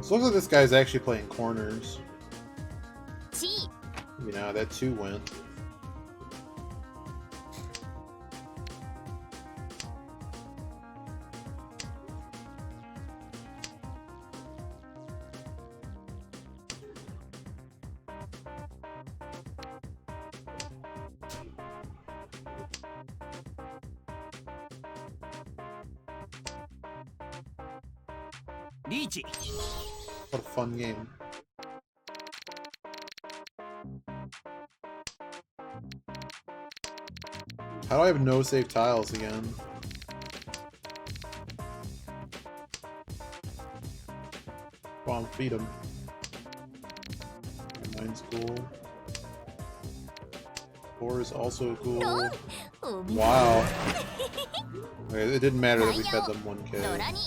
So it looks like this guy's actually playing corners. チー You know, that 2 went. Reach. What a fun game. How do I have no save tiles again? Come on, beat him. Mine's cool. 4 is also cool. お見 Wow. Okay, it didn't matter that we fed them 1k. ドラに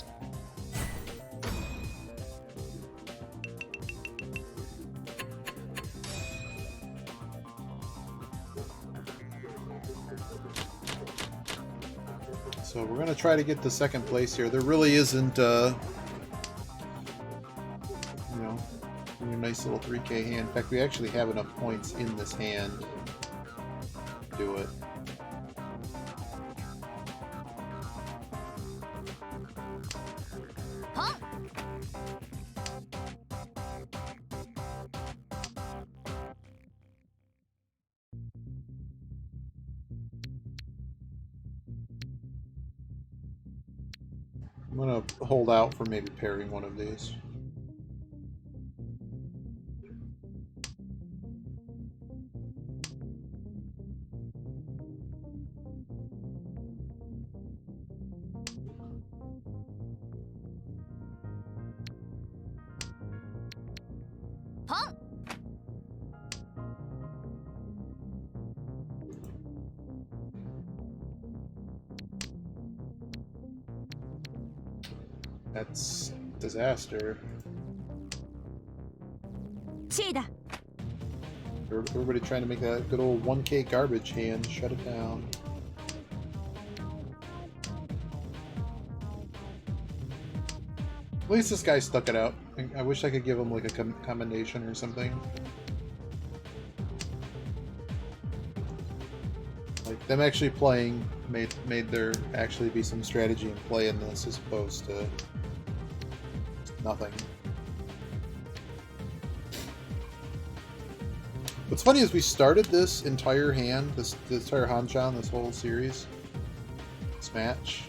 So we're gonna try to get to second place here. There really isn't, you know, a nice little 3k hand. In fact, we actually have enough points in this hand to do it. I'm gonna hold out for maybe pairing one of these. That's disaster. チーだ。 Everybody trying to make that good old 1k garbage hand. Shut it down. At least this guy stuck it out. I wish I could give him like a commendation or something. Like them actually playing made there actually be some strategy in play in this as opposed to nothing. What's funny is we started this entire hand, this entire Hanchan, this whole series, this match,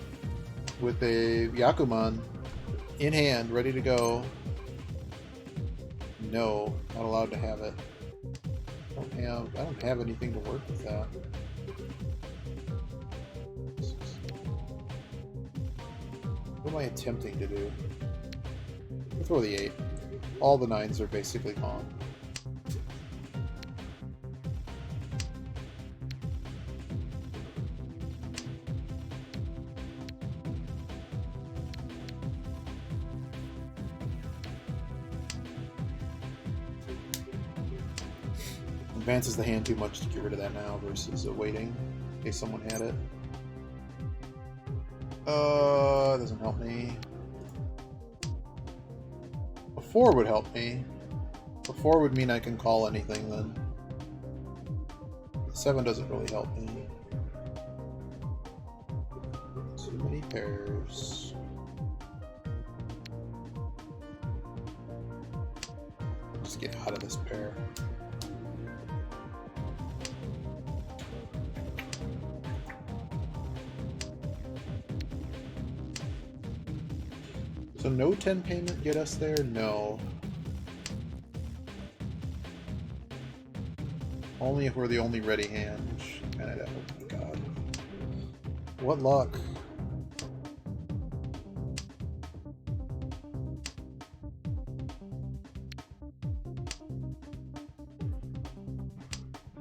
with a Yakuman in hand, ready to go. No, not allowed to have it. I don't have anything to work with that. What am I attempting to do? I'll throw the 8. All the 9s are basically gone. Advances the hand too much to get rid of that now versus waiting. in case someone had it. Doesn't help me. A 4 would help me. A 4 would mean I can call anything then. 7 doesn't really help me. Too many pairs. Just get out of this pair. So no 10 payment get us there? No. Only if we're the only ready hand, which kind of, oh my god. What luck.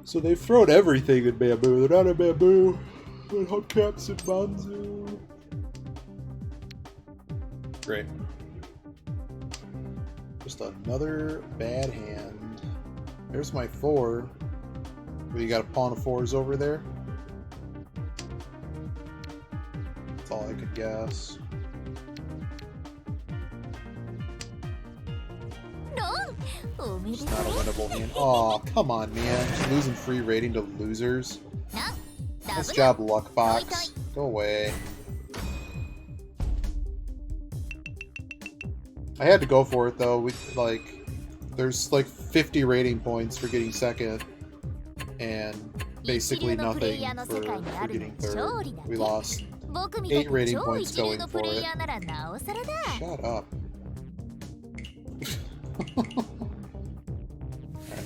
So they've thrown everything in bamboo. They're not in bamboo. They're hubcaps and Banzu. Great. Just another bad hand. There's my 4. Well, you got a pawn of 4s over there? That's all I could guess. It's not a winnable hand. Aw, come on, man. Just losing free rating to losers. Nice job, Luckbox. Go away. I had to go for it though. There's like 50 rating points for getting second, and basically nothing for getting third. We lost 8 rating points going for it. Shut up.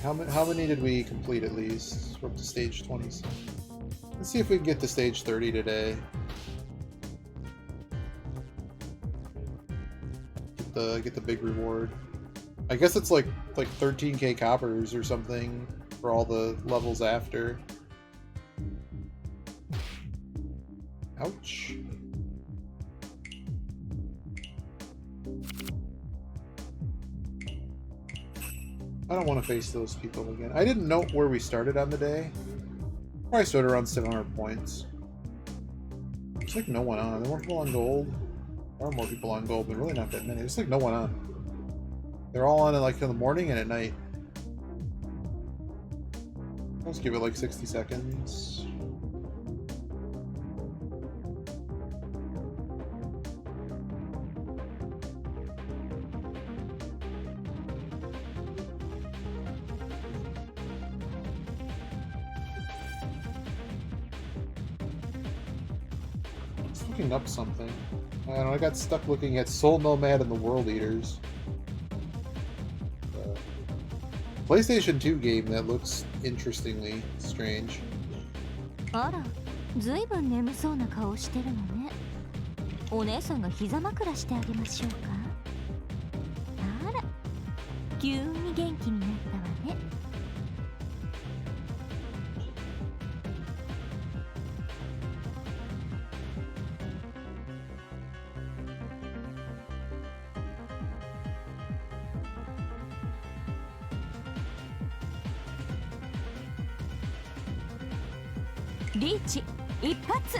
Alright, how many did we complete at least? We're up to stage 20. Let's see if we can get to stage 30 today. Get the big reward. I guess it's like 13k coppers or something for all the levels after. Ouch. I don't want to face those people again. I didn't know where we started on the day. Probably started around 700 points. There's like no one on. There weren't people on gold. There are more people on gold, but really not that many. There's like no one on. They're all on like in the morning and at night. Let's give it like 60 seconds. Looking up something. I don't know, I got stuck looking at Soul Nomad and the World Eaters. PlayStation 2 game that looks interestingly strange. あら、ずいぶん眠そうな顔してるのね。お姉さんが膝枕してあげましょうか。あら、急に元気になったわね。リーチ一発。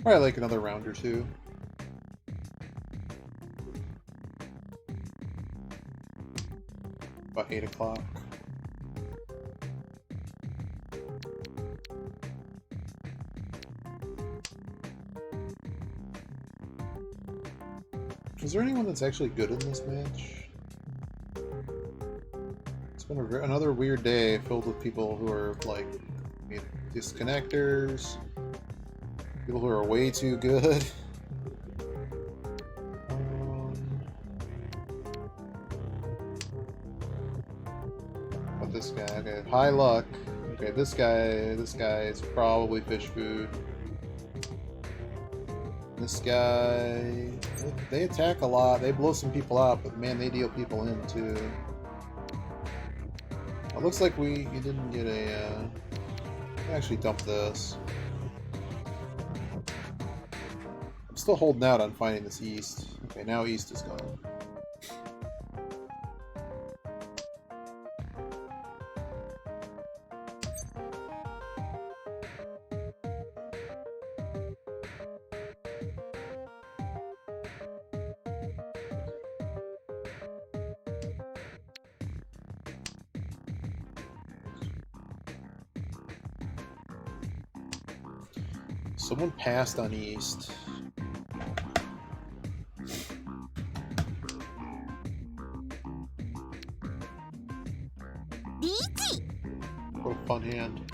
Probably like another round or two. About 8 o'clock. Is there anyone that's actually good in this match? It's been another weird day filled with people who are like disconnectors, people who are way too good. But this guy, okay, high luck. Okay, this guy is probably fish food. This guy, they attack a lot. They blow some people out, but man, they deal people in too. It looks like you didn't get a. Actually, dump this. I'm still holding out on finding this east. Okay, now east is gone. Someone passed on east. What a fun hand.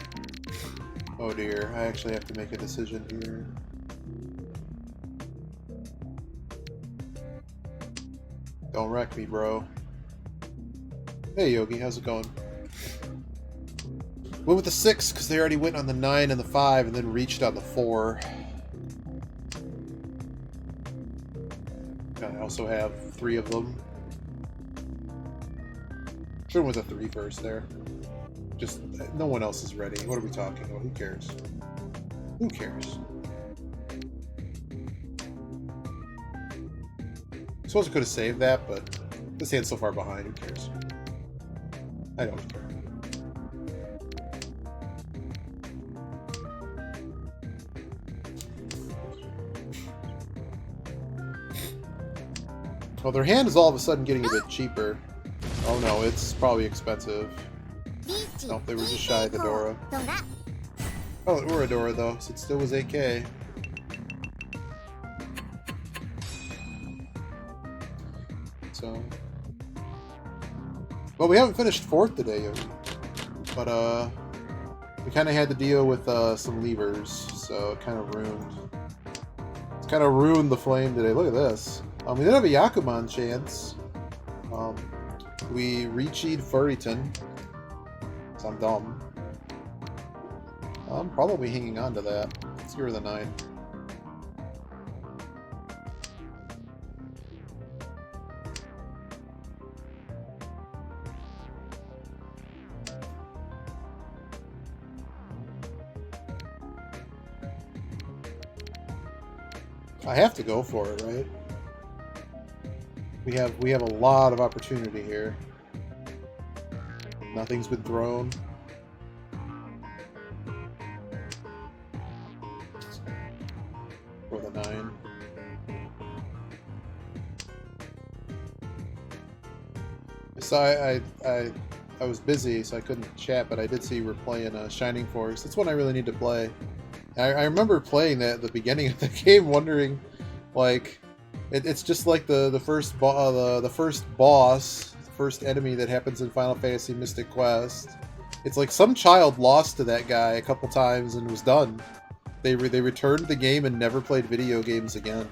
Oh dear, I actually have to make a decision here. Don't wreck me, bro. Hey Yogi, how's it going? Went with the 6 because they already went on the 9 and the 5 and then reached on the 4. I also have 3 of them. Should have went with the 3 first there. Just, no one else is ready. What are we talking about? Who cares? Who cares? I suppose I could have saved that, but this hand's so far behind. Who cares? I don't care. Well, their hand is all of a sudden getting a bit cheaper. Oh no, it's probably expensive. Nope, they were just shy of the Dora. Oh, it were a Dora though, so it still was 8K. So... Well, we haven't finished 4th today, Yogi. But, we kind of had to deal with, some levers, so it kind of ruined... It's kind of ruined the flame today. Look at this. We didn't have a Yakuman chance. We rechied Furryton. So I'm dumb. I'm probably hanging on to that. Let's give her the 9. I have to go for it, right? We have a lot of opportunity here. Nothing's been thrown. For the 9. So I was busy, so I couldn't chat, but I did see you were playing Shining Force. That's one I really need to play. I remember playing that at the beginning of the game, wondering, like, it's just like the first boss, the first enemy that happens in Final Fantasy Mystic Quest. It's like some child lost to that guy a couple times and was done. They returned the game and never played video games again.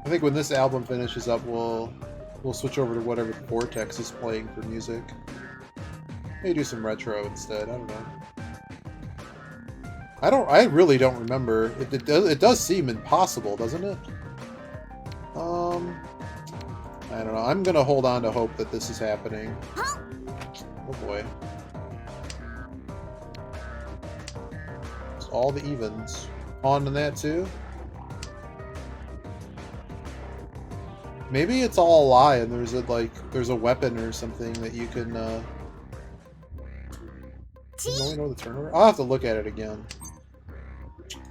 I think when this album finishes up, we'll switch over to whatever Vortex is playing for music. Maybe do some retro instead. I don't know. I really don't remember. It does seem impossible, doesn't it? I don't know. I'm gonna hold on to hope that this is happening. Oh boy. It's all the evens. On to that too. Maybe it's all a lie and there's a weapon or something that you can don't we know the turnover? I'll have to look at it again.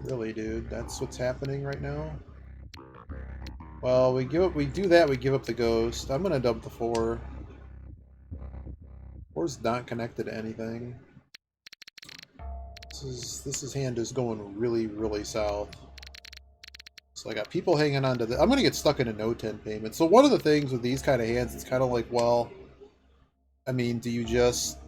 Really, dude? That's what's happening right now? Well, we do that, we give up the ghost. I'm gonna dump the 4. 4's not connected to anything. This hand is going really, really south. So I got people hanging on to the... I'm gonna get stuck in a no 10 payment. So one of the things with these kind of hands, it's kind of like, well, I mean, do you just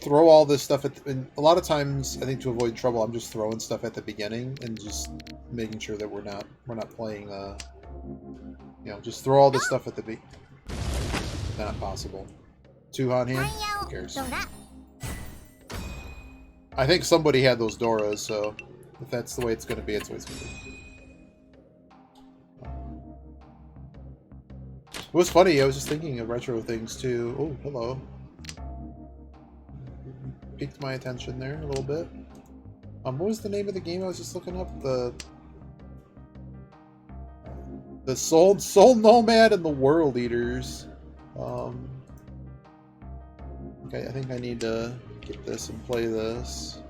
throw all this stuff at... And a lot of times, I think to avoid trouble, I'm just throwing stuff at the beginning and just making sure that we're not playing, you know, just throw all this stuff at the beginning. Not possible. 2 on hand? Who cares? I think somebody had those Doras, so if that's the way it's going to be, it's the way it's going to be. It was funny, I was just thinking of retro things too. Oh, hello. Piqued my attention there a little bit. What was the name of the game I was just looking up? The Soul Nomad and the World Eaters. Okay, I think I need to get this and play this.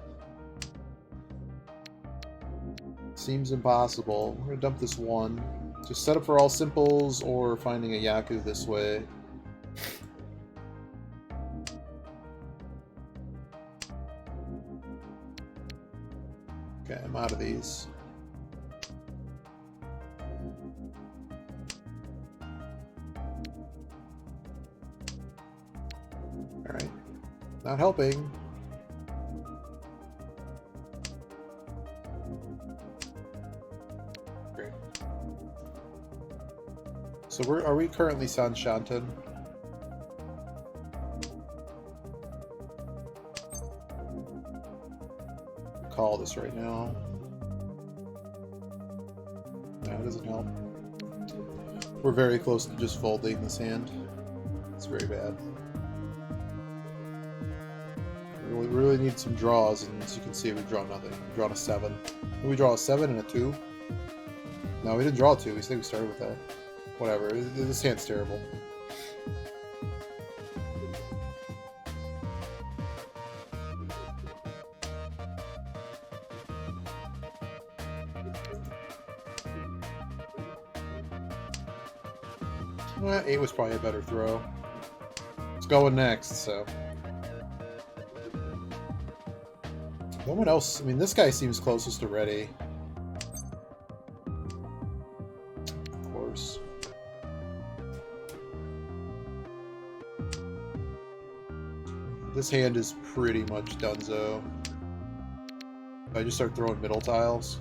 Seems impossible. We're gonna dump this 1. Just set up for all simples or finding a Yaku this way. Okay, I'm out of these. Alright. Not helping. Great. So are we currently San Shantan? Call this right now. No, it doesn't help. We're very close to just folding this hand. It's very bad. We really need some draws, and as you can see, we draw nothing. We drawn a 7. Did we draw a 7 and a 2? No, we didn't draw a 2. We think we started with that. Whatever. This hand's terrible. Well, 8 was probably a better throw. It's going next, so. No one else. I mean, this guy seems closest to ready. Of course. This hand is pretty much donezo. If I just start throwing middle tiles.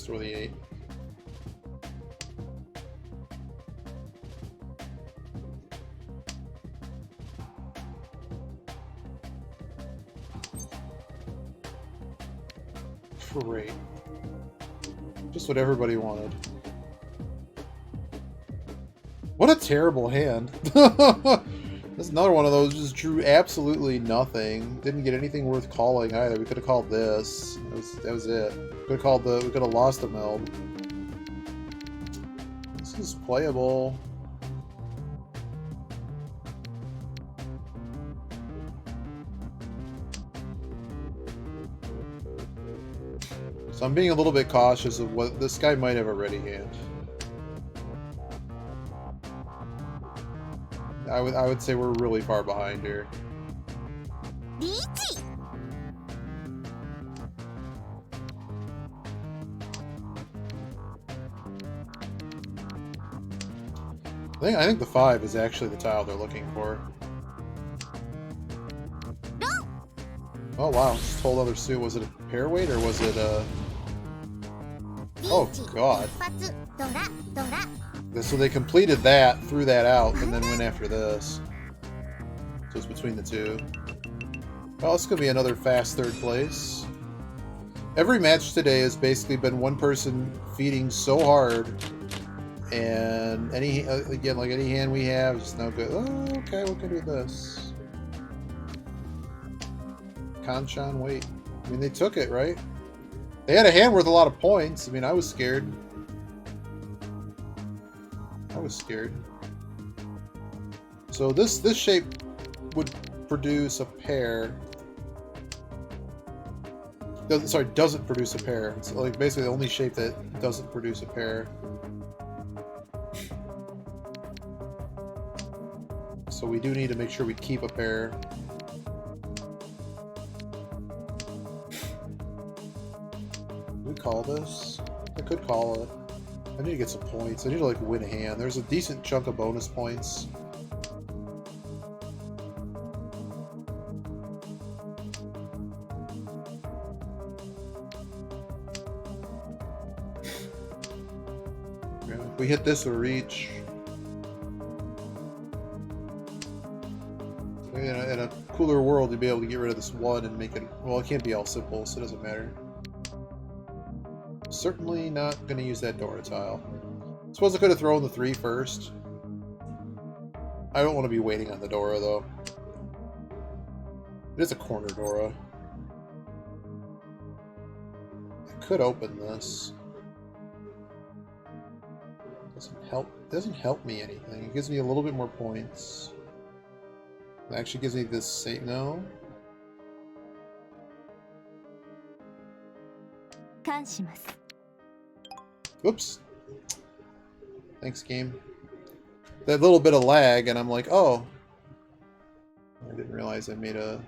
Throw the 8. Great. Just what everybody wanted. What a terrible hand. That's another one of those, just drew absolutely nothing. Didn't get anything worth calling either. We could have called this. That was it. We could have lost a meld. This is playable. So I'm being a little bit cautious of what this guy might have a ready hand. I would say we're really far behind here. I think the 5 is actually the tile they're looking for. Oh wow, just whole other suit. Was it a pair weight or was it a... Oh god. So they completed that, threw that out, and then went after this. So it's between the 2. Well, it's going to be another fast 3rd place. Every match today has basically been one person feeding so hard, and again, like any hand we have is no good. Oh, okay, what can I do with this? Kanchan, wait. I mean, they took it, right? They had a hand worth a lot of points. I mean, I was scared. So this shape would produce a pair. Doesn't produce a pair. It's like basically the only shape that doesn't produce a pair. So we do need to make sure we keep a pair. Can we call this? I could call it. I need to get some points. I need to like win a hand. There's a decent chunk of bonus points. If we hit this or reach. In a cooler world, you'd be able to get rid of this one and make it... Well, it can't be all simple, so it doesn't matter. Certainly not going to use that Dora tile. Suppose I could have thrown the 3 first. I don't want to be waiting on the Dora, though. It is a corner Dora. I could open this. Doesn't help me anything. It gives me a little bit more points. It actually gives me this same... No? Whoops. Thanks, game. That little bit of lag, and I'm like, oh. I didn't realize I made a...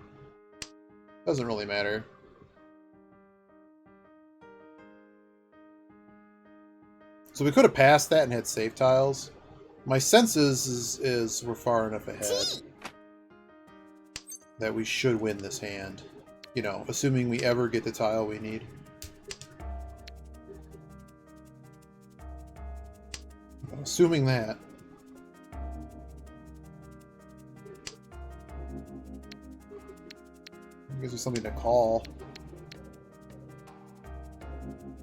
Doesn't really matter. So we could have passed that and had save tiles. My sense is we're far enough ahead that we should win this hand. You know, assuming we ever get the tile we need. Assuming that. Gives me something to call.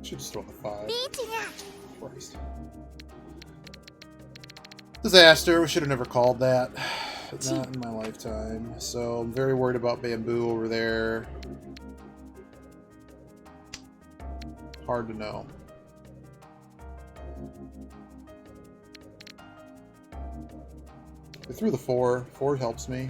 Should just throw the 5. Christ. Disaster. We should have never called that. Not in my lifetime. So I'm very worried about bamboo over there. Hard to know. I threw the 4. 4 helps me.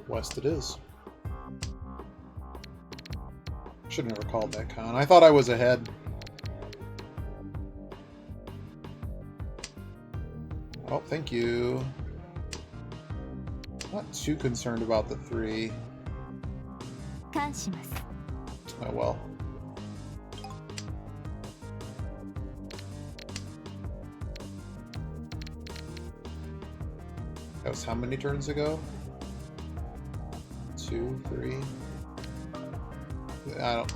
West it is. Should have never called that con. I thought I was ahead. Oh, thank you. Not too concerned about the 3. Oh well. That was how many turns ago? 2, 3. I don't...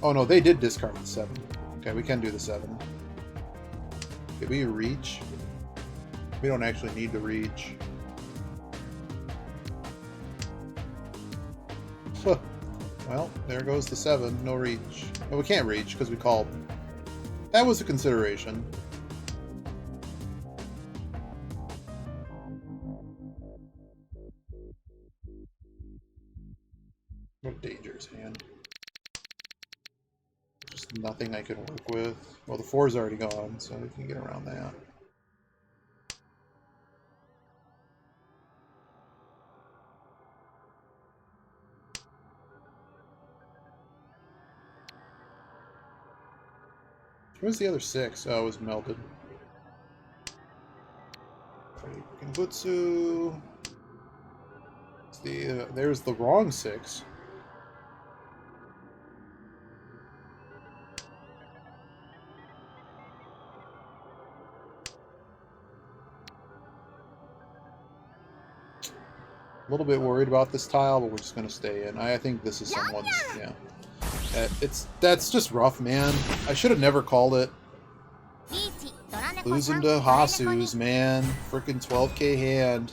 Oh no, they did discard the 7. Okay, we can do the 7. Did we reach? We don't actually need to reach. Well, there goes the 7. No reach. No, we can't reach because we called. That was a consideration. What dangerous hand. Just nothing I can work with. Well, the 4's already gone, so we can get around that. Where's the other 6? Oh, it was melted. Genbutsu. There's the wrong 6. A little bit worried about this tile, but we're just going to stay in. I think this is someone's... Yeah. That's just rough, man. I should have never called it. Losing to Hasu's, man. Frickin' 12k hand.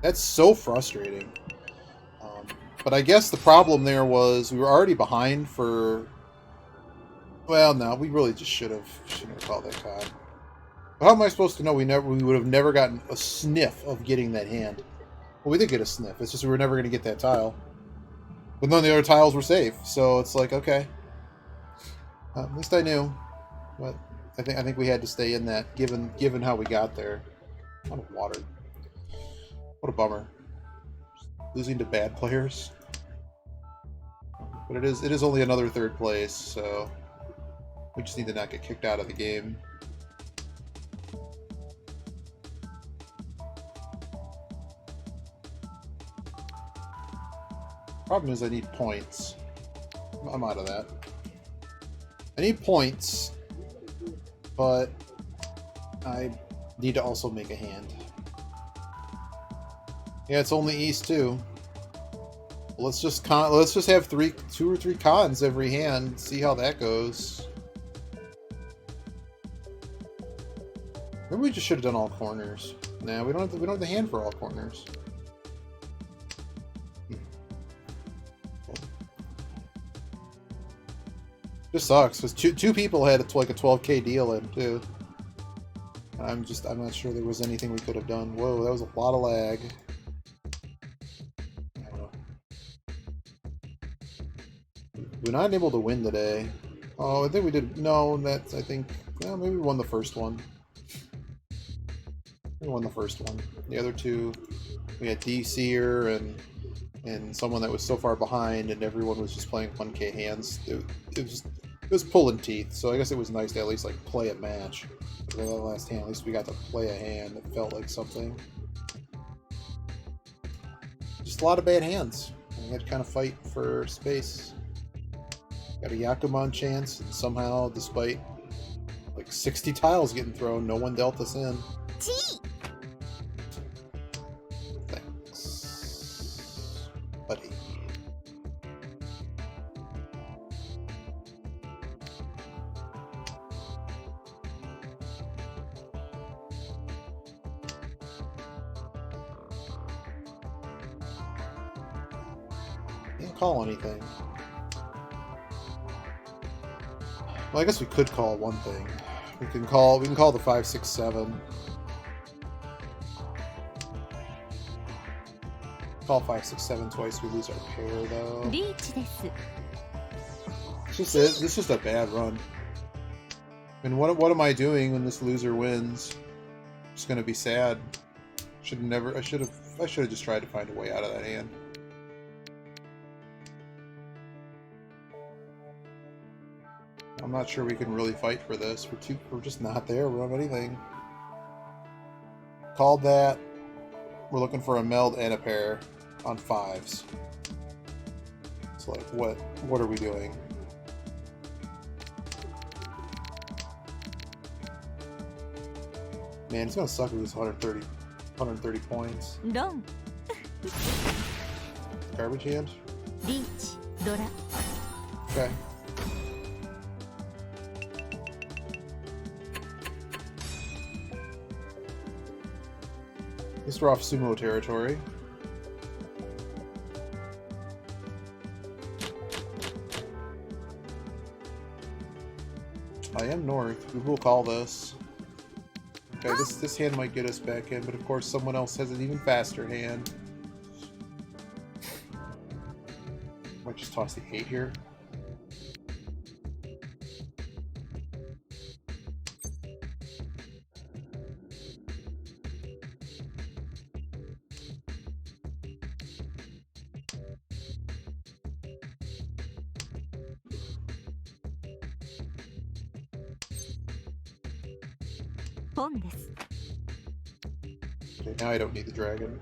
That's so frustrating. But I guess the problem there was we were already behind for... Well, no, we really just shouldn't have called that card. How am I supposed to know we would have never gotten a sniff of getting that hand? Well, we did get a sniff. It's just we were never going to get that tile. But none of the other tiles were safe, so it's like, okay. At least I knew. But I think we had to stay in that, given how we got there. A lot of water. What a bummer. Losing to bad players. But it is only another third place, so we just need to not get kicked out of the game. Problem is I need points. I'm out of that. I need points, but I need to also make a hand. Yeah, it's only East too. Let's just have 2 or 3 cons every hand. See how that goes. Maybe we just should have done all corners. Nah, we don't have the hand for all corners. Just sucks because two people had like a 12K deal in too. I'm not sure there was anything we could have done. Whoa, that was a lot of lag. I don't know. We're not able to win today. Oh, I think we did. No, that's I think. Well, maybe we won the first one. We won the first one. The other two, we had DCer and someone that was so far behind, and everyone was just playing 1K hands. It was pulling teeth. So I guess it was nice to at least like play a match. For that last hand, at least we got to play a hand that felt like something. Just a lot of bad hands. We had to kind of fight for space. Got a Yakuman chance, and somehow, despite like 60 tiles getting thrown, no one dealt us in. Thanks, buddy. Can't call anything. Well, I guess we could call one thing. We can call the 5, 6, 7. Call 5, 6, 7 twice. We lose our pair though. It's just a bad run. And what am I doing when this loser wins? I'm just gonna be sad. I should have just tried to find a way out of that hand. I'm not sure we can really fight for this. We're just not there. We don't have anything. Called that. We're looking for a meld and a pair on 5s. It's like, what are we doing? Man, it's gonna suck if it's 130 points. Garbage hand? Okay. At least we're off sumo territory. I am north. We will call this. Okay, this hand might get us back in, but of course someone else has an even faster hand. Might just toss the 8 here. Okay, now I don't need the dragon.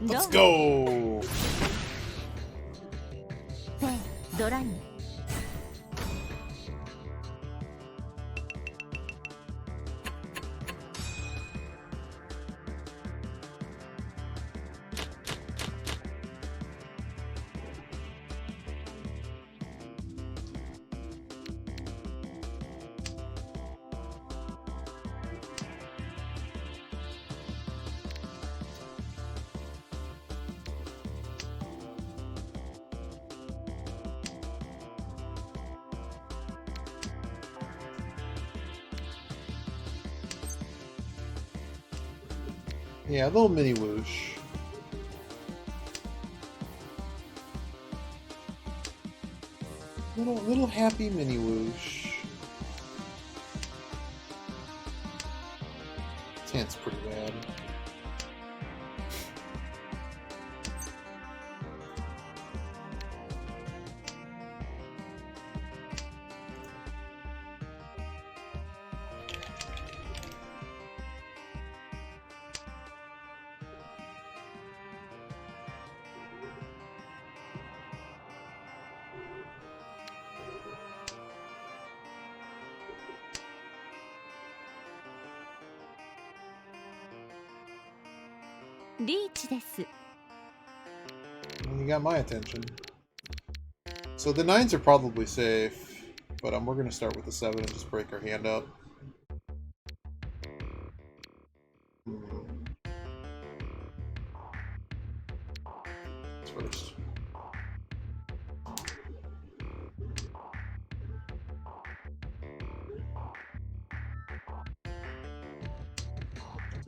Let's go! ドラに Yeah, a little mini whoosh. Little happy mini whoosh. This hand's pretty bad.リーチです And you got my attention. So the 9s are probably safe, but we're going to start with the 7 and just break our hand up. First.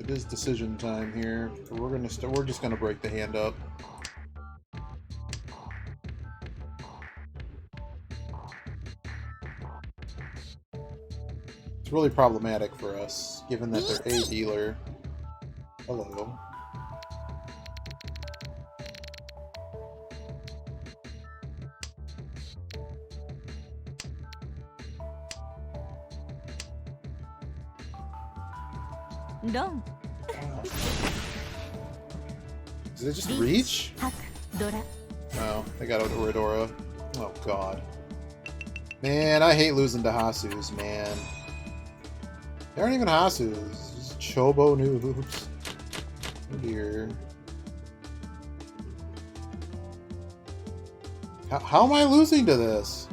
It is decision time here. We're just gonna break the hand up. It's really problematic for us, given that they're a dealer. Hello. Long. Does it just reach? Hack. Dora. No, I got Oradora. Oh god. Man, I hate losing to Hasu's, man. They aren't even Hasu's. Just Chobo noobs. Oh dear. How am I losing to this?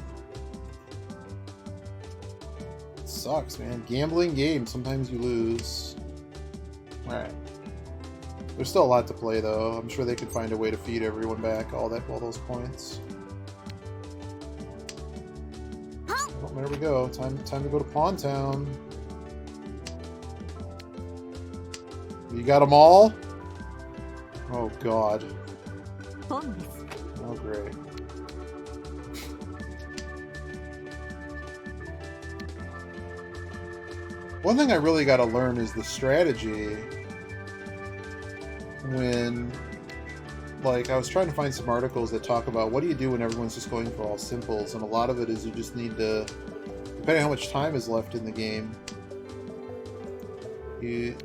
It sucks, man. Gambling game. Sometimes you lose. Alright. There's still a lot to play, though. I'm sure they could find a way to feed everyone back all those points. Oh, there we go. Time to go to Pawn Town. You got them all? Oh god. Oh great. One thing I really got to learn is the strategy when, like, I was trying to find some articles that talk about what do you do when everyone's just going for all simples, and a lot of it is you just need to, depending on how much time is left in the game, you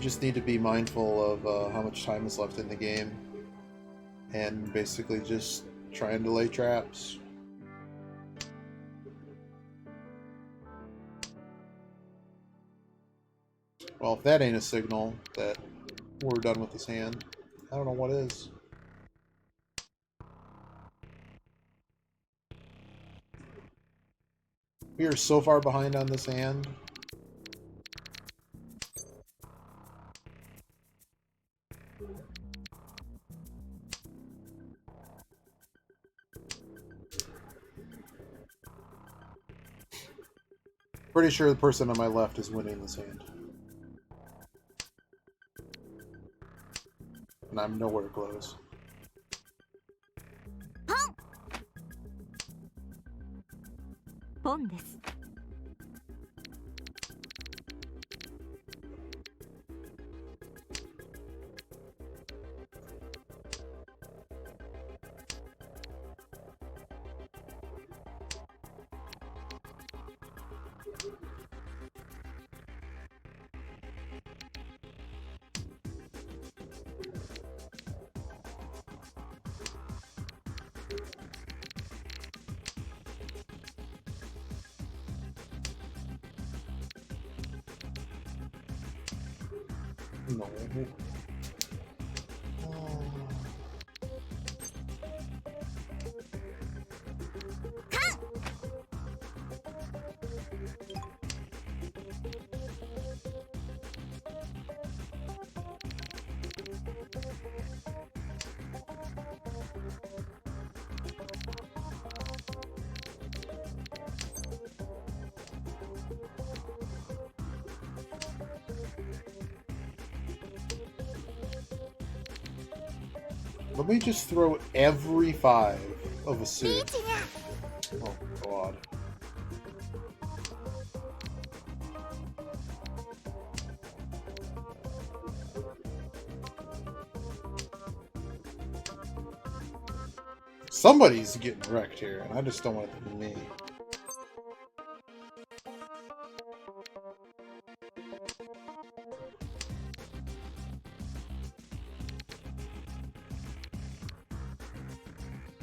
just need to be mindful of how much time is left in the game, and basically just trying to lay traps. Well, if that ain't a signal that we're done with this hand, I don't know what is. We are so far behind on this hand. Pretty sure the person on my left is winning this hand. And I'm nowhere close. Pon です No. Let me just throw every 5 of a suit. Oh, God. Somebody's getting wrecked here, and I just don't want it to be me.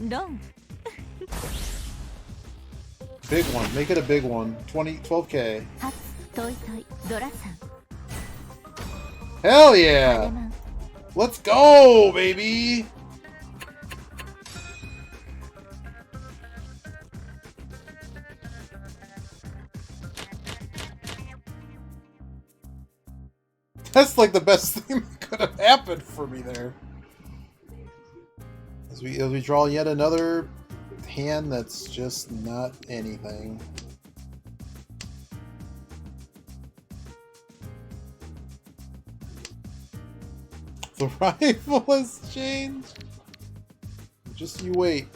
Done. Big one. Make it a big one. 12K. 初トイトイドラさん Hell アデ yeah! マン Let's go, baby! That's like the best thing that could have happened for me there. As we draw yet another hand that's just not anything. The rifle has changed. Just you wait.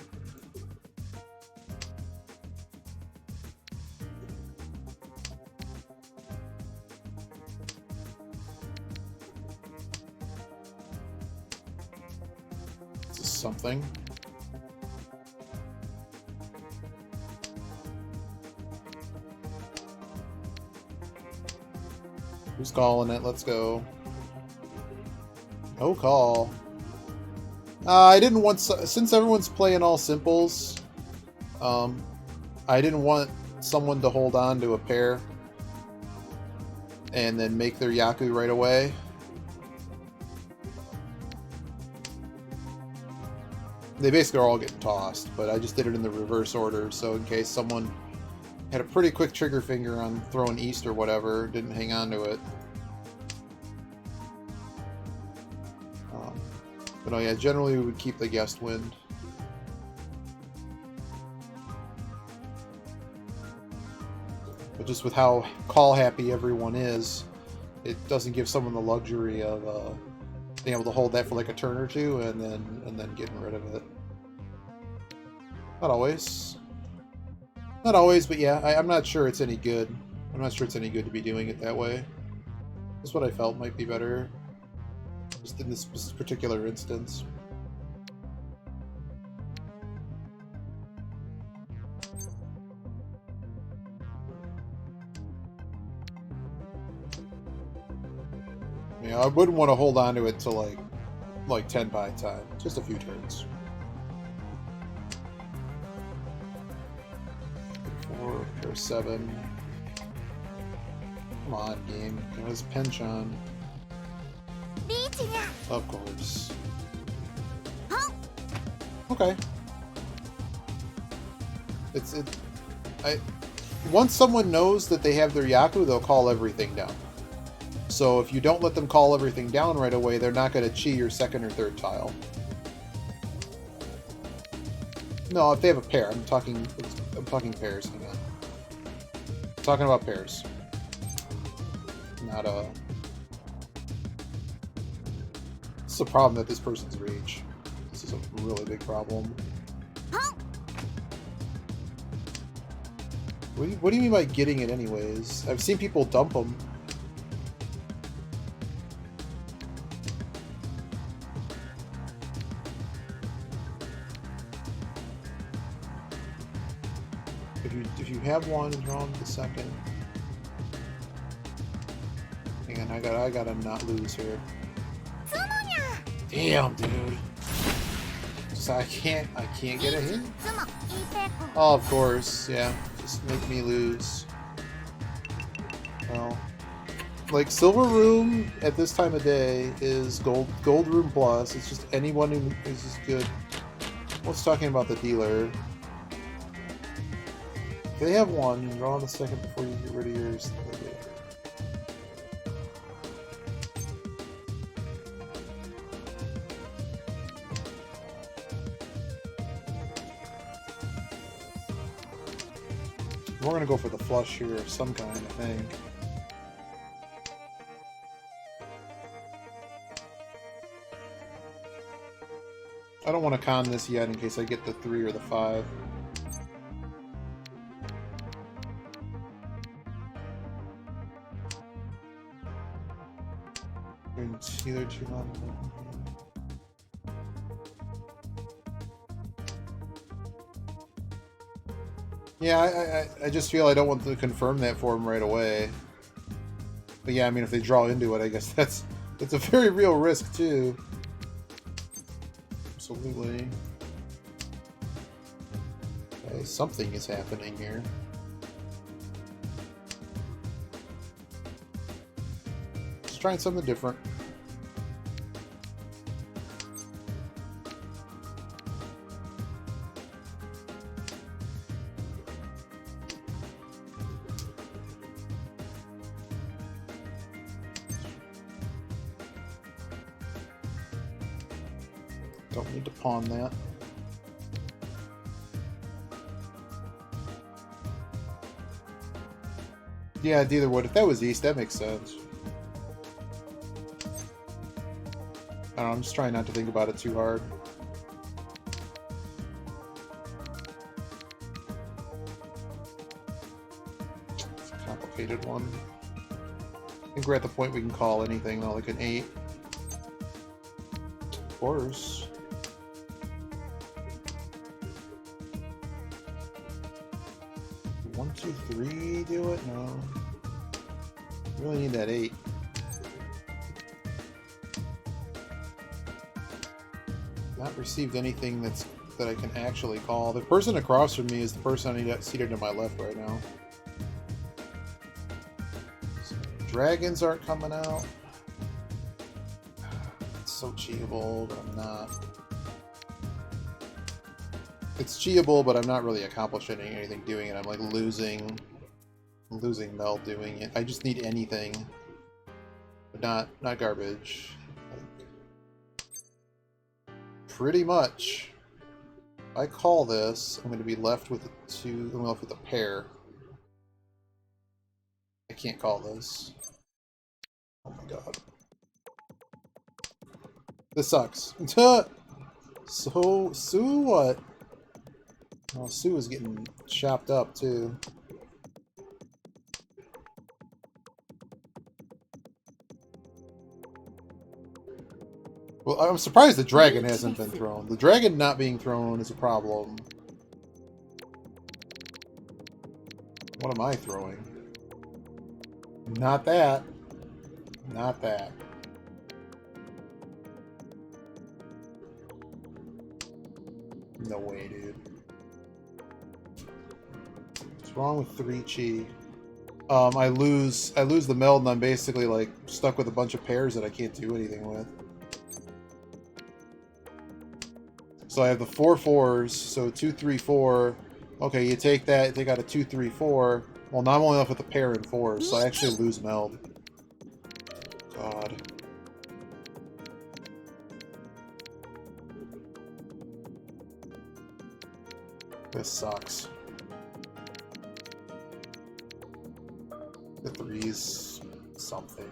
This is something. Who's calling it? Let's go. No call. I didn't want, since everyone's playing all simples, I didn't want someone to hold on to a pair and then make their Yaku right away. They basically are all getting tossed, but I just did it in the reverse order, so in case someone had a pretty quick trigger finger on throwing East or whatever, didn't hang on to it. But oh yeah, generally we would keep the guest wind. But just with how call happy everyone is, it doesn't give someone the luxury of being able to hold that for like a turn or two and then getting rid of it. Not always. Not always, but yeah, I'm not sure it's any good. I'm not sure it's any good to be doing it that way. That's what I felt might be better. Just in this particular instance. Yeah, I wouldn't want to hold on to it to like 10 by time. Just a few turns. 4 or 7. Come on, game. Give us pinch on. Of course. Okay. Once someone knows that they have their Yaku, they'll call everything down. So if you don't let them call everything down right away, they're not going to chi your second or third tile. No, if they have a pair, I'm talking pairs. Hang on. I'm talking about pairs. Not a. This is a problem that this person's reach. This is a really big problem. What do you mean by getting it anyways? I've seen people dump them. If you have one and draw the second. Hang on, I gotta not lose here. Damn, dude. So I can't get a hit. Oh, of course, yeah. Just make me lose. Well, Like, Silver Room at this time of day is Gold Room Plus. It's just anyone who is as good. What's talking about the dealer? If they have one, draw on the second before you get rid of yours. We're going to go for the flush here of some kind, I think. I don't want to con this yet in case I get the 3 or the 5. It's either too long. Yeah, I just feel I don't want to confirm that for him right away. But yeah, I mean, if they draw into it, I guess it's a very real risk too. Absolutely. Okay, something is happening here. Just trying something different. Don't need to pawn that. Yeah, dealer would. If that was east, that makes sense. I don't know, I'm just trying not to think about it too hard. It's a complicated one. I think we're at the point we can call anything though, like an 8. Of course. One, two, three, do it? No. You really need that 8. Not received anything that I can actually call. The person across from me is the person I need seated to my left right now. So, dragons aren't coming out. It's so cheatable, but I'm not. It's cheatable, but I'm not really accomplishing anything doing it. I'm like losing Mel doing it. I just need anything, but not garbage. Like, pretty much, if I call this, I'm going to be left with I'm left with a pair. I can't call this. Oh my god, this sucks. So Sue, what? Oh, Sue is getting chopped up, too. Well, I'm surprised the dragon hasn't been thrown. The dragon not being thrown is a problem. What am I throwing? Not that. Not that. No way, dude. What's wrong with 3 chi? I lose the meld and I'm basically like stuck with a bunch of pairs that I can't do anything with. So I have the 4 4s, so 2 3 4. Okay, you take that, you take out a 2 3 4. Well, now I'm only left with a pair and 4s, so I actually lose meld. God. This sucks. The 3's something.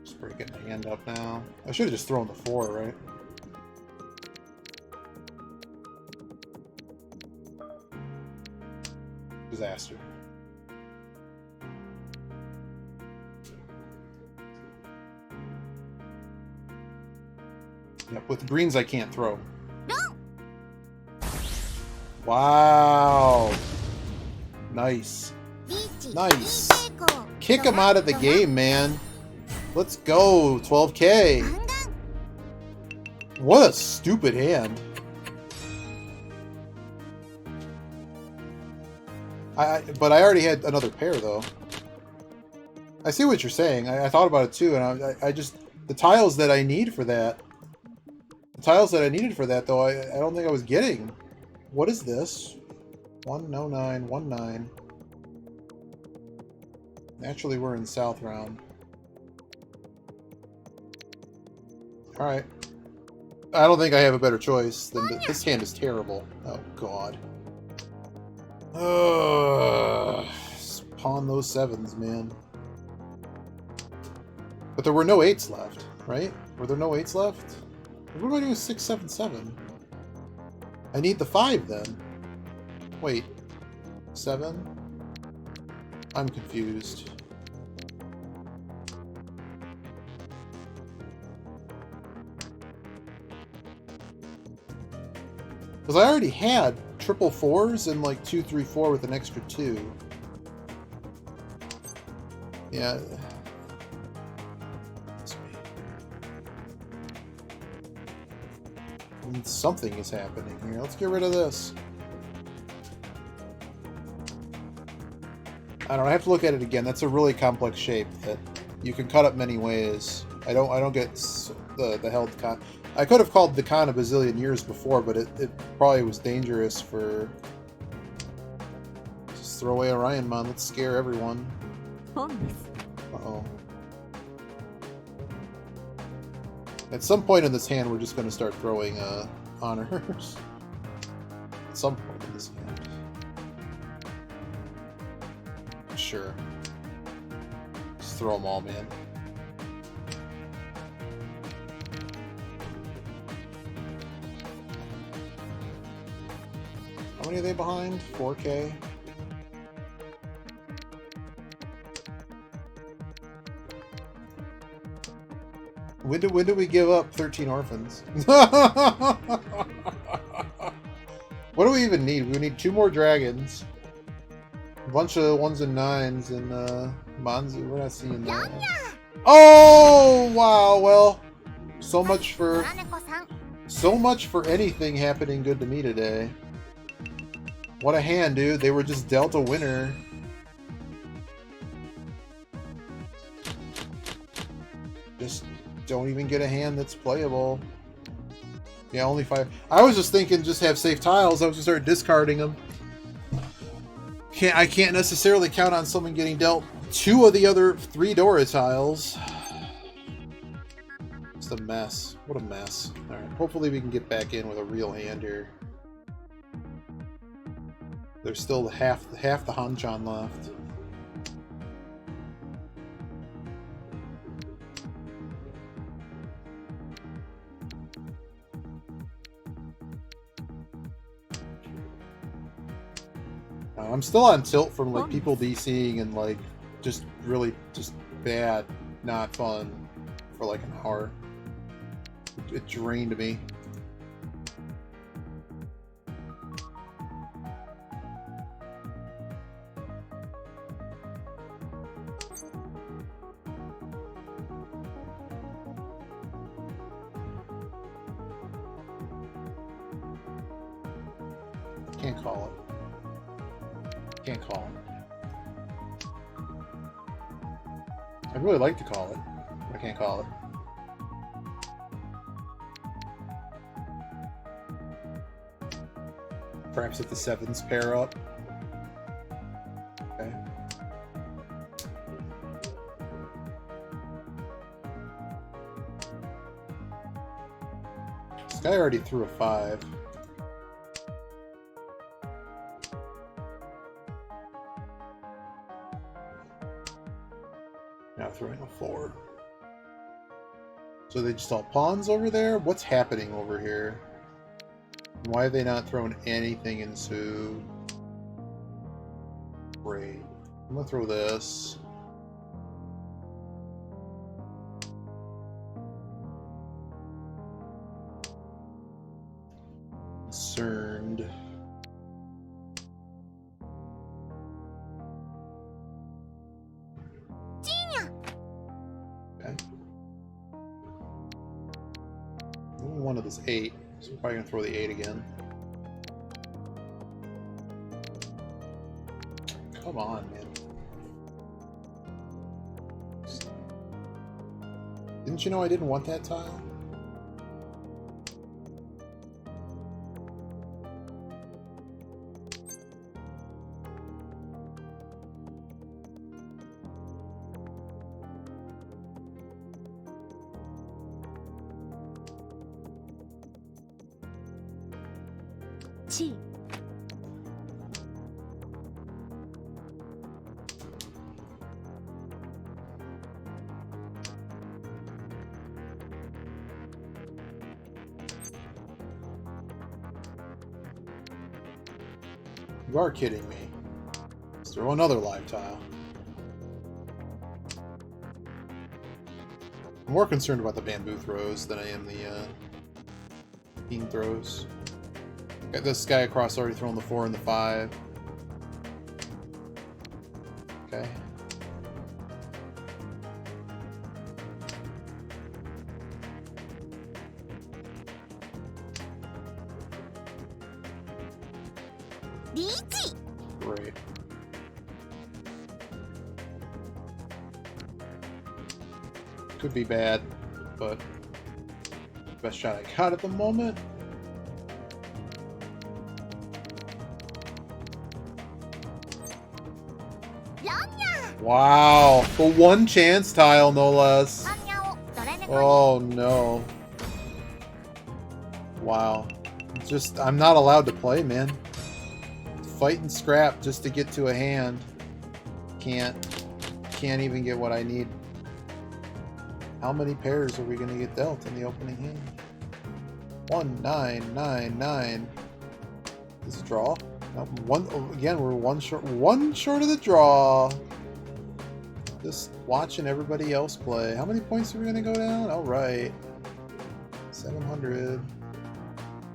Just breaking my hand up now. I should have just thrown the 4, right? Disaster. Yep, with the greens I can't throw. Wow. Nice. Nice. Kick him out of the game, man. Let's go. 12K. What a stupid hand. But I already had another pair, though. I see what you're saying. I thought about it, too, and I just... The tiles that I need for that... The tiles that I needed for that, though, I don't think I was getting. What is this? 10919. Naturally, we're in South Round. Alright. I don't think I have a better choice than this hand is terrible. Oh, God. Pawn those 7s, man. But there were no 8s left, right? Were there no 8s left? What do I do with 677? I need the 5 then. Wait. 7? I'm confused. Because I already had triple 4s and like 2-3-4 with an extra 2. Yeah. I mean, something is happening here. Let's get rid of this. I don't know, I have to look at it again. That's a really complex shape that you can cut up many ways. I don't get the held con. I could have called the con a bazillion years before, but it probably was dangerous for... Just throw away Orionmon. Let's scare everyone. Uh-oh. At some point in this hand, we're just going to start throwing honors. At some point in this hand. Sure. Just throw them all, man. How many are they behind? 4K? When do we give up 13 orphans? What do we even need? We need 2 more dragons. A bunch of 1s and 9s and Manzu. We're not seeing that. Oh wow, well, so much for anything happening good to me today. What a hand, dude. They were just dealt a winner. Just don't even get a hand that's playable. Yeah, only 5. I was just thinking just have safe tiles. I was just start discarding them. I can't necessarily count on someone getting dealt 2 of the other 3 Dora tiles. It's a mess. What a mess. Alright, hopefully we can get back in with a real hand here. There's still half the Hanchan left. I'm still on tilt from like people DCing and like just really just bad, not fun for like an hour. It drained me. Can't call it. Can't call it. I'd really like to call it, but I can't call it. Perhaps if the 7s pair up. Okay. This guy already threw a 5. Now throwing a 4. So they just all pawns over there? What's happening over here? Why have they not thrown anything into... Great. I'm gonna throw this. Concerned. Okay. One of this 8. So we're probably gonna throw the 8 again. Come on, man. Didn't you know I didn't want that tile? Chi. You are kidding me. Let's throw another live tile. I'm more concerned about the bamboo throws than I am the beam throws. Got this guy across already throwing the 4 and the 5. Okay. Lichi! Great. Could be bad, but best shot I got at the moment. Wow, the one chance tile, no less. Oh no. Wow. Just, I'm not allowed to play, man. Fight and scrap just to get to a hand. Can't even get what I need. How many pairs are we going to get dealt in the opening hand? 1, 9, 9, 9. Is it draw? No, again, we're one short of the draw. Just watching everybody else play. How many points are we going to go down? All right. 700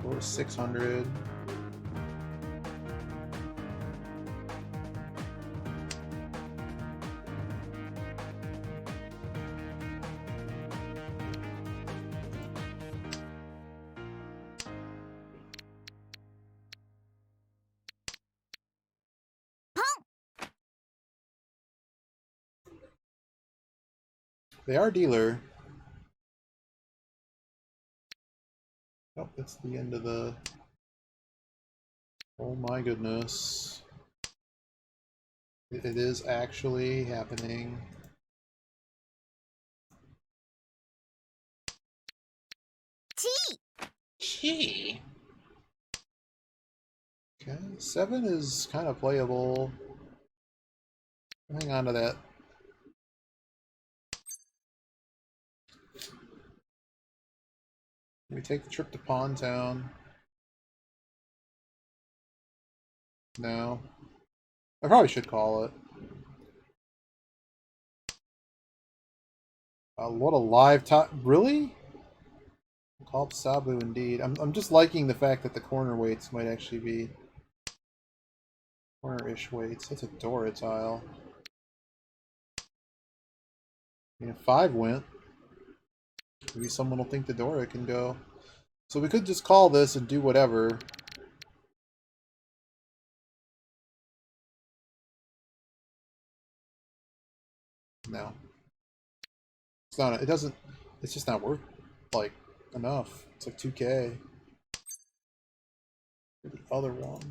or 600. They are dealer. Oh, that's the end of the... Oh my goodness. It is actually happening. Gee. Okay, 7 is kind of playable. Hang on to that. Can we take the trip to Pawn Town? No. I probably should call it. What a live top. Really? Call up Sabu indeed. I'm just liking the fact that the corner weights might actually be corner-ish weights. That's a Dora tile. I mean, if 5 went, maybe someone will think the Dora can go. So we could just call this and do whatever. No. It's not, it doesn't, it's just not worth, like, enough. It's like 2K. The other one.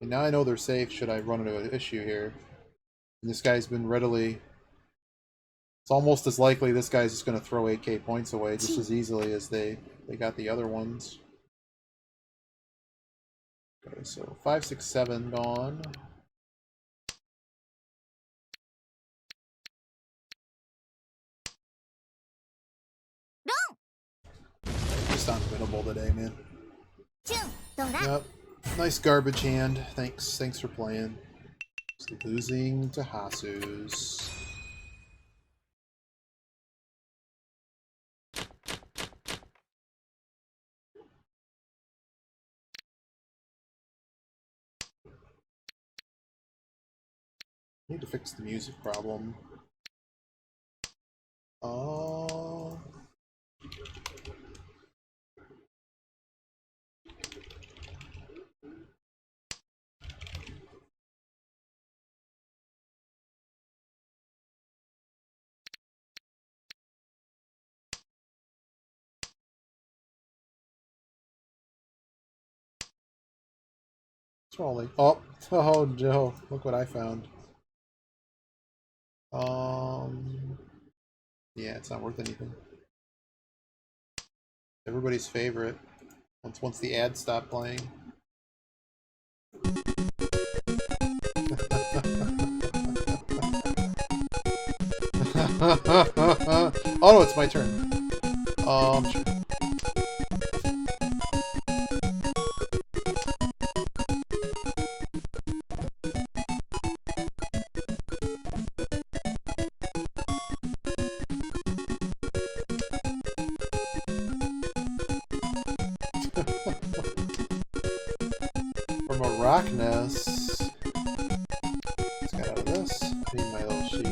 And now I know they're safe should I run into an issue here. And this guy's been readily... It's almost as likely this guy's just going to throw 8K points away just as easily as they got the other ones. Okay, so 5, 6, 7 gone. Just unwinnable today, man. Yep. Nice garbage hand. Thanks for playing. Just losing to Hasu's. Need to fix the music problem. Oh. Trolling. Oh, oh no! Look what I found. Yeah, it's not worth anything. Everybody's favorite. Once the ads stop playing. Oh no, it's my turn. Sure. From a rock nest. Let's get out of this. I need my little sheet.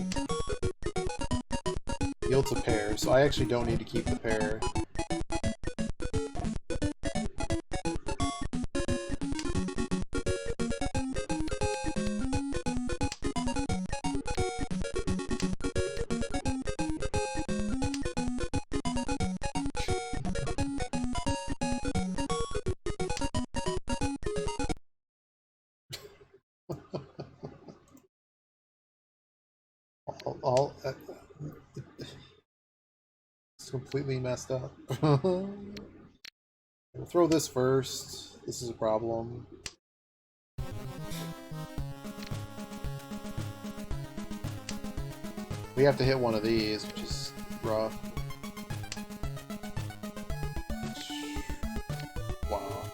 Yields a pair, so I actually don't need to keep the pair. It's completely messed up. We'll throw this first. This is a problem. We have to hit one of these, which is rough. Wow.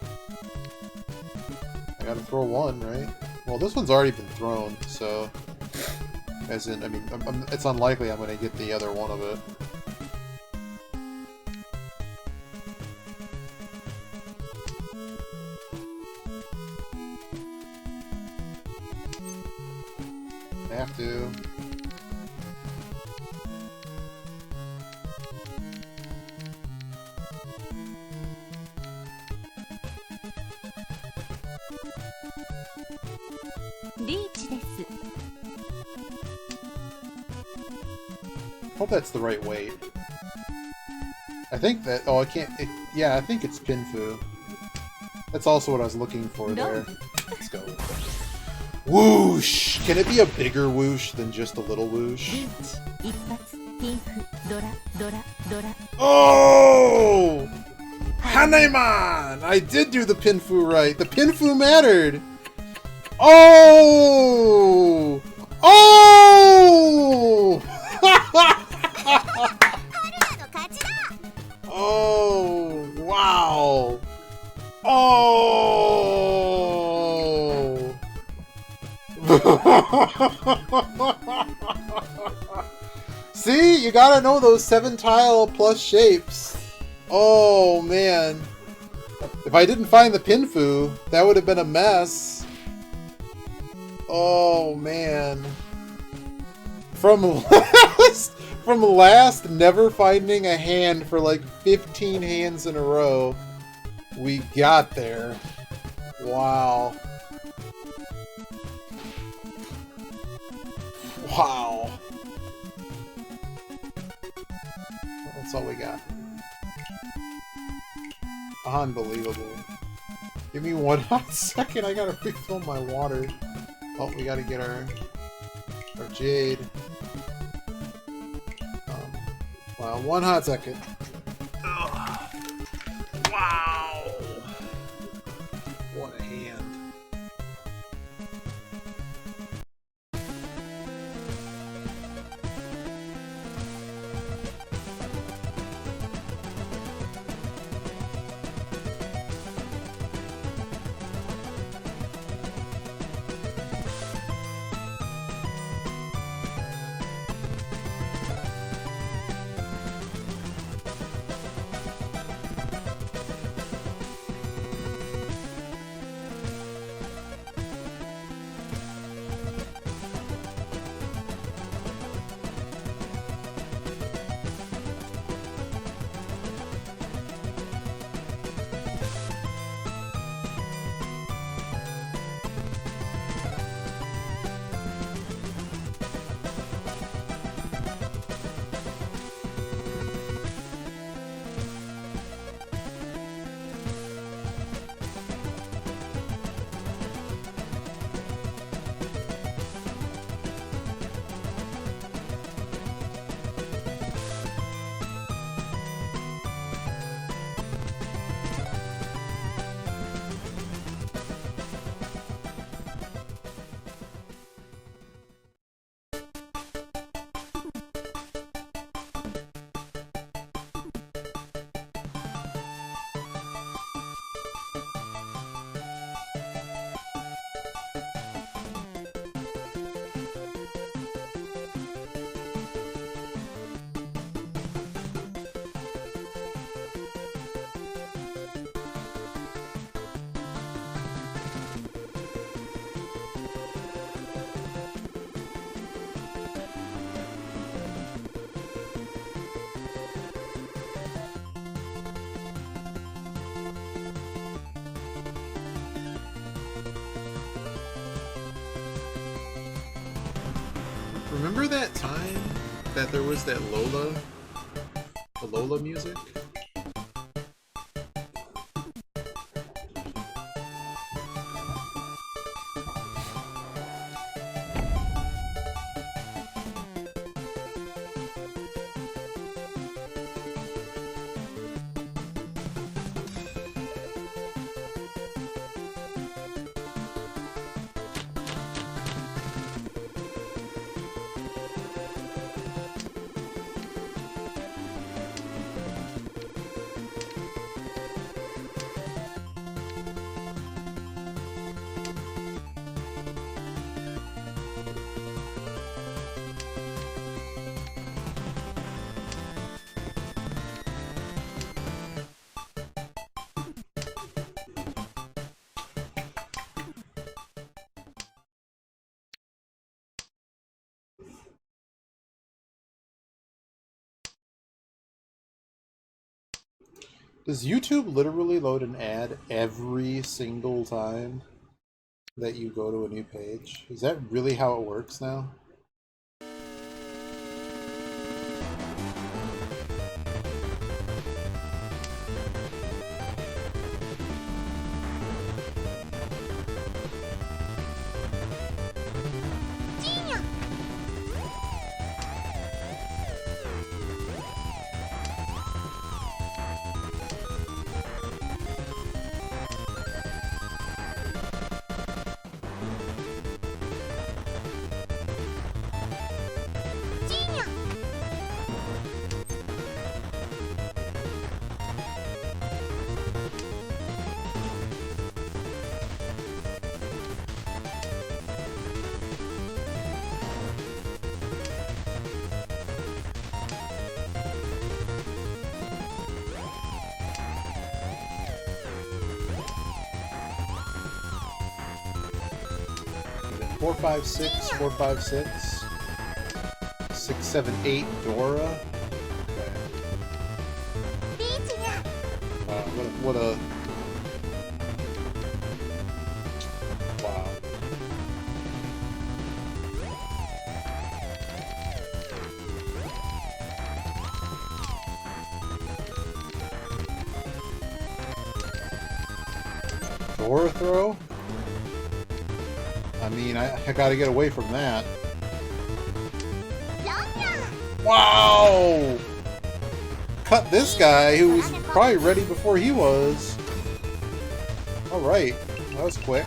I gotta throw one, right? Well, this one's already been thrown, so... As in, I mean, it's unlikely I'm gonna get the other one of it. I have to. Hope that's the right weight. I think that. Oh, I can't. Yeah, I think it's Pinfu. That's also what I was looking for there. Let's go. Whoosh! Can it be a bigger whoosh than just a little whoosh? Oh! Haneman! I did do the Pinfu right. The Pinfu mattered! Oh! Oh! Oh! Wow! Oh! See? You gotta know those 7-tile plus shapes. Oh, man. If I didn't find the Pinfu, that would have been a mess. Oh, man. From last, never finding a hand for like 15 hands in a row, we got there. Wow. Wow. That's all we got. Unbelievable. Give me one hot second, I gotta refill my water. Oh, we gotta get our jade. Wow, one hot second. Ugh. Wow. What a hand. Remember that time that there was that Lola, the Lola music? Does YouTube literally load an ad every single time that you go to a new page? Is that really how it works now? Four, five, six, 456, 678 Dora. Okay. What a wow. Dora throw? I mean, I gotta get away from that. Wow! Cut this guy who was probably ready before he was. Alright, that was quick.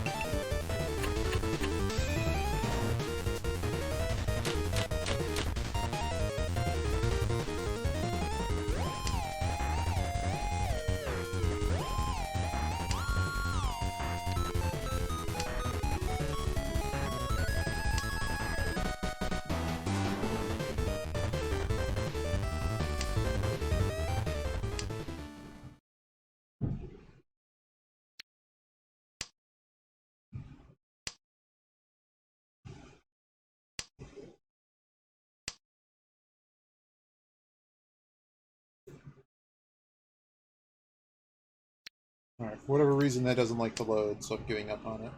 Alright, for whatever reason that doesn't like to load, so I'm giving up on it.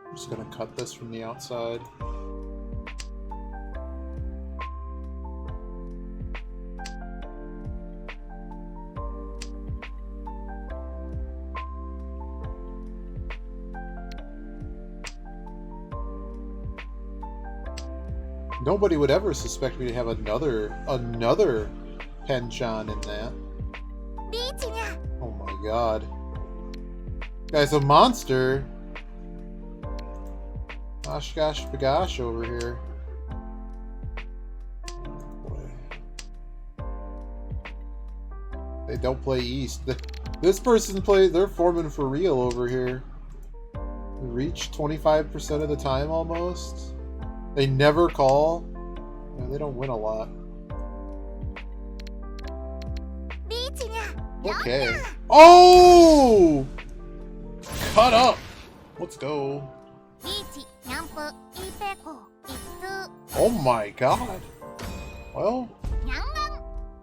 I'm just gonna cut this from the outside. Nobody would ever suspect me to have another penchant in that. Oh my god. Guy's a monster. Gosh gosh bagosh over here. Boy. They don't play East. This person plays, they're forming for real over here. We reach 25% of the time almost. They never call. Yeah, they don't win a lot. Okay. Oh! Cut up! Let's go. Oh my god. Well,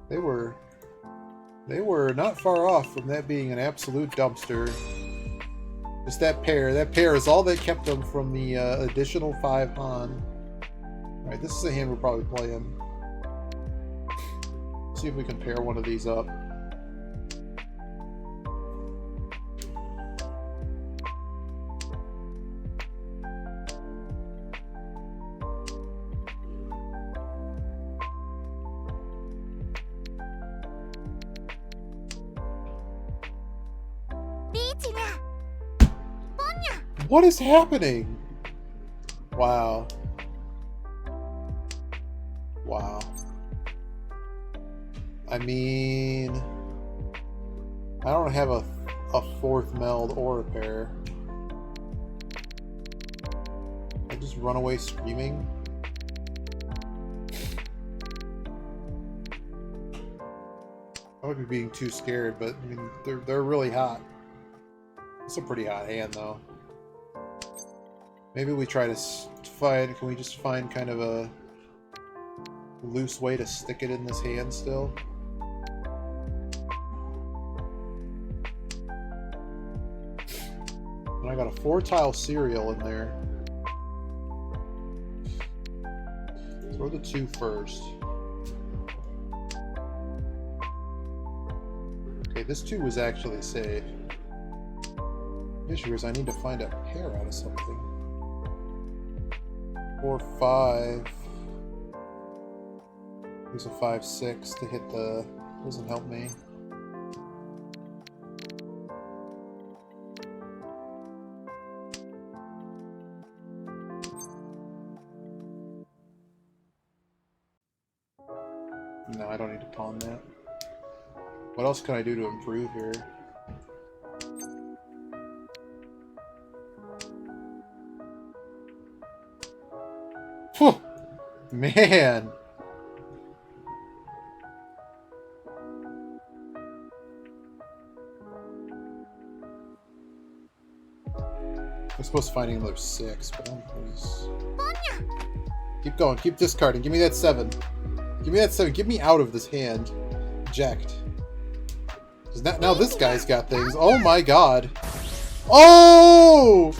they were not far off from that being an absolute dumpster. Just that pair. That pair is all that kept them from the additional 5 Han. Alright, this is a hand we're probably playing. See if we can pair one of these up. What is happening? Wow. Wow. I mean, I don't have a 4th meld or a pair. I just run away screaming. I would be being too scared, but I mean, they're really hot. It's a pretty hot hand, though. Maybe we try to find. Can we just find kind of a loose way to stick it in this hand still? And I got a 4-tile cereal in there. Throw the 2 first. Okay, this 2 was actually safe. The issue is I need to find a pair out of something. 4, 5. Use a 5, 6 to hit the... Doesn't help me. No, I don't need to pawn that. What else can I do to improve here? Whew! Man! I'm supposed to find another 6, but I'm please. Keep going, keep discarding. Give me that 7. Give me that 7. Get me out of this hand. Eject. Now this guy's got things. Oh my god. Oh!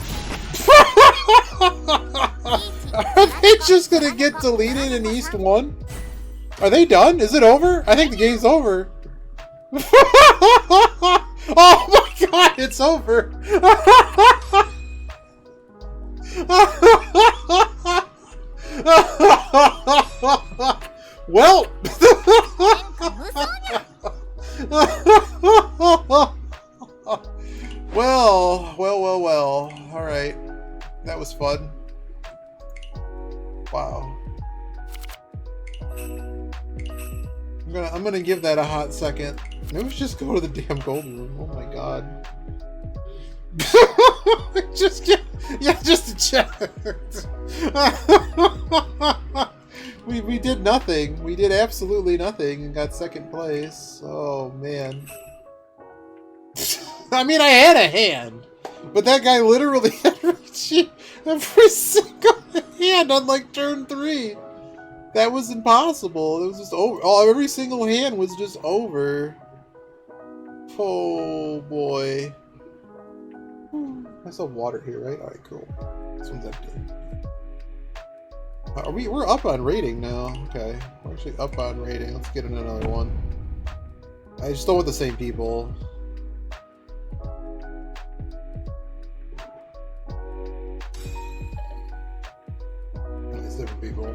Are they just gonna get deleted in East 1? Are they done? Is it over? I think the game's over. Oh my god, it's over! Well! Well. Alright. That was fun. Wow. I'm gonna give that a hot second. Maybe we should just go to the damn gold room. Oh my god. just eject. We did nothing. We did absolutely nothing and got 2nd place. Oh man. I mean, I had a hand, but that guy literally had every single hand on like turn 3. That was impossible. It was just over. Oh, every single hand was just over. Oh boy. I saw water here, right? Alright, cool. This one's empty. We're up on rating now. Okay. We're actually up on rating. Let's get in another one. I just don't want the same people. It's different people.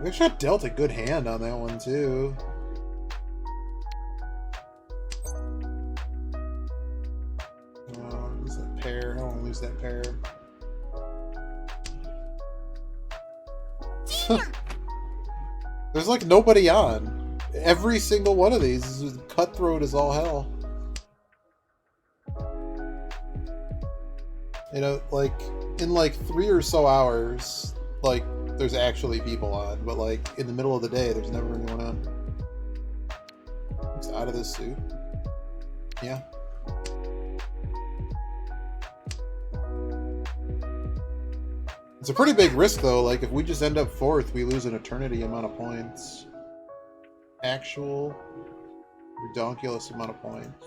We actually dealt a good hand on that one too. Lose that pair. I don't want to lose that pair. There's like nobody on. Every single one of these is just cutthroat as all hell. You know, like in like 3 or so hours, like there's actually people on, but like in the middle of the day, there's never anyone on. It's out of this suit. Yeah. It's a pretty big risk, though. Like, if we just end up 4th, we lose an eternity amount of points. Actual, redonkulous amount of points.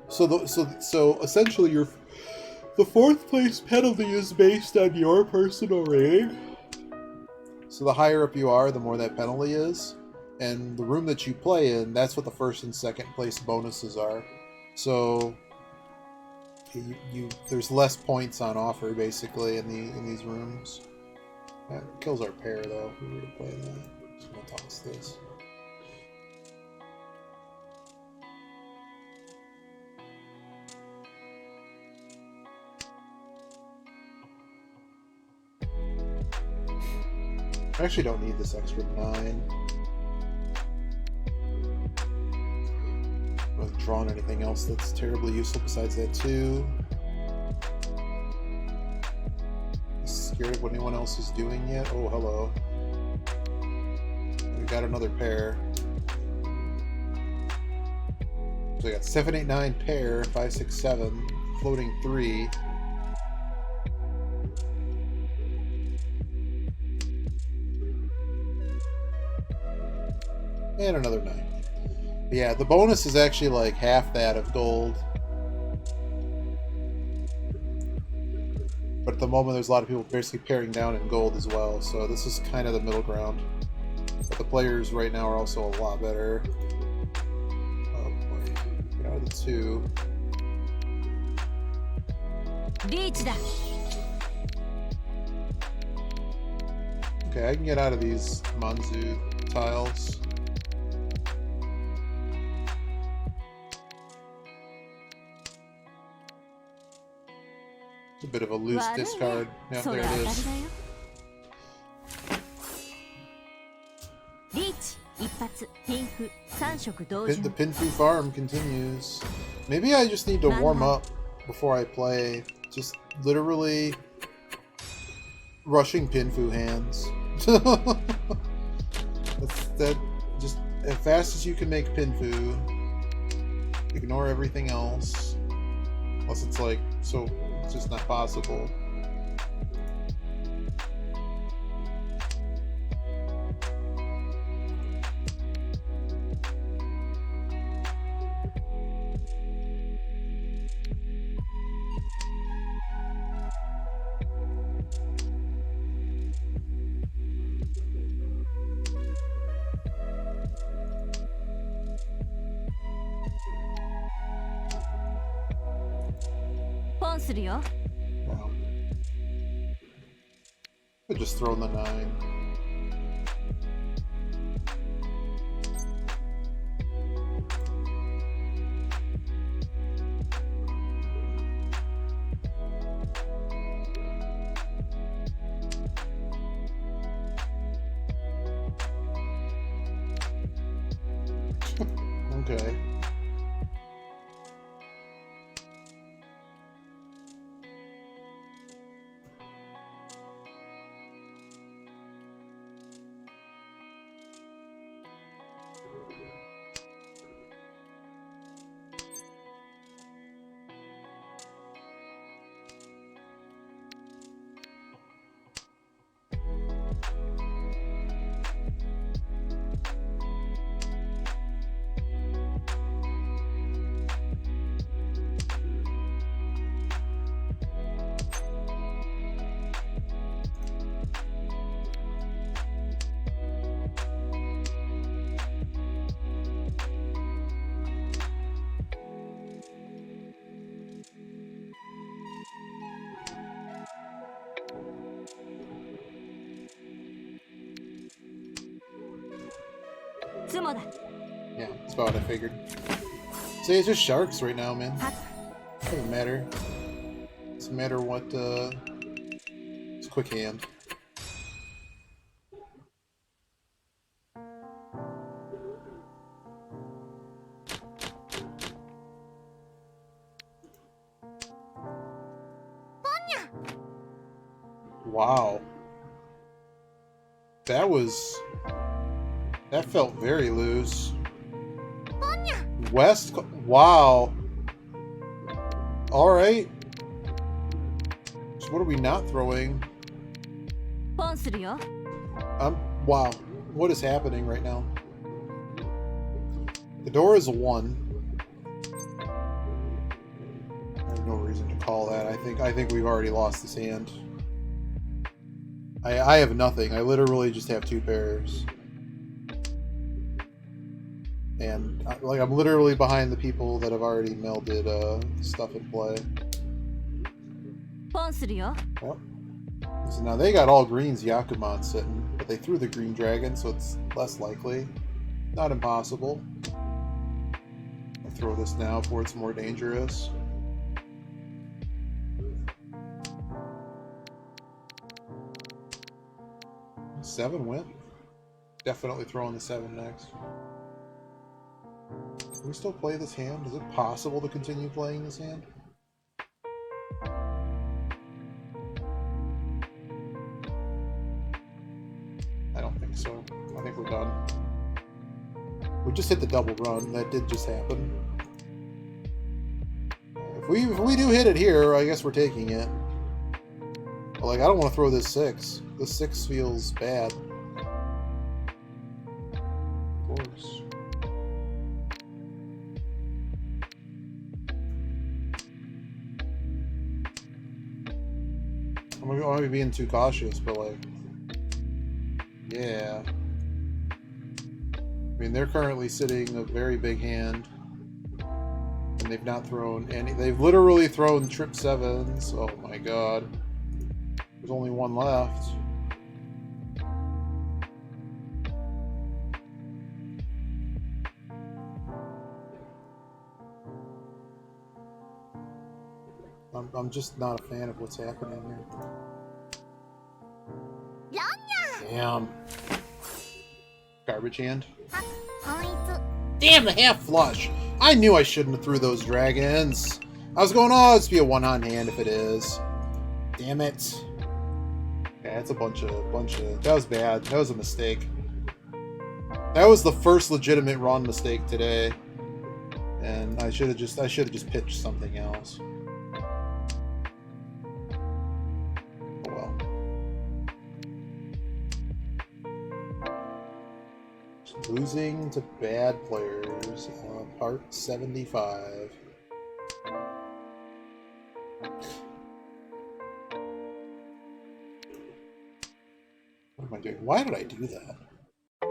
So essentially, the 4th place penalty is based on your personal rating. So the higher up you are, the more that penalty is. And the room that you play in, that's what the 1st and 2nd place bonuses are. So there's less points on offer basically in these rooms. That kills our pair though. If we were to play that. Just gonna toss this. I actually don't need this extra 9. I haven't drawn anything else that's terribly useful besides that 2. Scared of what anyone else is doing yet? Oh, hello. We got another pair. So I got 7, 8, 9 pair, 5, 6, 7, floating 3. And another 9. But yeah, the bonus is actually like half that of gold. But at the moment, there's a lot of people basically paring down in gold as well, so this is kind of the middle ground. But the players right now are also a lot better. Oh boy. Get out of the 2. Okay, I can get out of these Manzu tiles. It's a bit of a loose discard. Yeah, there it is. The Pinfu farm continues. Maybe I just need to warm up before I play. Just literally rushing Pinfu hands. that just as fast as you can make Pinfu. Ignore everything else. Unless it's like so it's just not possible. Wow. Could just throw in the 9. Okay. Yeah, that's about what I figured. See, it's just sharks right now, man. Doesn't matter. Doesn't matter what, it's quick hand. Wow. That felt very loose. West, wow. Alright. So what are we not throwing? ポンするよ。 Wow. What is happening right now? The door is a 1. I have no reason to call that. I think we've already lost this hand. I have nothing. I literally just have 2 pairs. And I'm literally behind the people that have already melded stuff in play. ポンするよ。 Yep. So now they got all greens Yakuman sitting, but they threw the green dragon, so it's less likely. Not impossible. I'll throw this now before it's more dangerous. Seven went. Definitely throwing the 7 next. Can we still play this hand? Is it possible to continue playing this hand? I don't think so. I think we're done. We just hit the double run. That did just happen. If we do hit it here, I guess we're taking it. But like, I don't want to throw this 6. This 6 feels bad. Of course. I'm gonna be being too cautious, but like, yeah. I mean, they're currently sitting a very big hand, and they've not thrown any. They've literally thrown trip 7s. Oh my god. There's only 1 left. I'm just not a fan of what's happening here. Damn. Garbage hand. Damn, the half flush. I knew I shouldn't have threw those dragons. I was going, oh, it's be a 1-on hand if it is. Damn it. Yeah, it's a bunch of. That was bad. That was a mistake. That was the first legitimate Ron mistake today, and I should have just pitched something else. Oh well. Losing to bad players. Part 75. What am I doing? Why did I do that? I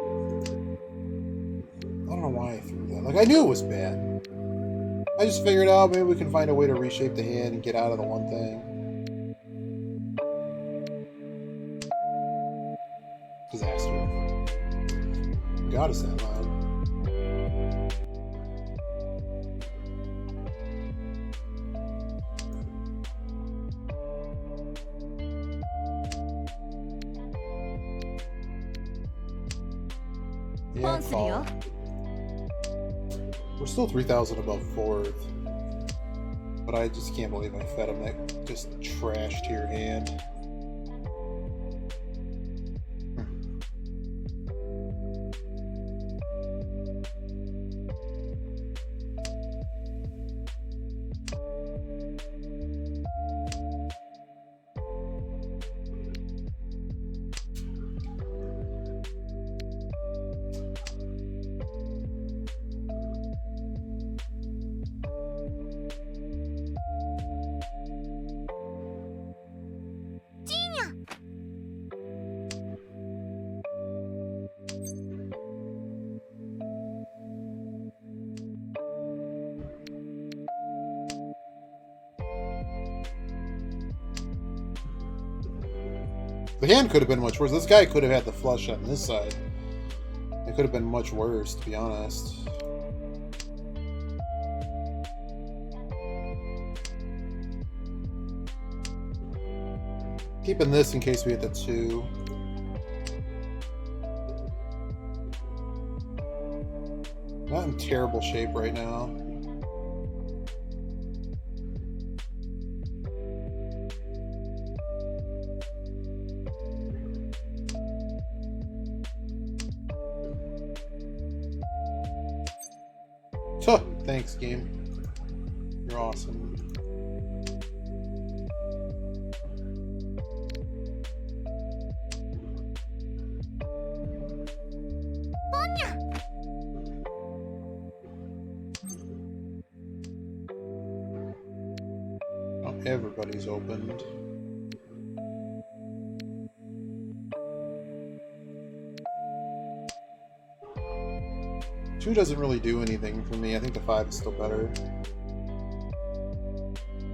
don't know why I threw that. Like, I knew it was bad. I just figured out maybe we can find a way to reshape the hand and get out of the one thing. Disaster. God, is that loud? Yeah, call. We're still 3,000 above 4th. But I just can't believe I fed him that just trash tier hand. The hand could have been much worse. This guy could have had the flush on this side. It could have been much worse, to be honest. Keeping this in case we hit the 2. Not in terrible shape right now. Thanks, game. You're awesome. everybody's opened. Two doesn't really do anything for me. I think the 5 is still better.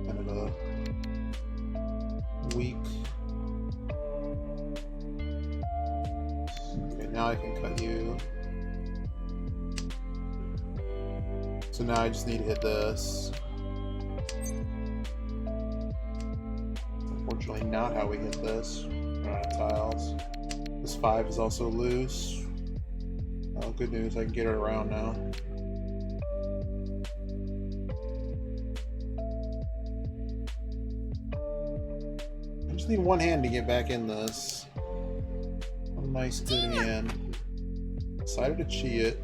Kind of a weak. Okay, now I can cut you. So now I just need to hit this. Unfortunately, not how we hit this. Run out of tiles. This 5 is also loose. Oh, good news, I can get it around now. I just need one hand to get back in this. A nice good hand. Decided to cheat it.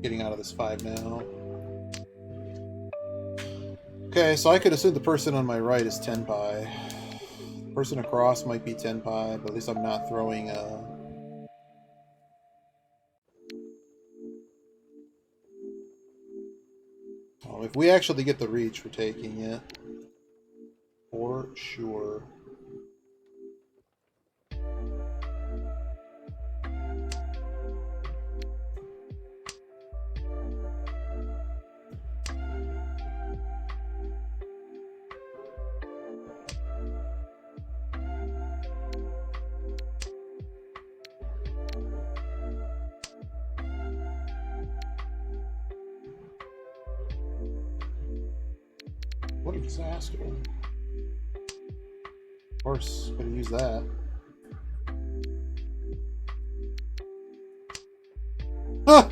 Getting out of this 5 now. Okay, so I could assume the person on my right is 10 pi. The person across might be 10 pi, but at least I'm not throwing Oh, if we actually get the reach, we're taking it. For sure. What a disaster. Of course, gonna use that. Ah!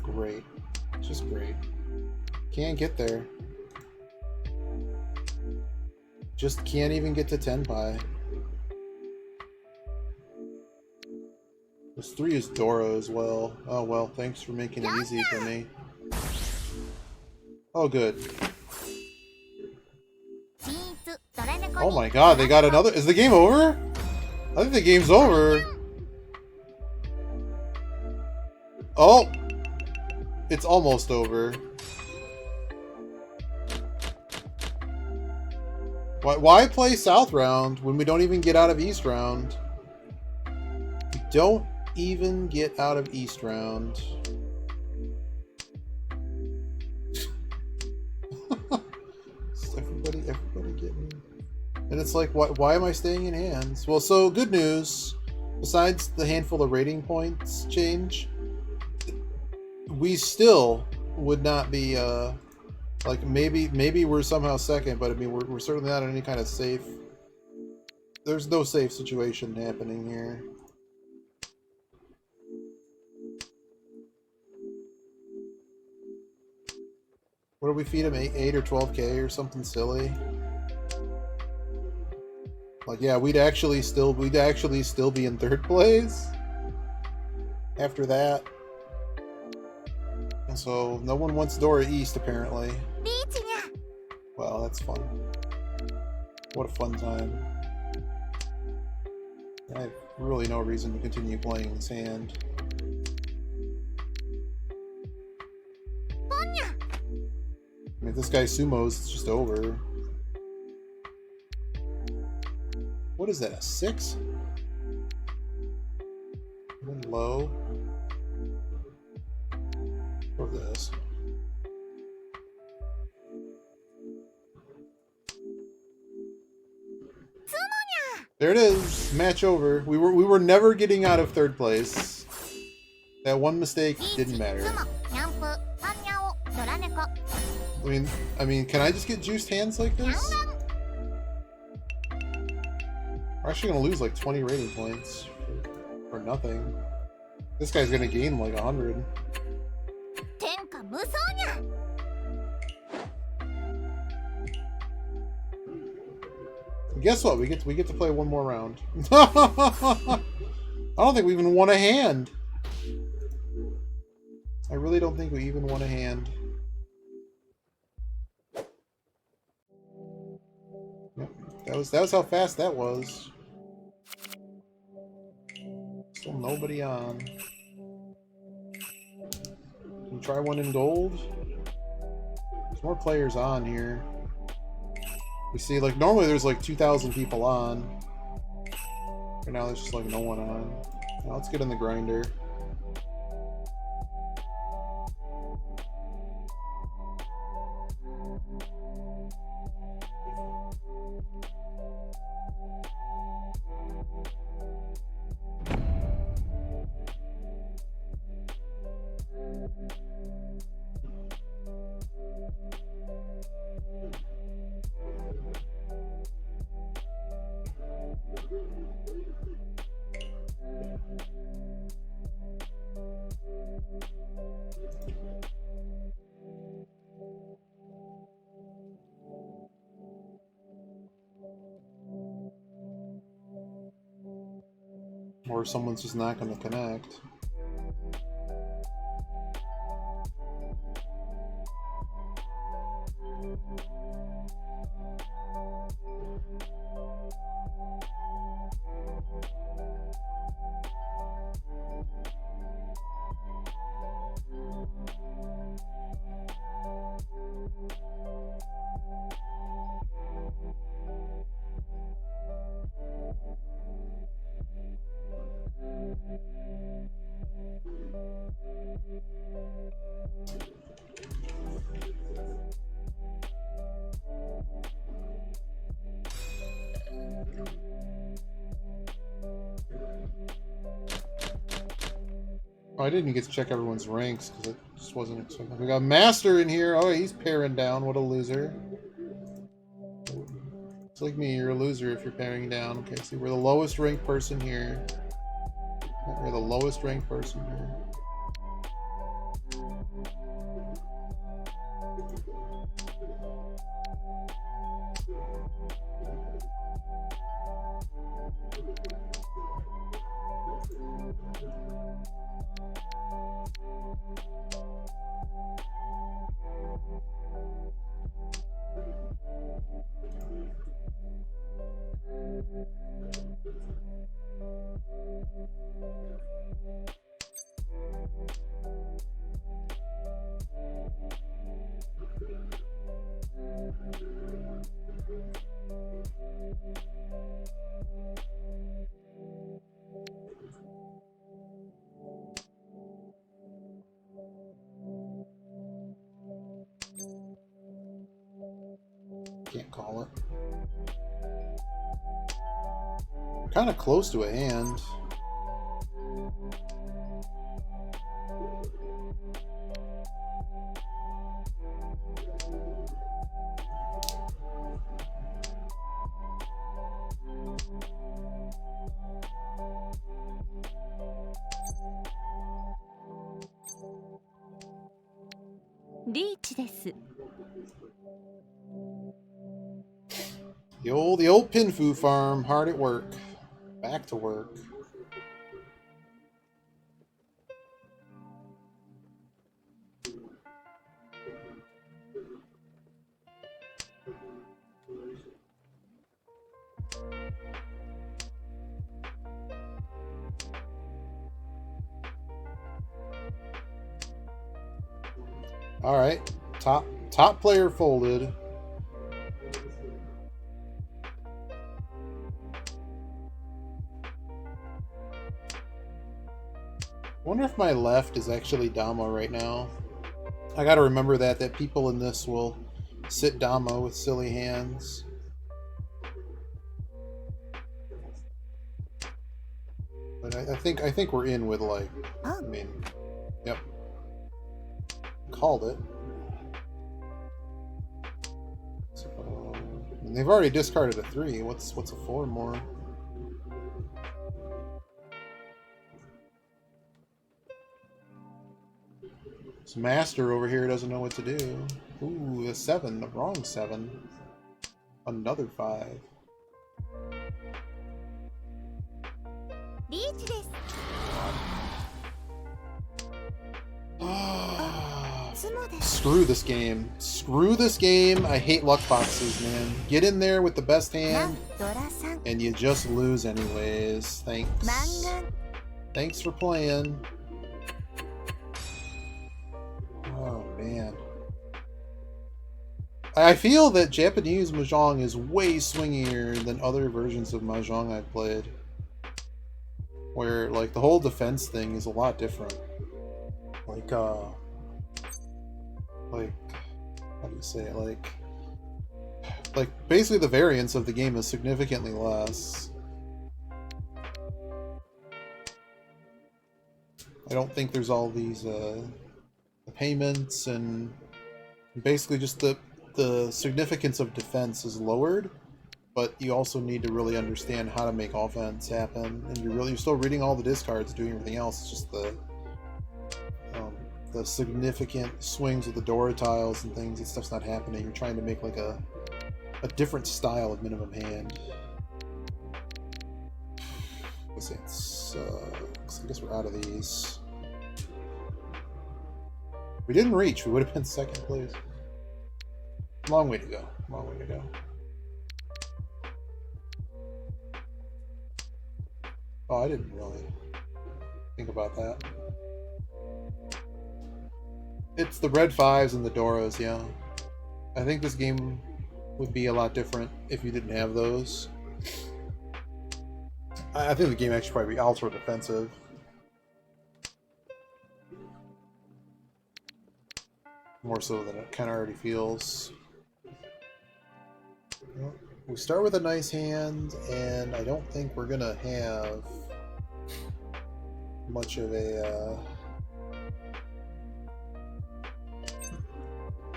Great. Just great. Can't get there. Just can't even get to 10 pi. This 3 is Doro as well. Oh well, thanks for making it easy for me. Oh good. Oh my god, they got another. Is the game over? I think the game's over. Oh! It's almost over. Why play South round when we don't even get out of East round? We don't even get out of East round. Everybody getting... And it's like, why am I staying in hands? Well, so good news. Besides the handful of rating points change, we still would not be, like, maybe we're somehow second, but I mean, we're certainly not in any kind of safe... There's no safe situation happening here. What do we feed him? 8 or 12k or something silly? Like, yeah, we'd actually still be in 3rd place after that. And so no one wants Dora East apparently. Well, that's fun. What a fun time. I have really no reason to continue playing this hand. I mean, if this guy sumos, it's just over. What is that, a 6? And then low. Or this. There it is. Match over. We were never getting out of 3rd place. That one mistake didn't matter. I mean, can I just get juiced hands like this? We're actually gonna lose like 20 rating points for nothing. This guy's gonna gain like 100. And guess what? We get to play one more round. I don't think we even won a hand. I really don't think we even won a hand. Yep. That was how fast that was. Still nobody on. Can you try one in gold? There's more players on here. We see, like, normally there's like 2,000 people on. Right now there's just like no one on. Now let's get in the grinder. Or someone's just not going to connect. Oh, I didn't even get to check everyone's ranks because it just wasn't expected. We got Master in here. Oh, he's pairing down. What a loser. It's like me. You're a loser if you're pairing down. Okay, see, we're the lowest ranked person here. We're the lowest ranked person here. Can't call it. Kind of close to a hand. Reach です。 The old Pinfu farm, hard at work. Back to work. All right, top player folded. I wonder if my left is actually Dama right now. I gotta remember that people in this will sit Dama with silly hands. But I think we're in with, like, I mean, yep. Called it. So, and they've already discarded a 3. What's a 4 more? This Master over here doesn't know what to do. Ooh, the 7, the wrong 7. Another 5. Reach です。 Screw this game. Screw this game. I hate luck boxes, man. Get in there with the best hand, and you just lose anyways. Thanks. Thanks for playing. Oh, man. I feel that Japanese Mahjong is way swingier than other versions of Mahjong I've played. Where, like, the whole defense thing is a lot different. Like, how do you say it? Like, basically the variance of the game is significantly less. I don't think there's all these, payments, and basically just the significance of defense is lowered, but you also need to really understand how to make offense happen, and you're still reading all the discards, doing everything else. It's just the significant swings with the Dora tiles and things, and stuff's not happening. You're trying to make like a different style of minimum hand. Let's see, I guess we're out of these. We didn't reach. We would have been second place. Long way to go. Long way to go. Oh, I didn't really think about that. It's the red fives and the Doras, yeah. I think this game would be a lot different if you didn't have those. I think the game actually probably be ultra defensive. More so than it kind of already feels. We start with a nice hand, and I don't think we're gonna have much of a.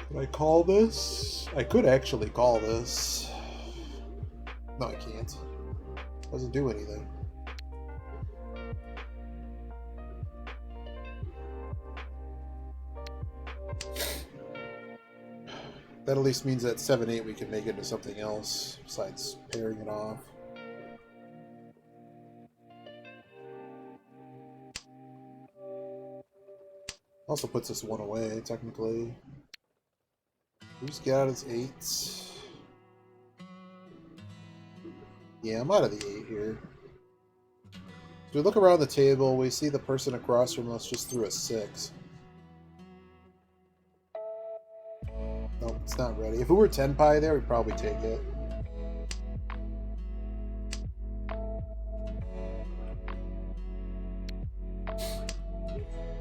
Can I call this? I could actually call this. No, I can't. Doesn't do anything. That at least means that 7-8 we can make it into something else besides pairing it off. Also puts us one away, technically. Who's got his 8s? Yeah, I'm out of the 8 here. So we look around the table, we see the person across from us just threw a 6. Nope, it's not ready. If we were 10 pie there, we'd probably take it.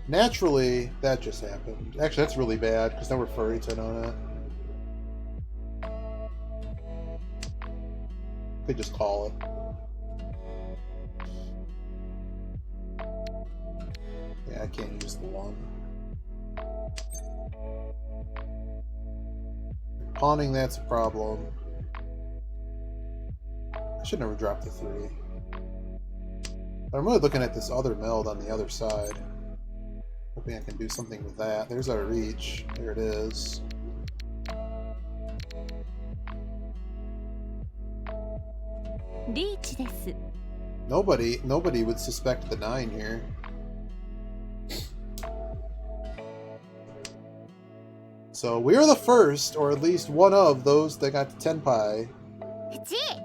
Naturally, that just happened. Actually, that's really bad, because now we're furry 10 on it. Could just call it. Yeah, I can't use the 1. Pawning, that's a problem. I should never drop the 3. But I'm really looking at this other meld on the other side. Hoping I can do something with that. There's our reach. There it is. Nobody would suspect the 9 here. So we are the first, or at least one of those that got to 10 pie.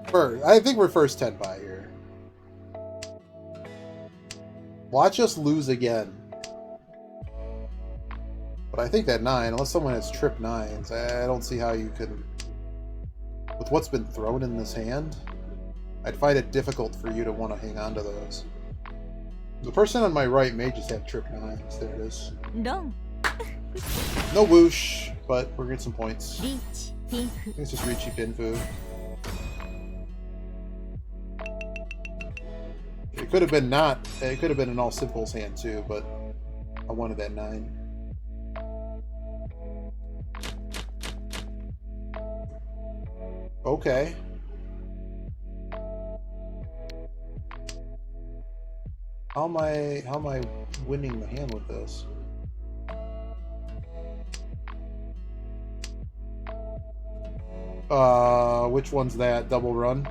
First, I think we're first 10 pie here. Watch us lose again. But I think that 9, unless someone has trip 9s, I don't see how you can. With what's been thrown in this hand, I'd find it difficult for you to want to hang on to those. The person on my right may just have trip 9s. There it is. No whoosh, but we're getting some points. It's just Richie Pinfu. It could have been it could have been an all simples hand too, but I wanted that 9. Okay. How am I winning the hand with this? Which one's that? Double run?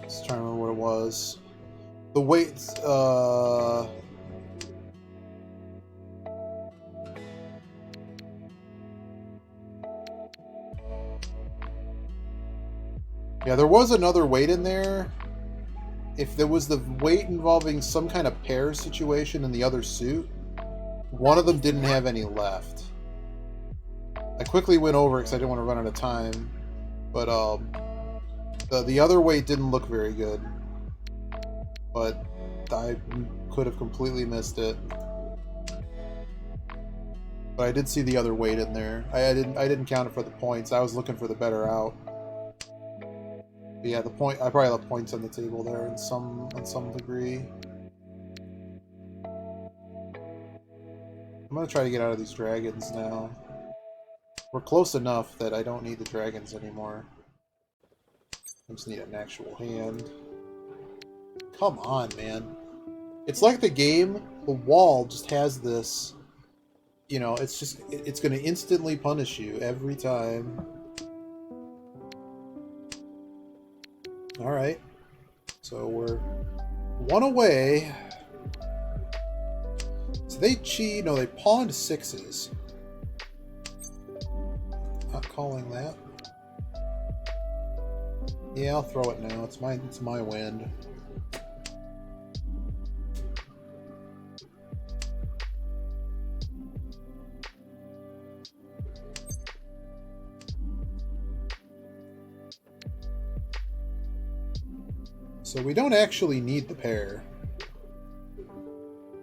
Just trying to remember what it was. The weights, Yeah, there was another weight in there. If there was the weight involving some kind of pair situation in the other suit, one of them didn't have any left. I quickly went over because I didn't want to run out of time, but the other weight didn't look very good. But I could have completely missed it. But I did see the other weight in there. I didn't count it for the points. I was looking for the better out. But yeah, the point. I probably left points on the table there in some degree. I'm gonna try to get out of these dragons now. We're close enough that I don't need the dragons anymore. I just need an actual hand. Come on, man. It's like the game, the wall just has this, you know, it's gonna instantly punish you every time. Alright. So we're one away. So they cheat. No, they pawned sixes. Not calling that. Yeah, I'll throw it now. It's my wind. So we don't actually need the pair.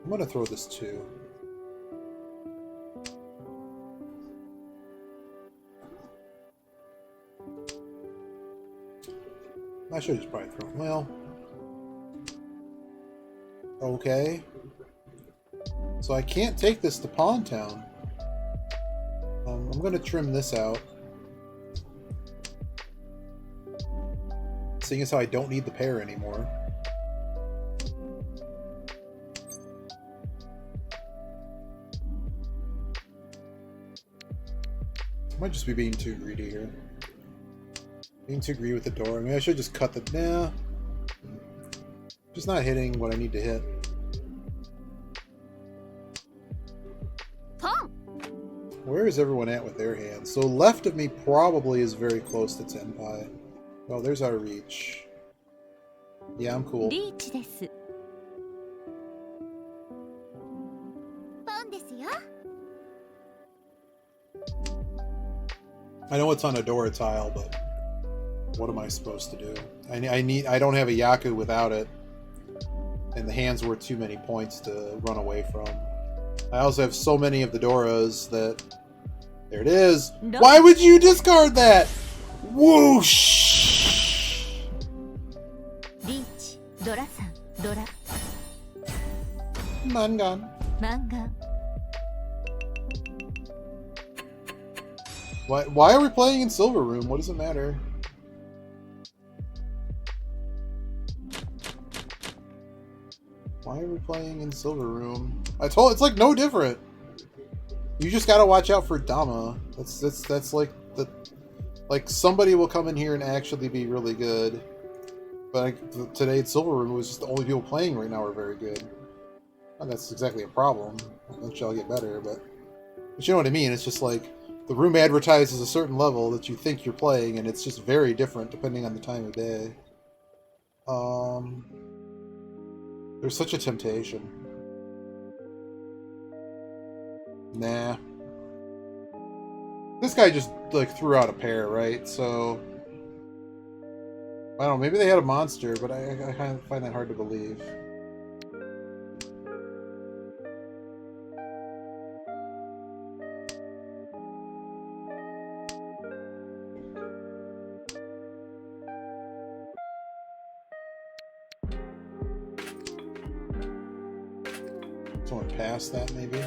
I'm gonna throw this too. I should just probably throw. Well, okay. So I can't take this to Pawn Town. I'm gonna trim this out. Seeing as how I don't need the pair anymore. I might just be being too greedy here. Being too greedy with the door. I mean, I should just cut the... Nah. Just not hitting what I need to hit. Tom! Where is everyone at with their hands? So left of me probably is very close to Tenpai. Oh, there's our reach. Yeah, I'm cool. リーチです。パンですよ。 I know it's on a Dora tile, but what am I supposed to do? I don't have a Yaku without it, and the hand's worth too many points to run away from. I also have so many of the Doras that... There it is! No. Why would you discard that? Whoosh! リーチ、ドラさん、ドラ、 Mangan. マンガン。 Why are we playing in Silver Room? What does it matter? Why are we playing in Silver Room? It's like no different. You just gotta watch out for Dama. That's like like somebody will come in here and actually be really good. But today at Silver Room, it was just the only people playing right now are very good. Not that's exactly a problem. Eventually I'll get better, but you know what I mean. It's just like the room advertises a certain level that you think you're playing, and it's just very different depending on the time of day. There's such a temptation. Nah. This guy just, like, threw out a pair, right? So... I don't know, maybe they had a monster, but I kind of find that hard to believe. Someone pass that, maybe?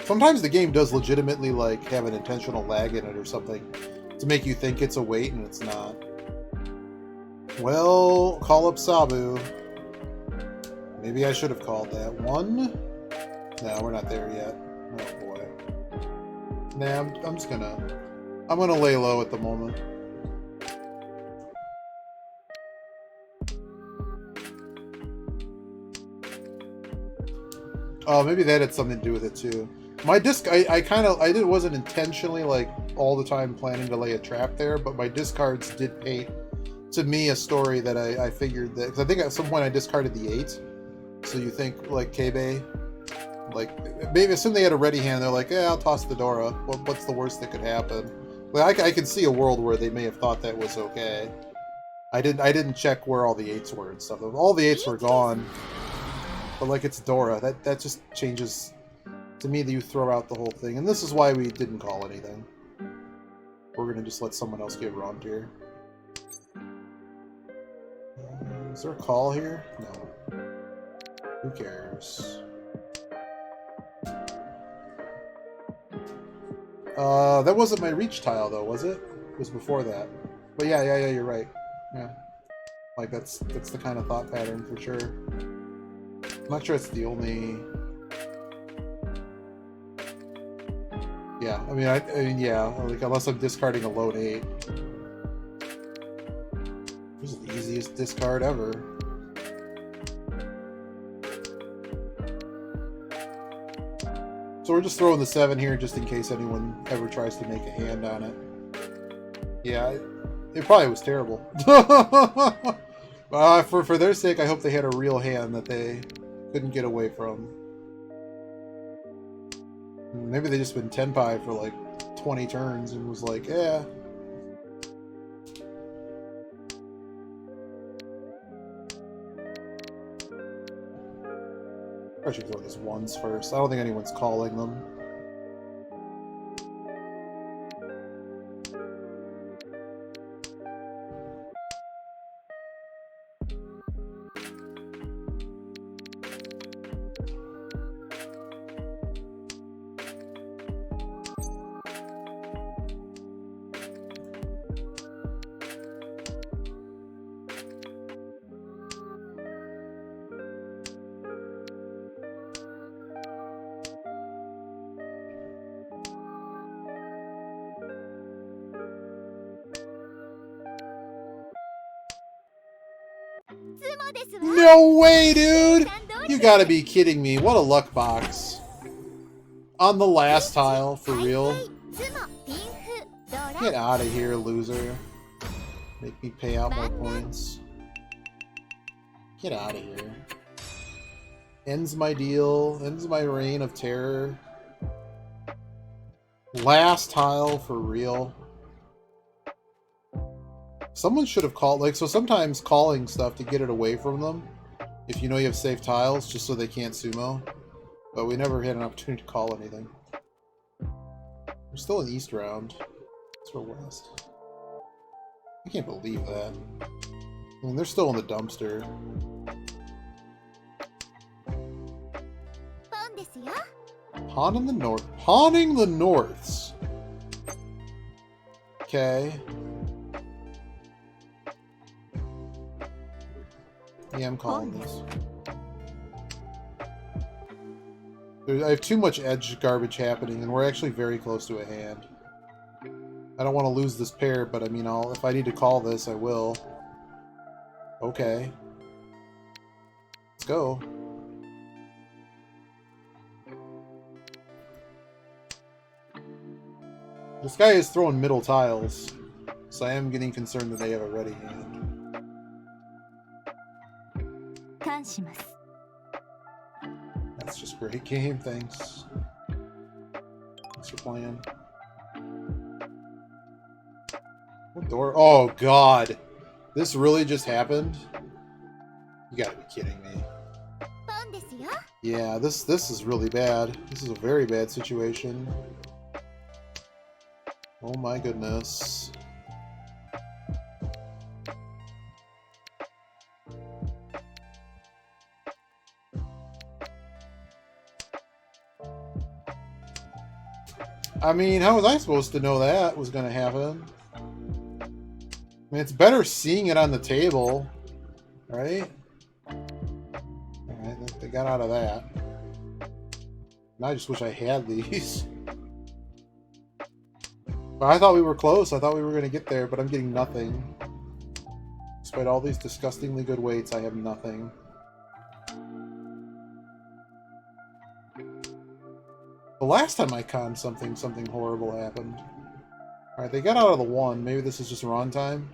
Sometimes the game does legitimately, like, have an intentional lag in it or something to make you think it's a weight and it's not. Well, call up Sabu. Maybe I should have called that. One? No, we're not there yet. Oh boy. Nah, I'm just gonna... I'm gonna lay low at the moment. Oh, maybe that had something to do with it too. My disc, wasn't intentionally like all the time planning to lay a trap there, but my discards did paint to me a story that I figured that, because I think at some point I discarded the 8. So you think, like, Kebe, like, maybe assume they had a ready hand, they're like, yeah, I'll toss the Dora. What's the worst that could happen? Like, I can see a world where they may have thought that was okay. I didn't check where all the 8s were and stuff. All the 8s were gone. But, like, it's Dora. That just changes... To me, you throw out the whole thing. And this is why we didn't call anything. We're gonna just let someone else get robbed here. Is there a call here? No. Who cares? That wasn't my reach tile, though, was it? It was before that. But yeah, you're right. Yeah. Like, that's the kind of thought pattern, for sure. I'm not sure it's the only... Yeah, I mean, yeah, like, unless I'm discarding a lone 8. This is the easiest discard ever. So we're just throwing the 7 here just in case anyone ever tries to make a hand on it. Yeah, it probably was terrible. For their sake, I hope they had a real hand that they couldn't get away from. Maybe they just been tenpai for like 20 turns and was like, yeah. I should throw these 1s first. I don't think anyone's calling them. No way, dude! You gotta be kidding me. What a luck box. On the last tile, for real. Get out of here, loser. Make me pay out more points. Get out of here. Ends my deal. Ends my reign of terror. Last tile, for real. Someone should have called, like, so sometimes calling stuff to get it away from them, if you know you have safe tiles, just so they can't sumo. But we never had an opportunity to call anything. We're still in East round. Let's go West. I can't believe that. I mean, they're still in the dumpster. Pawn in the north. Pawning the Norths. Okay. Yeah, I'm calling this. I have too much edge garbage happening, and we're actually very close to a hand. I don't want to lose this pair, but I mean, if I need to call this, I will. Okay. Let's go. This guy is throwing middle tiles, so I am getting concerned that they have a ready hand. That's just great game, thanks. Thanks for playing. What door? Oh god! This really just happened? You gotta be kidding me. Yeah, this is really bad. This is a very bad situation. Oh my goodness. I mean, how was I supposed to know that was going to happen? I mean, it's better seeing it on the table, right? Alright, they got out of that. Now I just wish I had these. But I thought we were close. I thought we were going to get there, but I'm getting nothing. Despite all these disgustingly good weights, I have nothing. The last time I conned something horrible happened. Alright, they got out of the 1. Maybe this is just run time?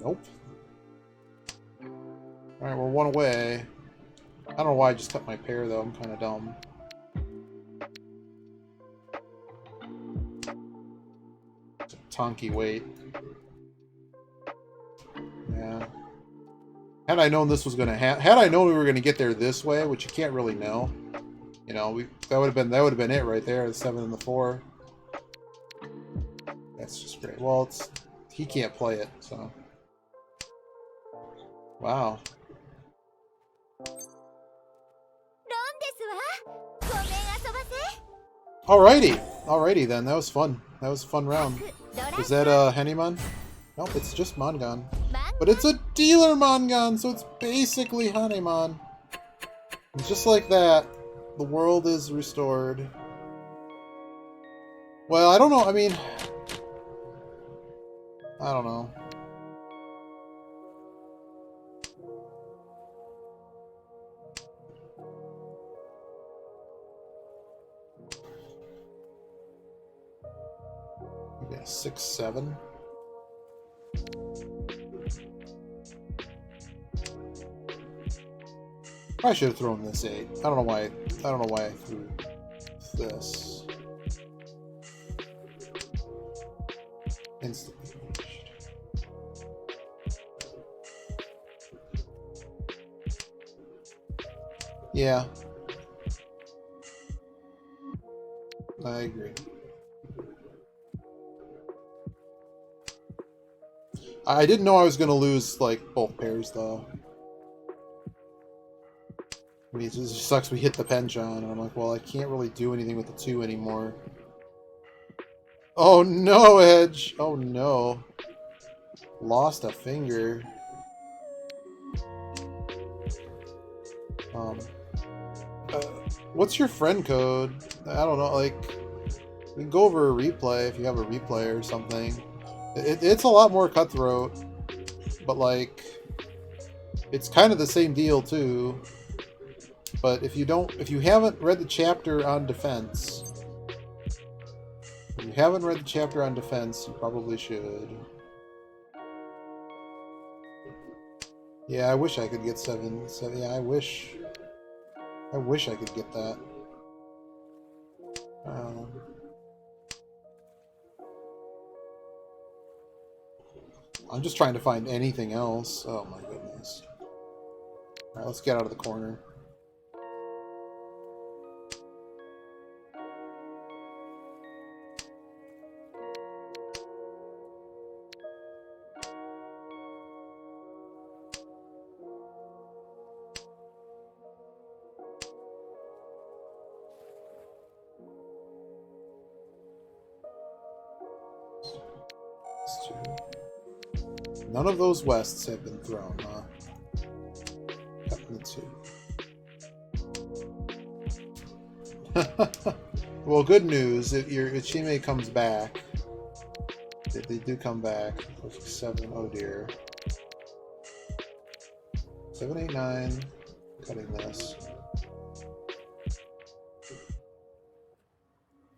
Nope. Alright, we're 1 away. I don't know why I just cut my pair, though. I'm kind of dumb. It's a tonky wait. Yeah. Had I known this was going to had I known we were going to get there this way, which you can't really know. You know, that would have been it right there, the 7 and the 4. That's just great. Well, he can't play it, so. Wow. Alrighty then. That was fun. That was a fun round. Is that Henneman? Nope, it's just Mangan. But it's a dealer Mangan, so it's basically Haneman. And just like that, the world is restored. Well, I don't know. I mean, I don't know. Yeah, 6, 7. I should have thrown this 8. I don't know why. I don't know why I threw this. Instantly finished. Yeah. I agree. I didn't know I was going to lose, like, both pairs, though. I mean, it just sucks we hit the penchant, and I'm like, well, I can't really do anything with the 2 anymore. Oh no, Edge! Oh no. Lost a finger. What's your friend code? I don't know, like, we can go over a replay if you have a replay or something. It's a lot more cutthroat, but like, it's kind of the same deal too. But if you haven't read the chapter on defense, you probably should. Yeah, I wish I could get 7. So yeah, I wish I could get that. I'm just trying to find anything else. Oh my goodness. Alright, let's get out of the corner. None of those wests have been thrown, huh? Cutting the 2. Well, good news. If Ichime comes back, they do come back. 7. Oh dear. 7, 8, 9. Cutting this.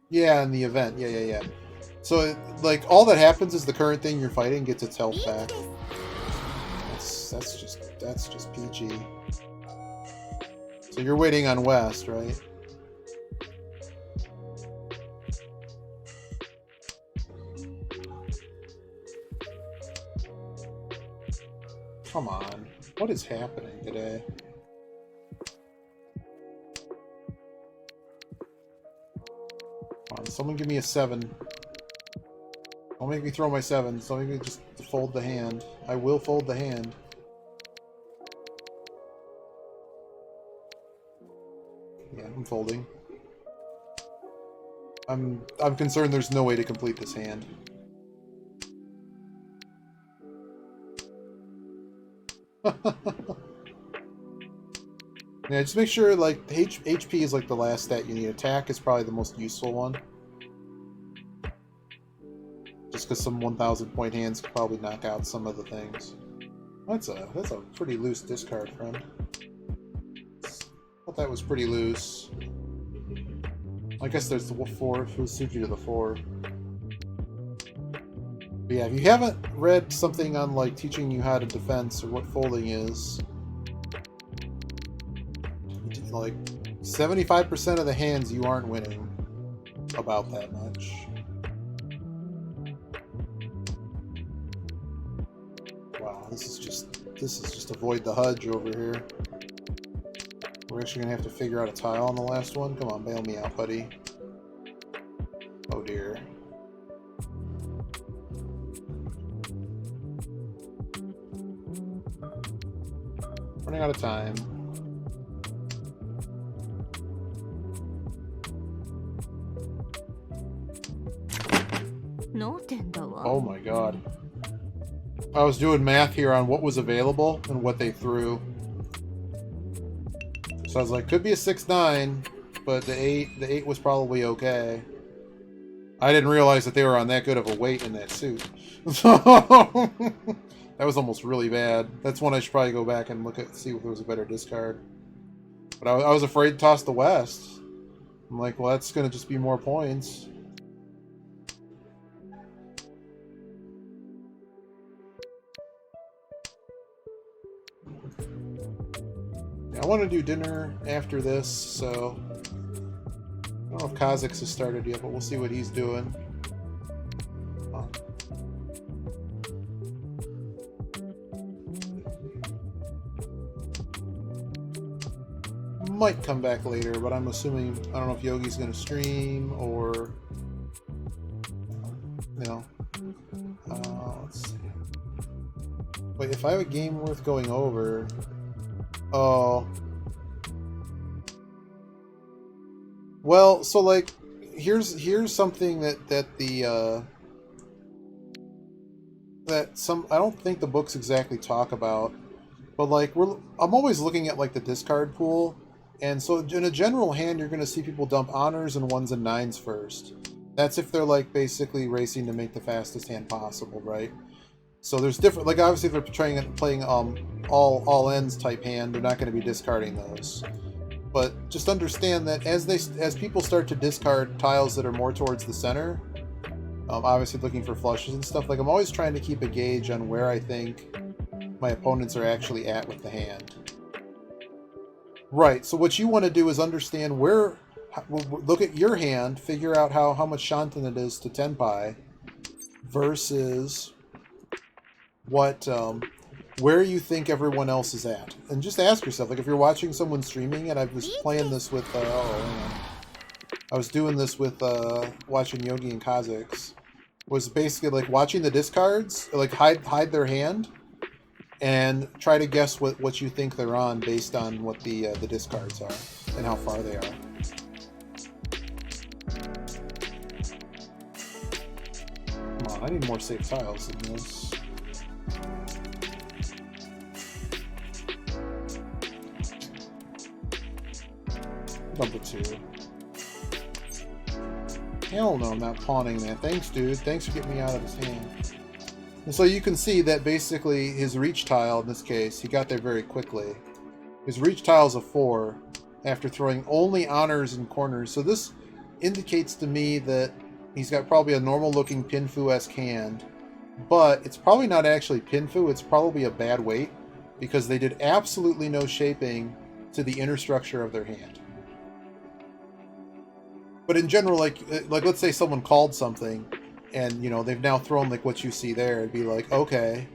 Yeah, in the event. Yeah. So, like, all that happens is the current thing you're fighting gets its health back. That's just PG. So you're waiting on West, right? Come on. What is happening today? Come on, someone give me a 7. Don't make me throw my 7s. Don't make me just fold the hand. I will fold the hand. Yeah, I'm folding. I'm concerned there's no way to complete this hand. Yeah, just make sure, like, HP is like the last stat you need. Attack is probably the most useful one. Just because some 1,000 point hands could probably knock out some of the things. That's a pretty loose discard, friend. Thought that was pretty loose. I guess there's the 4. Who suits you to the 4? But yeah, if you haven't read something on like teaching you how to defense or what folding is, like 75% of the hands you aren't winning about that much. Wow, this is just avoid the Hudge over here. We're actually gonna have to figure out a tile on the last one. Come on, bail me out, buddy. Oh dear. Running out of time. Oh my god. I was doing math here on what was available and what they threw. So I was like, could be a 6-9, but the 8 was probably okay. I didn't realize that they were on that good of a weight in that suit. So that was almost really bad. That's one I should probably go back and look at, see if there was a better discard. But I was afraid to toss the West. I'm like, well, that's going to just be more points. Yeah, I want to do dinner after this, so I don't know if Kazakhs has started yet, but we'll see what he's doing. Might come back later, but I'm assuming, I don't know if Yogi's going to stream or, you know, let's see. Wait, if I have a game worth going over, oh, well, so like, here's something that I don't think the books exactly talk about, but like I'm always looking at like the discard pool. And so in a general hand, you're going to see people dump honors and 1s and 9s first. That's if they're like basically racing to make the fastest hand possible, right? So there's different, like obviously if they're playing all ends type hand, they're not going to be discarding those. But just understand that as people start to discard tiles that are more towards the center, obviously looking for flushes and stuff, like I'm always trying to keep a gauge on where I think my opponents are actually at with the hand. Right, so what you want to do is understand where, look at your hand, figure out how much Shantan it is to Tenpai versus what, where you think everyone else is at. And just ask yourself, like if you're watching someone streaming, and I was playing this with, I was doing this with watching Yogi and Kazakhs, was basically like watching the discards, like hide their hand, and try to guess what you think they're on based on what the discards are and how far they are. Come on, I need more safe tiles than this. Number 2. Hell no, I'm not pawning that. Thanks, dude. Thanks for getting me out of his hand. And so you can see that basically his reach tile, in this case, he got there very quickly. His reach tile is a 4 after throwing only honors in corners. So this indicates to me that he's got probably a normal-looking Pinfu-esque hand. But it's probably not actually Pinfu, it's probably a bad weight, because they did absolutely no shaping to the inner structure of their hand. But in general, like let's say someone called something, and you know they've now thrown like what you see there, it'd be like, okay,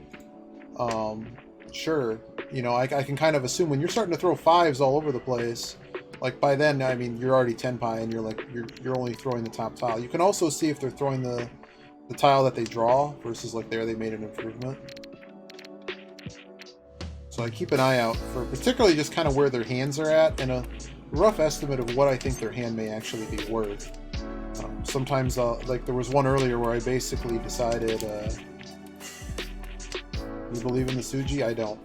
sure, you know, I can kind of assume when you're starting to throw 5s all over the place, like by then, I mean, you're already Tenpai and you're like you're only throwing the top tile. You can also see if they're throwing the tile that they draw versus like there they made an improvement. So I keep an eye out for particularly just kind of where their hands are at and a rough estimate of what I think their hand may actually be worth. Sometimes, like there was one earlier where I basically decided, you believe in the Suji? I don't.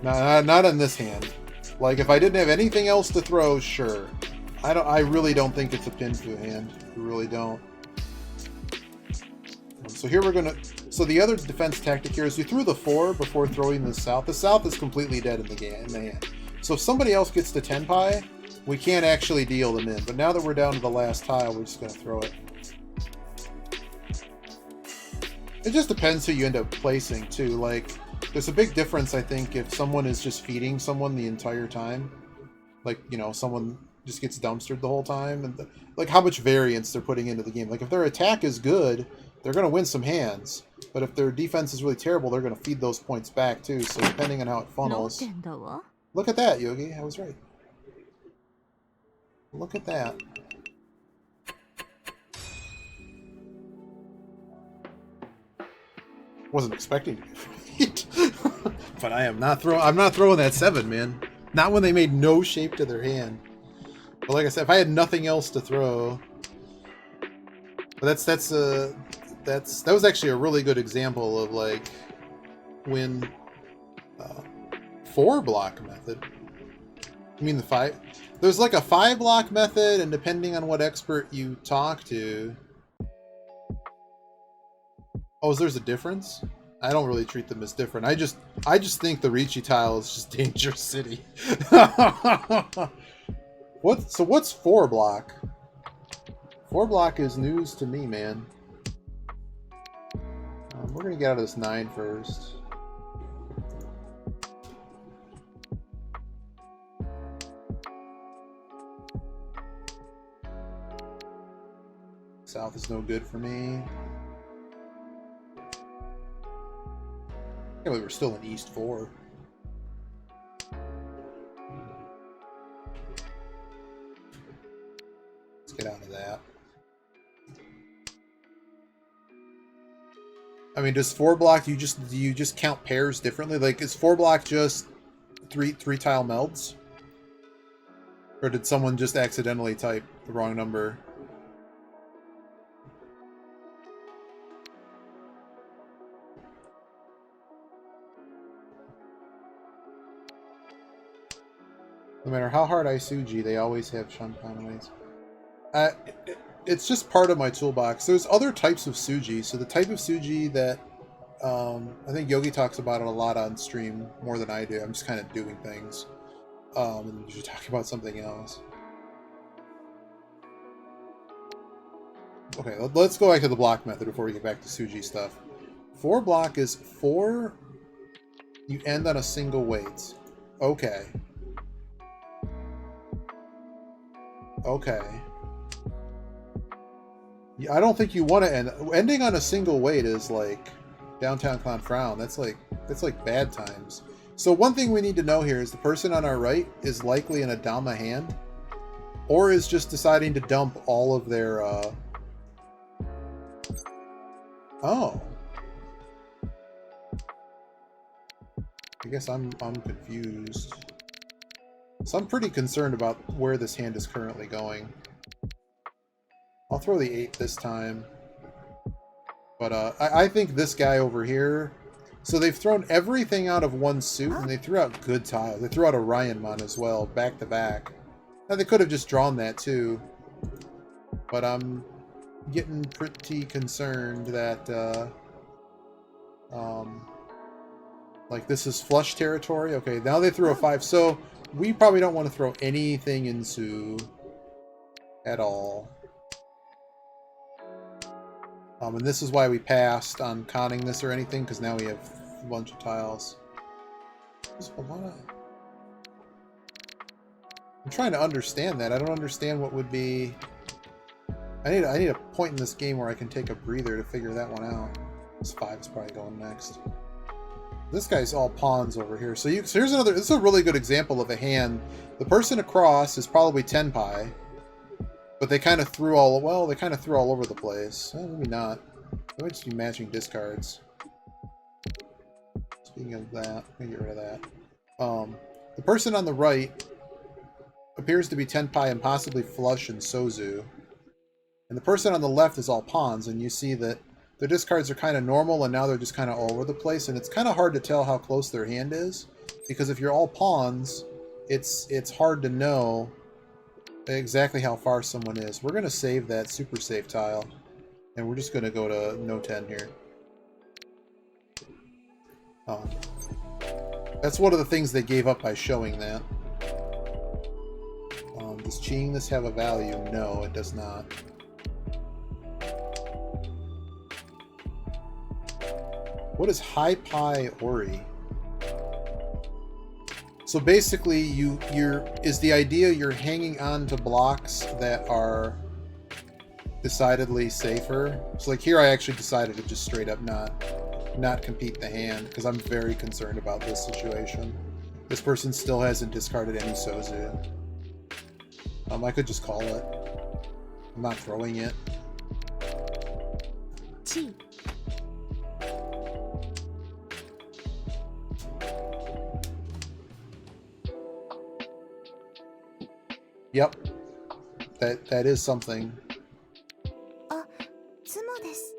Not on this hand. Like if I didn't have anything else to throw, sure. I really don't think it's a Pinfu hand. I really don't. So here we're gonna. So the other defense tactic here is you threw the 4 before throwing the South. The South is completely dead in the hand. So if somebody else gets to Tenpai, we can't actually deal them in. But now that we're down to the last tile, we're just going to throw it. It just depends who you end up placing, too. Like, there's a big difference, I think, if someone is just feeding someone the entire time. Like, you know, someone just gets dumpstered the whole time. And like, how much variance they're putting into the game. Like, if their attack is good, they're going to win some hands. But if their defense is really terrible, they're going to feed those points back, too. So depending on how it funnels... Look at that, Yogi. I was right. Look at that. Wasn't expecting it, but I'm not throwing that 7, man. Not when they made no shape to their hand. But like I said, if I had nothing else to throw, but that was actually a really good example of like when 4-block method. I mean the 5. There's like a 5-block method, and depending on what expert you talk to. Oh, there's a difference? I don't really treat them as different. I just think the Ricci tile is just Dangerous City. What's 4-block? 4-block is news to me, man. We're gonna get out of this 9 first. South is no good for me. Yeah, we were still in East 4. Let's get out of that. I mean, does 4-block, do you just count pairs differently? Like, is 4-block just three tile melds? Or did someone just accidentally type the wrong number? No matter how hard I Suji, they always have Shanpanaways. It's just part of my toolbox. There's other types of Suji. So the type of Suji that I think Yogi talks about it a lot on stream, more than I do. I'm just kind of doing things. And you should talk about something else. Okay, let's go back to the block method before we get back to Suji stuff. 4-block is 4. You end on a single weight. Okay. Okay. Yeah, I don't think you want to ending on a single weight is like Downtown Clown Frown. That's like bad times. So one thing we need to know here is the person on our right is likely in a Dama hand, or is just deciding to dump all of their Oh. I guess I'm confused. So I'm pretty concerned about where this hand is currently going. I'll throw the 8 this time. But I think this guy over here... So they've thrown everything out of one suit, and they threw out good tiles. They threw out Orionmon as well, back to back. Now they could have just drawn that too. But I'm getting pretty concerned that... like this is flush territory. Okay, now they threw a 5. So... we probably don't want to throw anything into at all. And this is why we passed on conning this or anything, because now we have a bunch of tiles. There's a lot of... I'm trying to understand that. I don't understand what would be... I need a point in this game where I can take a breather to figure that one out. This 5 is probably going next. This guy's all pawns over here. So here's another... This is a really good example of a hand. The person across is probably Tenpai, but they kind of threw all... Well, they kind of threw all over the place. Maybe not. They might just be matching discards. Speaking of that, let me get rid of that. The person on the right appears to be Tenpai and possibly Flush and Sozu. And the person on the left is all pawns, and you see that their discards are kind of normal, and now they're just kind of all over the place, and it's kind of hard to tell how close their hand is, because if you're all pawns, it's hard to know exactly how far someone is. We're going to save that super safe tile, and we're just going to go to no 10 here. That's one of the things they gave up by showing that. Does cheating this have a value? No, it does not. What is High Pi Ori? So basically, is the idea you're hanging on to blocks that are decidedly safer. So like here, I actually decided to just straight up not compete the hand because I'm very concerned about this situation. This person still hasn't discarded any Sozu. I could just call it. I'm not throwing it. Chi. Yep. That is something. 妻です。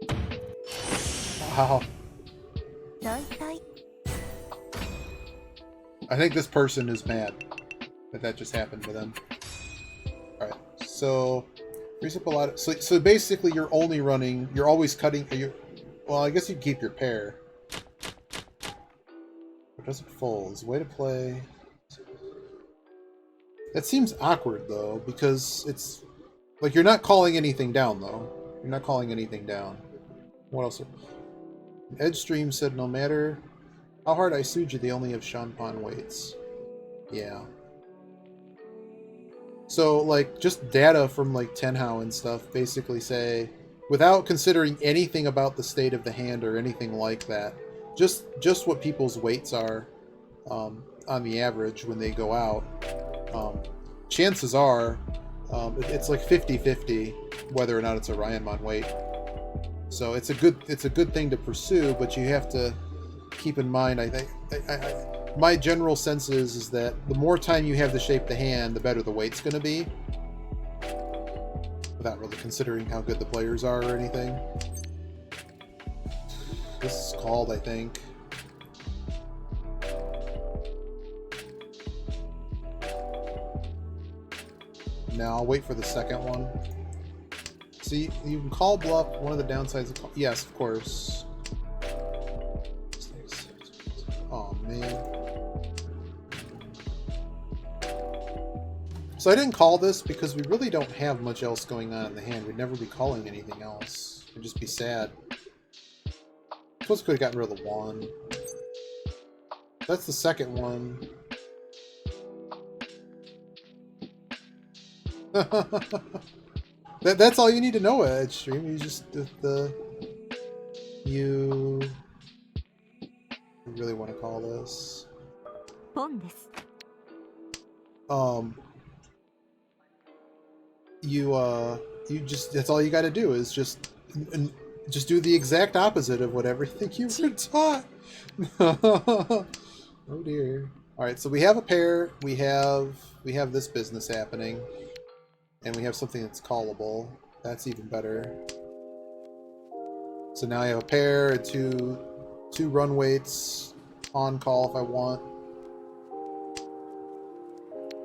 Wow. だいたい I think this person is mad that just happened to them. Alright, so frees up a lot of, so basically you're only running, you're always cutting, well, I guess you keep your pair. It doesn't fold. It's a way to play. That seems awkward though, because it's like you're not calling anything down though. You're not calling anything down. What else? Edgestream said no matter how hard I sued you, they only have Shanpan weights. Yeah. So, like, just data from, like, Tenhou and stuff basically say, without considering anything about the state of the hand or anything like that, just what people's weights are on the average when they go out, chances are it's like 50-50 whether or not it's a Ryanmon weight. So it's a good thing to pursue, but you have to keep in mind, my general sense is that the more time you have to shape the hand, the better the weight's going to be. Without really considering how good the players are or anything. This is called, I think. Now I'll wait for the second one. So you can call bluff. One of the downsides of call, yes, of course. Oh man. So I didn't call this because we really don't have much else going on in the hand. We'd never be calling anything else. We'd just be sad. I suppose we could have gotten rid of the one. That's the second one. That's all you need to know, Edgestream. You just you really want to call this. You just, that's all you got to do is just do the exact opposite of what everything you were taught. Oh dear. All right, so we have a pair. We have this business happening. And we have something that's callable. That's even better. So now I have a pair and two run weights on call if I want.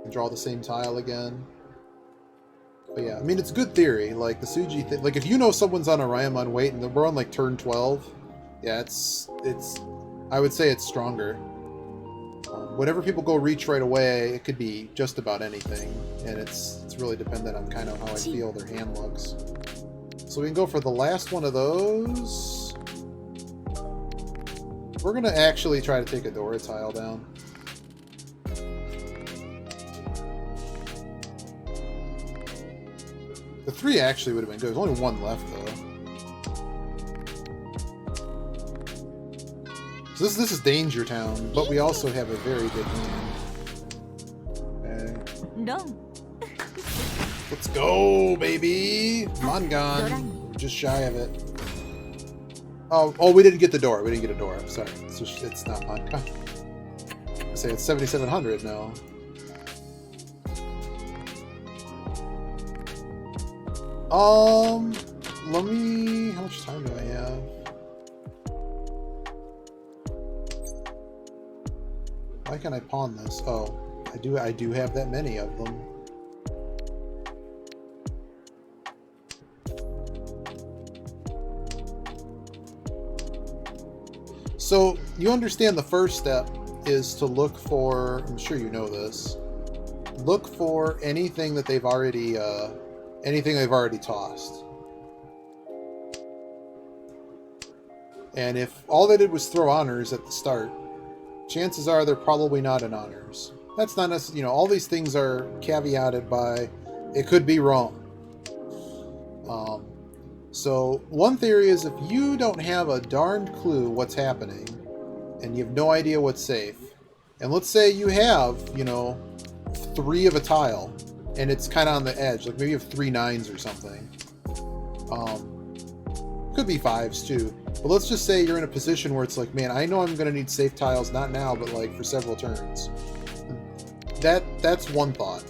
And draw the same tile again. But yeah, I mean, it's good theory. Like the Suji thing. Like if you know someone's on a Ryamon weight and we're on like turn 12, yeah, it's. I would say it's stronger. Whenever people go reach right away, it could be just about anything, and it's really dependent on kind of how I feel their hand looks. So we can go for the last one of those. We're gonna actually try to take a Dora tile down. The 3 actually would have been good. There's only 1 left though. So this is Danger Town, but we also have a very good hand. Okay. Let's go, baby! Mangan! We're just shy of it. Oh, we didn't get the door. We didn't get a door. Sorry. It's not Mangan. I say it's 7,700 now. Let me... How much time do I have? Why can't I pawn this? Oh, I do have that many of them. So, you understand the first step is to look for, I'm sure you know this, look for anything that they've already tossed. And if all they did was throw honors at the start, chances are they're probably not in honors. That's not necessarily, all these things are caveated by it could be wrong. So one theory is if you don't have a darned clue what's happening and you have no idea what's safe, and let's say you have, 3 of a tile and it's kind of on the edge, like maybe you have 3 9s or something. Could be 5s too. But let's just say you're in a position where it's like, man, I know I'm going to need safe tiles, not now, but like for several turns. That's one thought.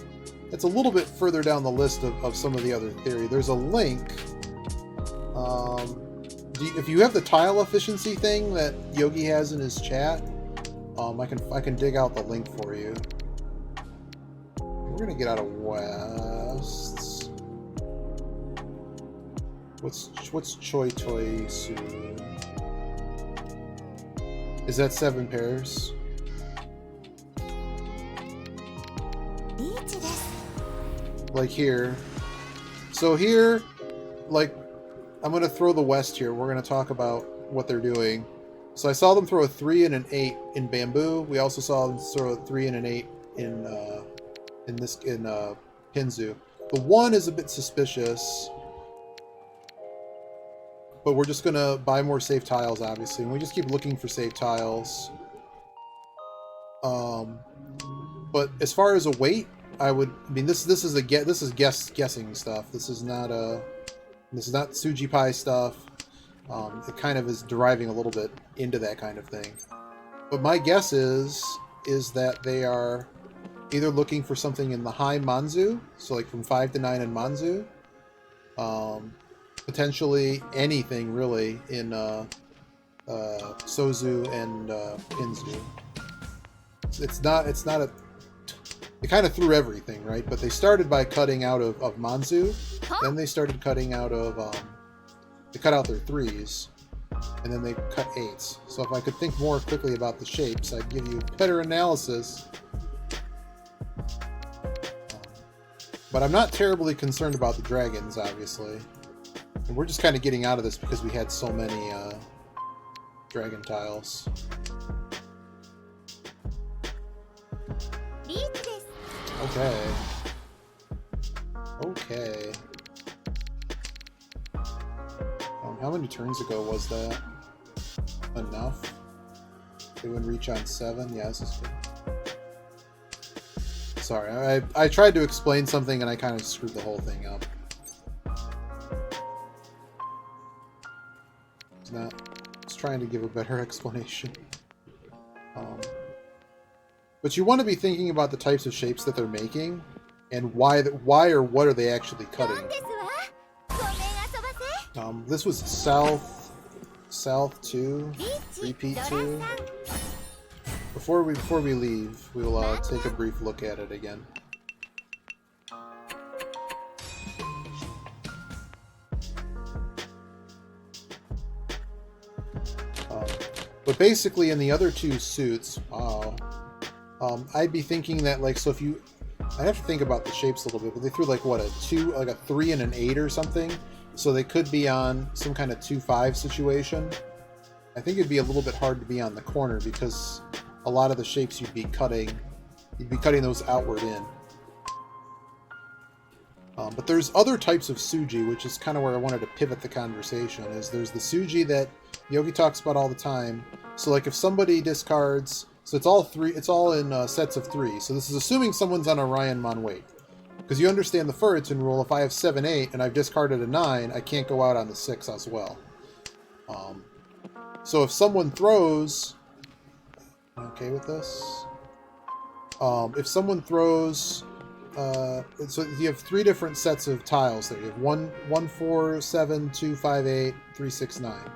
That's a little bit further down the list of some of the other theory. There's a link. If you have the tile efficiency thing that Yogi has in his chat, I can dig out the link for you. We're gonna get out of West. What's Choi Toy soon? Is that 7 pairs? Like here. So here, like, I'm going to throw the West here. We're going to talk about what they're doing. So I saw them throw a 3 and an 8 in Bamboo. We also saw them throw a 3 and an 8 in Pinzu. The 1 is a bit suspicious. But we're just going to buy more safe tiles, obviously. And we just keep looking for safe tiles. But as far as a weight, this is guessing stuff. This is not Suji Pie stuff. It kind of is deriving a little bit into that kind of thing. But my guess is that they are either looking for something in the high Manzu, so like from 5 to 9 in Manzu. Potentially anything really in Sozu and Pinzu. They kind of threw everything, right? But they started by cutting out of Manzu. Then they started cutting out of... they cut out their 3s. And then they cut 8s. So if I could think more quickly about the shapes, I'd give you better analysis. But I'm not terribly concerned about the dragons, obviously. And we're just kind of getting out of this because we had so many dragon tiles. Okay. Okay. How many turns ago was that? Enough? They wouldn't reach on 7? Yeah, this is good. Sorry, I tried to explain something and I kind of screwed the whole thing up. I was trying to give a better explanation. But you want to be thinking about the types of shapes that they're making, and why or what are they actually cutting. This was South 2, Repeat 2. Before we leave, we'll take a brief look at it again. But basically, in the other 2 suits, I'd be thinking that, like, so if you... I'd have to think about the shapes a little bit, but they threw, like, what, a 3 and an 8 or something? So they could be on some kind of 2-5 situation. I think it'd be a little bit hard to be on the corner, because a lot of the shapes you'd be cutting those outward in. But there's other types of Suji, which is kind of where I wanted to pivot the conversation, is there's the Suji that Yogi talks about all the time. So, like, if somebody discards... So it's all in sets of 3. So this is assuming someone's on a Ryan weight. Because you understand the Furitan rule, if I have 7, 8, and I've discarded a 9, I can't go out on the 6 as well. So if someone throws... Okay with this? If someone throws... so you have 3 different sets of tiles there. You have 1, 4, 7, 2, 5, 8, 3, 6, 9.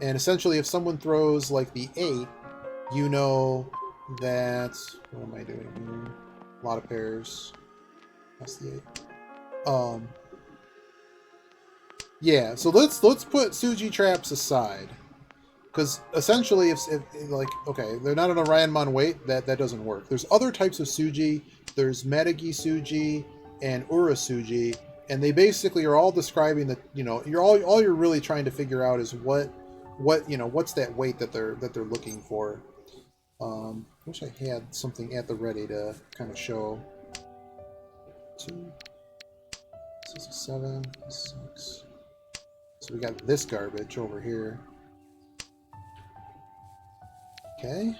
And essentially if someone throws like the 8, you know that... What am I doing here? A lot of pairs. That's the 8. Yeah, so let's put Suji traps aside. Because essentially, if like, okay, they're not on Orion weight, that doesn't work. There's other types of Suji. There's Metagi Suji and Ura Suji, and they basically are all describing that, all you're really trying to figure out is what what's that weight that they're looking for. Wish I had something at the ready to kind of show. 2, 6, 7, 6. So we got this garbage over here. Okay.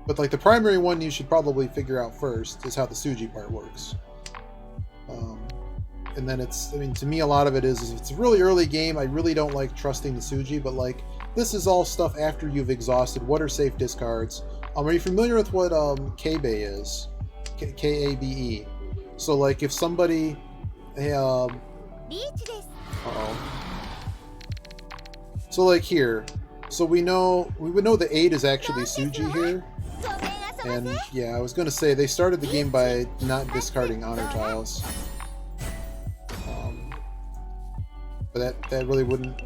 But like the primary one you should probably figure out first is how the Suji part works. And then I mean, to me a lot of it is if it's a really early game, I really don't like trusting the Suji, but like, this is all stuff after you've exhausted what are safe discards. Are you familiar with what Kabe is? K-A-B-E. So like if somebody... uh-oh. So like here, so we would know the 8 is actually Suji here. And yeah, I was going to say, they started the game by not discarding honor tiles. But that really wouldn't...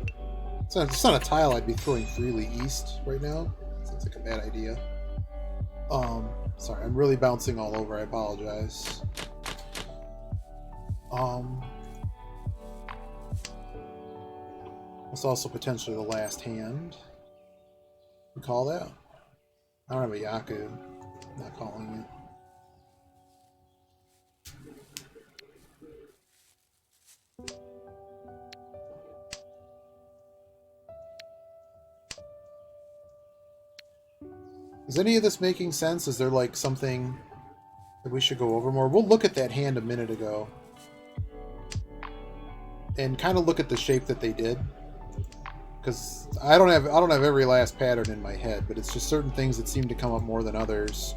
It's not a tile I'd be throwing freely east right now. Sounds like a bad idea. Sorry, I'm really bouncing all over, I apologize. It's also potentially the last hand. We call that? I don't have a Yaku. I'm not calling it. Is any of this making sense? Is there like something that we should go over more? We'll look at that hand a minute ago and kind of look at the shape that they did, because I don't have every last pattern in my head, but it's just certain things that seem to come up more than others.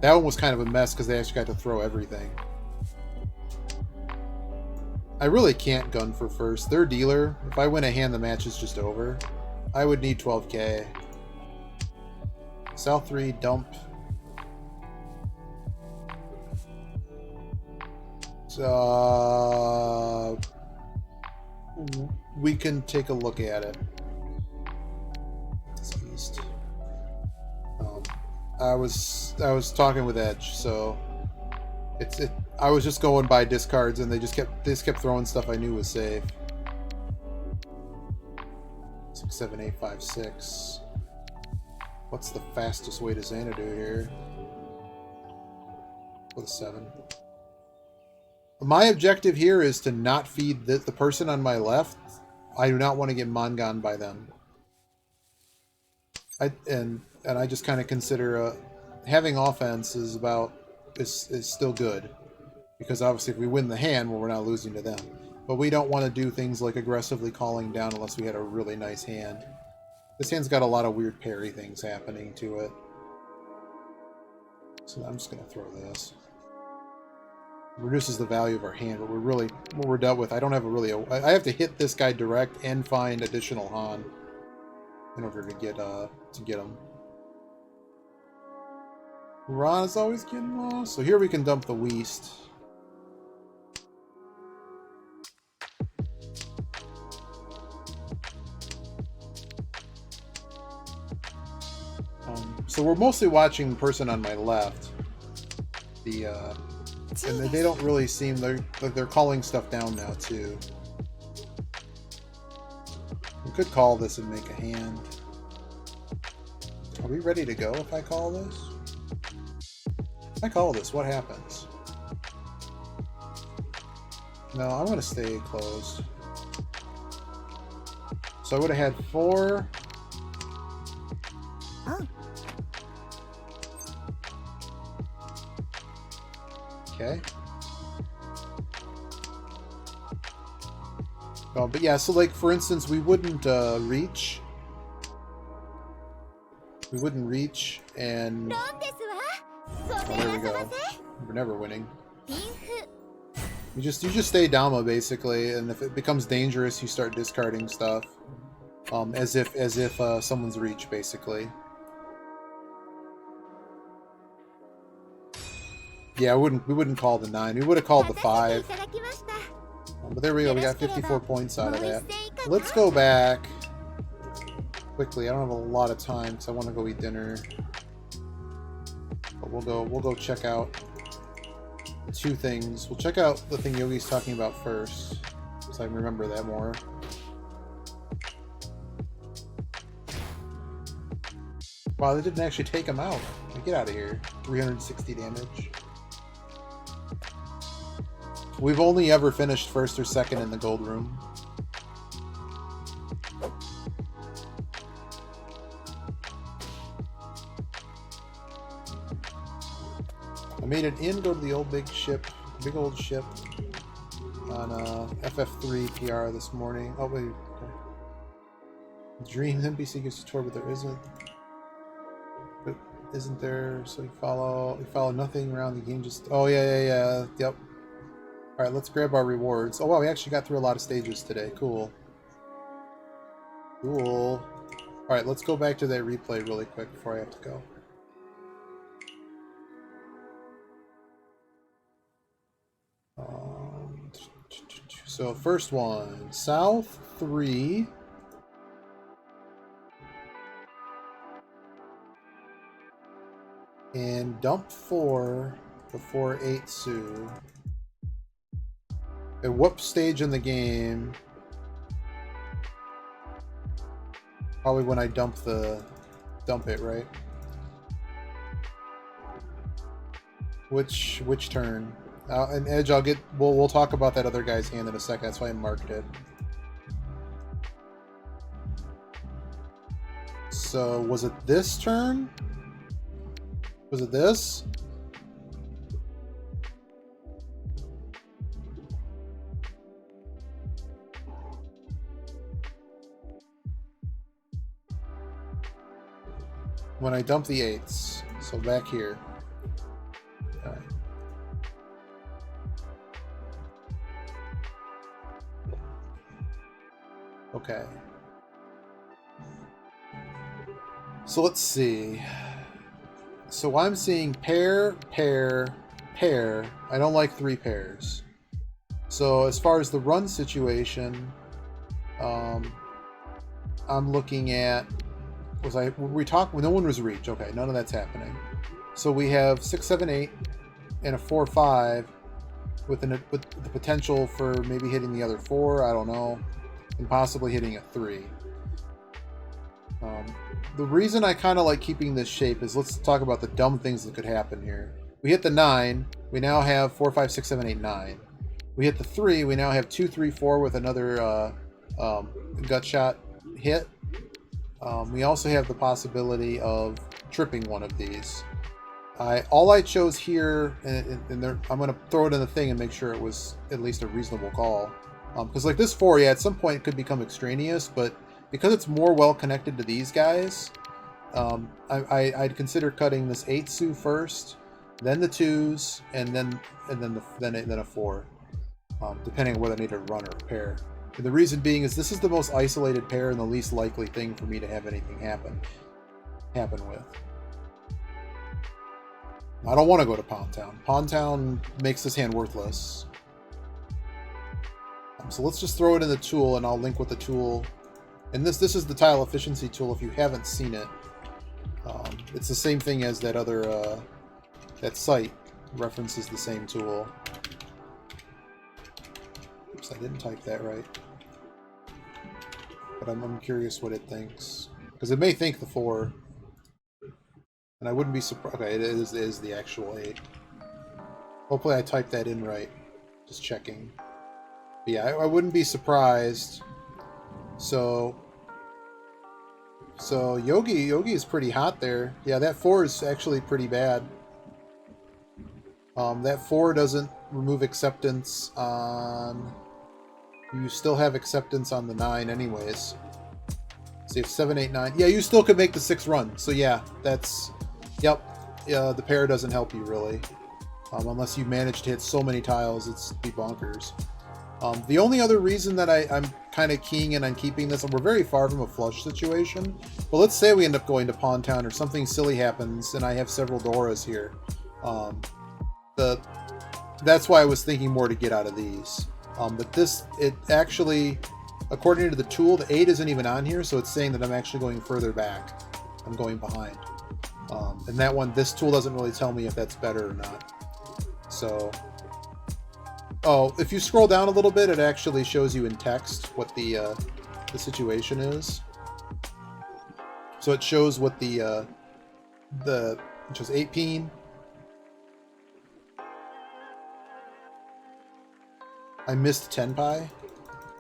That one was kind of a mess because they actually got to throw everything. I really can't gun for first. Their dealer, if I win a hand, the match is just over. I would need 12k. South 3, dump. We can take a look at it. It's east. I was talking with Edge, so I was just going by discards, and they just kept throwing stuff I knew was safe. 6, 7, 8, 5, 6. What's the fastest way to Xanadu here? With a 7. My objective here is to not feed the person on my left. I do not want to get Mongon by them. And I just kind of consider having offense is still good, because obviously if we win the hand, well, we're not losing to them. But we don't want to do things like aggressively calling down unless we had a really nice hand. This hand's got a lot of weird parry things happening to it. So I'm just going to throw this. It reduces the value of our hand, but what we're dealt with, I don't have I have to hit this guy direct and find additional Han in order to get him. Ron is always getting lost. So here we can dump the Weast. So we're mostly watching the person on my left. And they don't really seem... They're calling stuff down now, too. We could call this and make a hand. Are we ready to go if I call this? If I call this, what happens? No, I'm going to stay closed. So I would have had 4... Oh. Okay. Oh, but yeah, so like for instance, we wouldn't reach. We wouldn't reach, and oh, there we go. We're never winning. You just stay Dama basically, and if it becomes dangerous, you start discarding stuff, as if someone's reach basically. Yeah, we wouldn't call the 9. We would have called the 5. But there we go. We got 54 points out of that. Let's go back quickly. I don't have a lot of time because I want to go eat dinner. But we'll go check out 2 things. We'll check out the thing Yogi's talking about first, so I can remember that more. Wow, they didn't actually take him out. Get out of here. 360 damage. We've only ever finished first or second in the gold room. I made it in, go to the old big old ship on FF3 PR this morning. Oh wait, Dream NPC gives a tour, but there isn't. But isn't there? So you follow nothing around the game. Just yeah. Yep. All right, let's grab our rewards. Oh wow, we actually got through a lot of stages today. Cool. Cool. All right, let's go back to that replay really quick before I have to go. So first one, South 3. And dump 4 before 8 Sue. At what stage in the game? Probably when I dump it, right? Which turn? And Edge, we'll talk about that other guy's hand in a second. That's why I marked it. So was it this turn? Was it this? When I dump the 8s. So back here. All right. Okay. So let's see. So I'm seeing pair, pair, pair. I don't like 3 pairs. So as far as the run situation, I'm looking at, no one was reach. Okay, none of that's happening. So we have 6, 7, 8 and a 4, 5 with the potential for maybe hitting the other 4, I don't know, and possibly hitting a 3. The reason I kind of like keeping this shape is, let's talk about the dumb things that could happen here. We hit the 9, we now have 4, 5, 6, 7, 8, 9. We hit the 3, we now have 2, 3, 4 with another gut shot hit. We also have the possibility of tripping one of these. All I chose here, and I'm going to throw it in the thing and make sure it was at least a reasonable call. Because like this 4, yeah, at some point it could become extraneous, but because it's more well connected to these guys, I'd consider cutting this 8 Sue first, then the 2s, and then a 4, depending on whether I need to run or a pair. And the reason being is this is the most isolated pair and the least likely thing for me to have anything happen with. I don't want to go to Pound Town. Pound Town makes this hand worthless. So let's just throw it in the tool, and I'll link with the tool. And this is the tile efficiency tool if you haven't seen it. It's the same thing as that other that site references the same tool. Oops, I didn't type that right. But I'm curious what it thinks, because it may think the 4, and I wouldn't be surprised. Okay, it is the actual 8. Hopefully I typed that in right. Just checking. But yeah, I wouldn't be surprised. So Yogi is pretty hot there. Yeah, that 4 is actually pretty bad. That 4 doesn't remove acceptance on... You still have acceptance on the 9 anyways. So you have 7, 8, 9. Yeah, you still could make the 6 run. So yeah, that's... Yep. Yeah, the pair doesn't help you really. Unless you manage to hit so many tiles, it's be bonkers. The only other reason that I'm kind of keying in on keeping this, and we're very far from a flush situation, but let's say we end up going to Pawn Town or something silly happens and I have several Doras here. That's why I was thinking more to get out of these. But it actually, according to the tool, the 8 isn't even on here, so it's saying that I'm actually going further back. I'm going behind. And that one, this tool doesn't really tell me if that's better or not. So... Oh, if you scroll down a little bit, it actually shows you in text what the situation is. So it shows what the which was 8 peen. I missed 10 pi.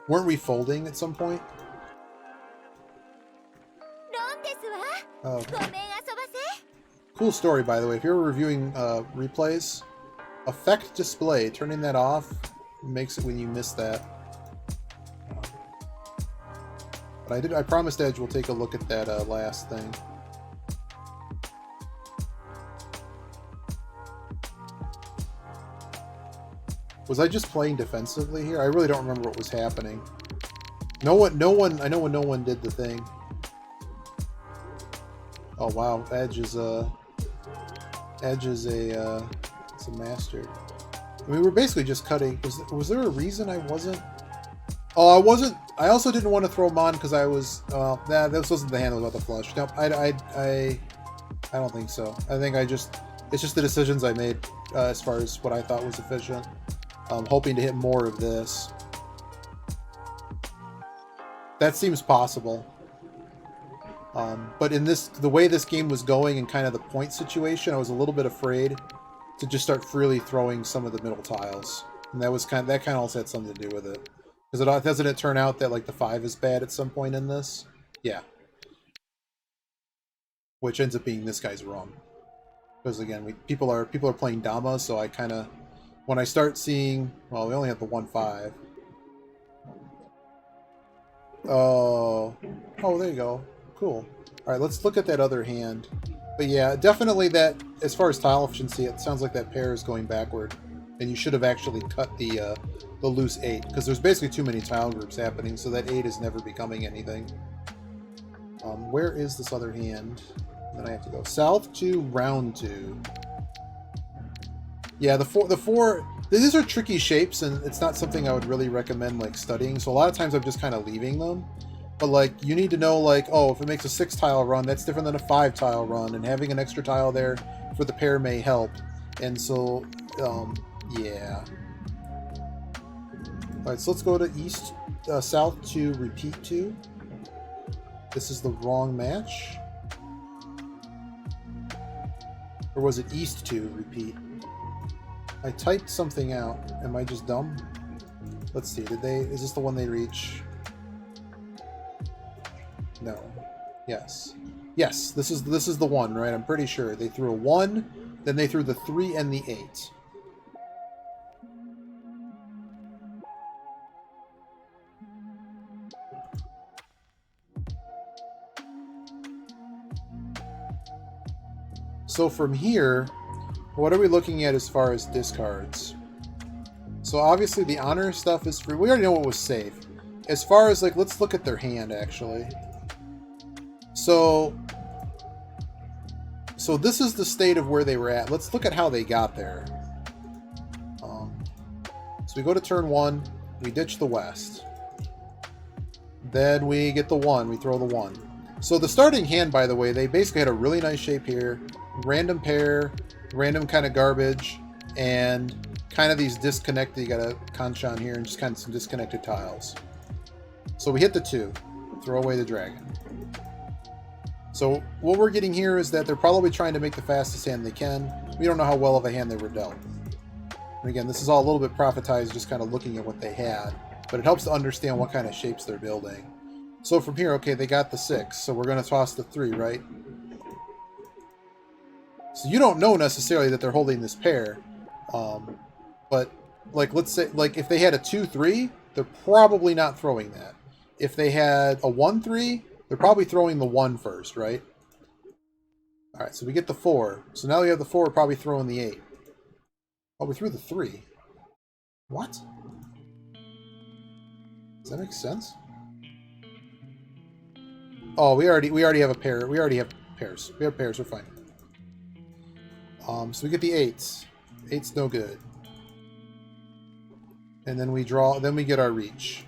Weren't we folding at some point? Oh. Cool story, by the way. If you're reviewing replays, effect display, turning that off makes it when you miss that. But I promised Edge we'll take a look at that last thing. Was I just playing defensively here? I really don't remember what was happening. I know when no one did the thing. Oh wow, Edge is a master. I mean, we're basically just cutting. Was there a reason I wasn't? Oh, I wasn't. I also didn't want to throw him on because I was. Nah, this wasn't the hand that was about the flush. Nope. I don't think so. I think it's just the decisions I made as far as what I thought was efficient. Hoping to hit more of this. That seems possible. But in the way this game was going and kind of the point situation, I was a little bit afraid to just start freely throwing some of the middle tiles, and that kind of also had something to do with it. Because doesn't it turn out that like the 5 is bad at some point in this? Yeah. Which ends up being this guy's wrong. Because again, people are playing Dama, so I kind of, when I start seeing, well, we only have the 1-5. Oh, there you go. Cool. All right, let's look at that other hand. But yeah, definitely that, as far as tile efficiency, it sounds like that pair is going backward. And you should have actually cut the loose 8, because there's basically too many tile groups happening, so that 8 is never becoming anything. Where is this other hand? Then I have to go south to round 2. Yeah, the four. These are tricky shapes, and it's not something I would really recommend like studying. So a lot of times I'm just kind of leaving them. But like, you need to know like, oh, if it makes a 6 tile run, that's different than a 5 tile run, and having an extra tile there for the pair may help. And so, yeah. All right, so let's go to south to repeat 2. This is the wrong match. Or was it east to repeat? I typed something out. Am I just dumb? Let's see. Is this the one they reach? No. Yes. Yes, this is the one, right? I'm pretty sure. They threw a 1, then they threw the 3 and the 8. So from here, what are we looking at as far as discards? So obviously the honor stuff is free. We already know what was safe. As far as like, let's look at their hand actually. So this is the state of where they were at. Let's look at how they got there. So we go to turn 1, we ditch the west. Then we get the 1, we throw the 1. So the starting hand, by the way, they basically had a really nice shape here. Random pair, random kind of garbage, and kind of these disconnected, you got a Kanchan here, and just kind of some disconnected tiles. So we hit the 2, throw away the dragon. So what we're getting here is that they're probably trying to make the fastest hand they can. We don't know how well of a hand they were dealt. And again, this is all a little bit prophetized, just kind of looking at what they had, but it helps to understand what kind of shapes they're building. So from here, okay, they got the 6, so we're going to toss the 3, right? So you don't know necessarily that they're holding this pair, but like, let's say, like if they had a 2-3, they're probably not throwing that. If they had a 1-3, they're probably throwing the 1 first, right? All right, so we get the 4. So now we have the 4, probably throwing the 8. Oh, we threw the 3. What? Does that make sense? Oh, we already have a pair. We already have pairs. We have pairs. We're fine. So we get the 8s. 8's no good. And then we draw. Then we get our reach.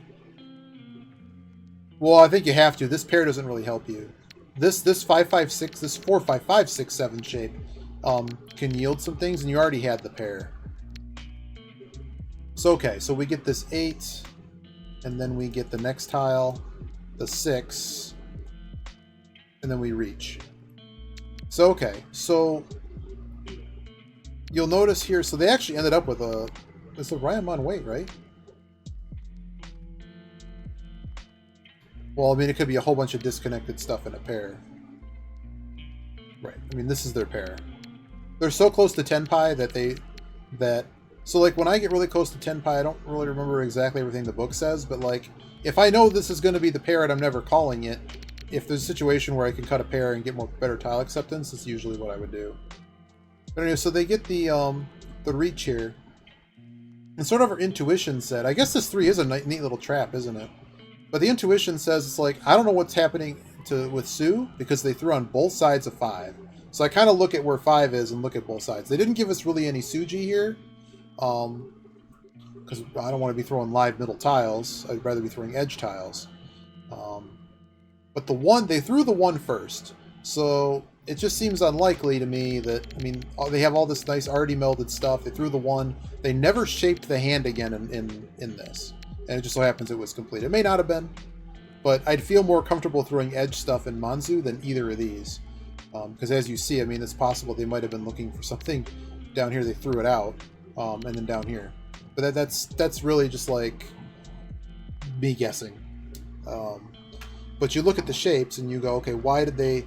Well, I think you have to. This pair doesn't really help you. This 5-5-6, this 4-5-5-6-7 shape can yield some things, and you already had the pair. So okay, so we get this 8, and then we get the next tile, the 6, and then we reach. So, okay. So, you'll notice here, so they actually ended up with a... It's a Ryamon weight, right? Well, I mean, it could be a whole bunch of disconnected stuff in a pair. Right. I mean, this is their pair. They're so close to Tenpai that... So, like, when I get really close to Tenpai, I don't really remember exactly everything the book says, but, like, if I know this is going to be the pair and I'm never calling it, if there's a situation where I can cut a pair and get better tile acceptance, that's usually what I would do. But anyway, so they get the reach here. And sort of our intuition said, I guess this 3 is a neat little trap, isn't it? But the intuition says, it's like, I don't know what's happening with Sue, because they threw on both sides of 5. So I kind of look at where 5 is and look at both sides. They didn't give us really any Suji here, because I don't want to be throwing live middle tiles. I'd rather be throwing edge tiles. But the 1, they threw the 1 first. So it just seems unlikely to me that, I mean, they have all this nice already melded stuff. They threw the 1. They never shaped the hand again in this. And it just so happens it was complete. It may not have been, but I'd feel more comfortable throwing edge stuff in Manzu than either of these. Because as you see, I mean, it's possible they might have been looking for something down here. They threw it out, and then down here. But that's really just like me guessing. But you look at the shapes and you go, okay, why are they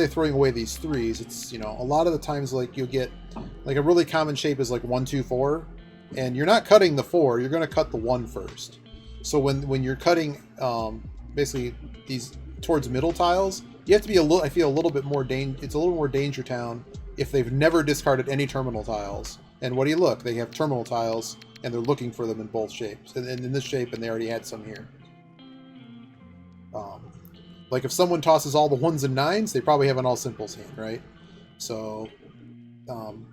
throwing away these 3s? It's, you know, a lot of the times, like, you'll get, like, a really common shape is like 1, 2, 4, and you're not cutting the 4, you're going to cut the 1 first. So when you're cutting basically these towards middle tiles, you have to be I feel a little bit more it's a little more Danger Town if they've never discarded any terminal tiles. And what do you look? They have terminal tiles and they're looking for them in both shapes, and in this shape, and they already had some here. Like if someone tosses all the 1s and 9s, they probably have an all simples hand, right? So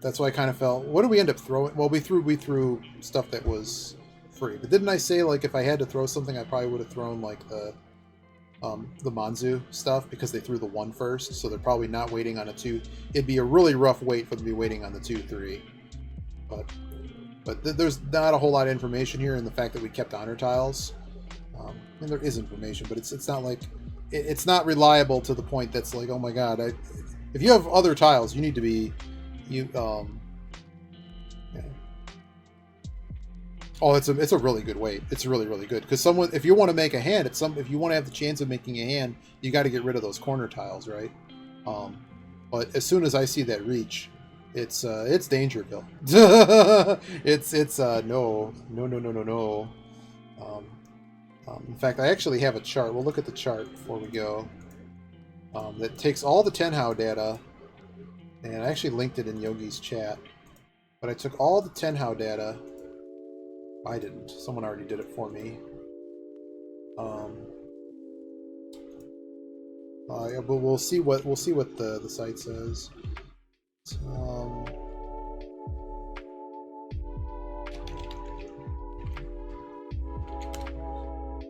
that's why I kind of felt, what did we end up throwing? Well, we threw stuff that was free. But didn't I say, like, if I had to throw something, I probably would have thrown, like, the Manzu stuff, because they threw the 1 first, so they're probably not waiting on a 2. It'd be a really rough wait for them to be waiting on the 2, 3. But there's not a whole lot of information here, in the fact that we kept honor tiles. I mean, there is information, but it's not like... It's not reliable to the point that's like, oh my god, if you have other tiles, you need to be... Yeah. Oh, it's a really good weight. It's really, really good. Because if you want to make a hand, if you want to have the chance of making a hand, you got to get rid of those corner tiles, right? But as soon as I see that reach, it's Dangerville. it's no. In fact, I actually have a chart. We'll look at the chart before we go. That takes all the Tenhou data, and I actually linked it in Yogi's chat. But I took all the Tenhou data. I didn't. Someone already did it for me. Yeah, but we'll see what the site says.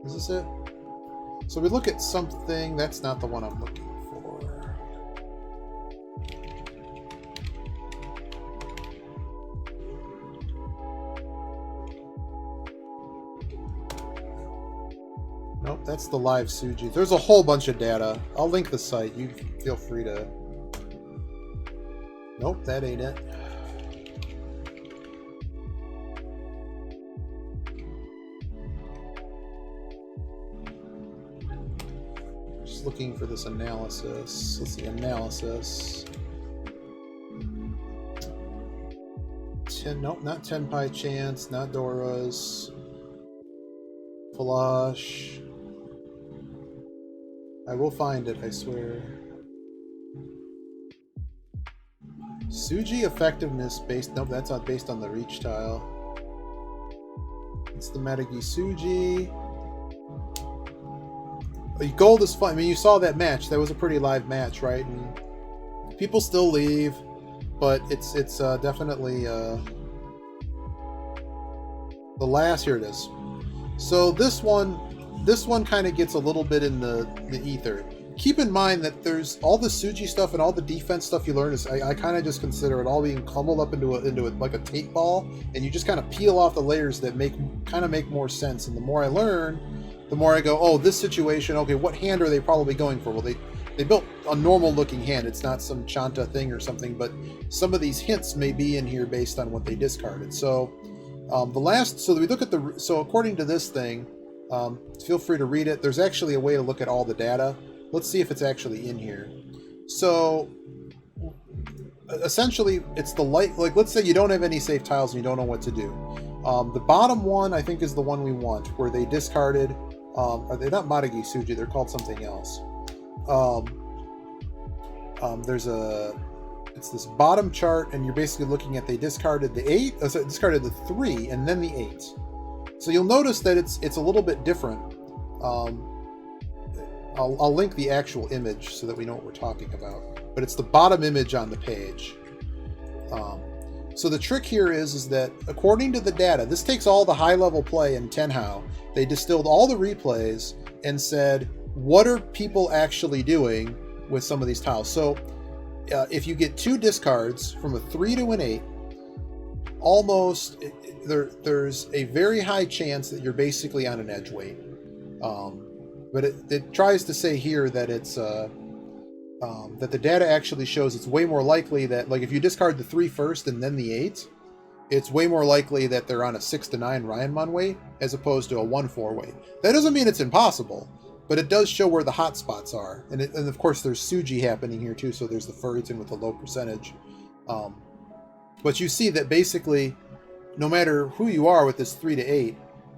Is this it? So we look at something. That's not the one I'm looking for. Nope, that's the live Suji. There's a whole bunch of data. I'll link the site. You feel free to... Nope, that ain't it. Just looking for this analysis. Let's see, analysis. Nope, not Tenpai Chance, not Dora's. Flush. I will find it, I swear. Suji effectiveness based... Nope, that's not based on the reach tile. It's the Matagi Suji. Gold is fun. I mean, you saw that match. That was a pretty live match, right? And people still leave, but it's definitely the last... Here it is. So this one kind of gets a little bit in the ether. Keep in mind that there's all the Suji stuff and all the defense stuff you learn is I kind of just consider it all being crumbled up into like a tape ball, and you just kind of peel off the layers that make more sense. And the more I learn, the more I go, oh, this situation, okay, what hand are they probably going for? Well, they built a normal looking hand. It's not some Chanta thing or something, but some of these hints may be in here based on what they discarded. So we look at so according to this thing, feel free to read it. There's actually a way to look at all the data. Let's see if it's actually in here. So essentially, it's the light. Like, let's say you don't have any safe tiles and you don't know what to do. The bottom one, I think, is the one we want, where they discarded. Are they not Maragi Suji? They're called something else. It's this bottom chart, and you're basically looking at they discarded the 8, discarded the 3, and then the 8. So you'll notice that it's a little bit different. I'll link the actual image so that we know what we're talking about. But it's the bottom image on the page. So the trick here is that according to the data, this takes all the high-level play in Tenhou. They distilled all the replays and said, what are people actually doing with some of these tiles? So if you get 2 discards from a 3 to an 8, there's a very high chance that you're basically on an edge weight. But it tries to say here that it's that the data actually shows it's way more likely that, like, if you discard the 3 first and then the 8, it's way more likely that they're on a 6 to 9 Ryanmon weight as opposed to a 1-4 weight. That doesn't mean it's impossible, but it does show where the hot spots are. And of course there's Suji happening here too, so there's the Furryton with a low percentage. But you see that basically, no matter who you are with this 3 to 8,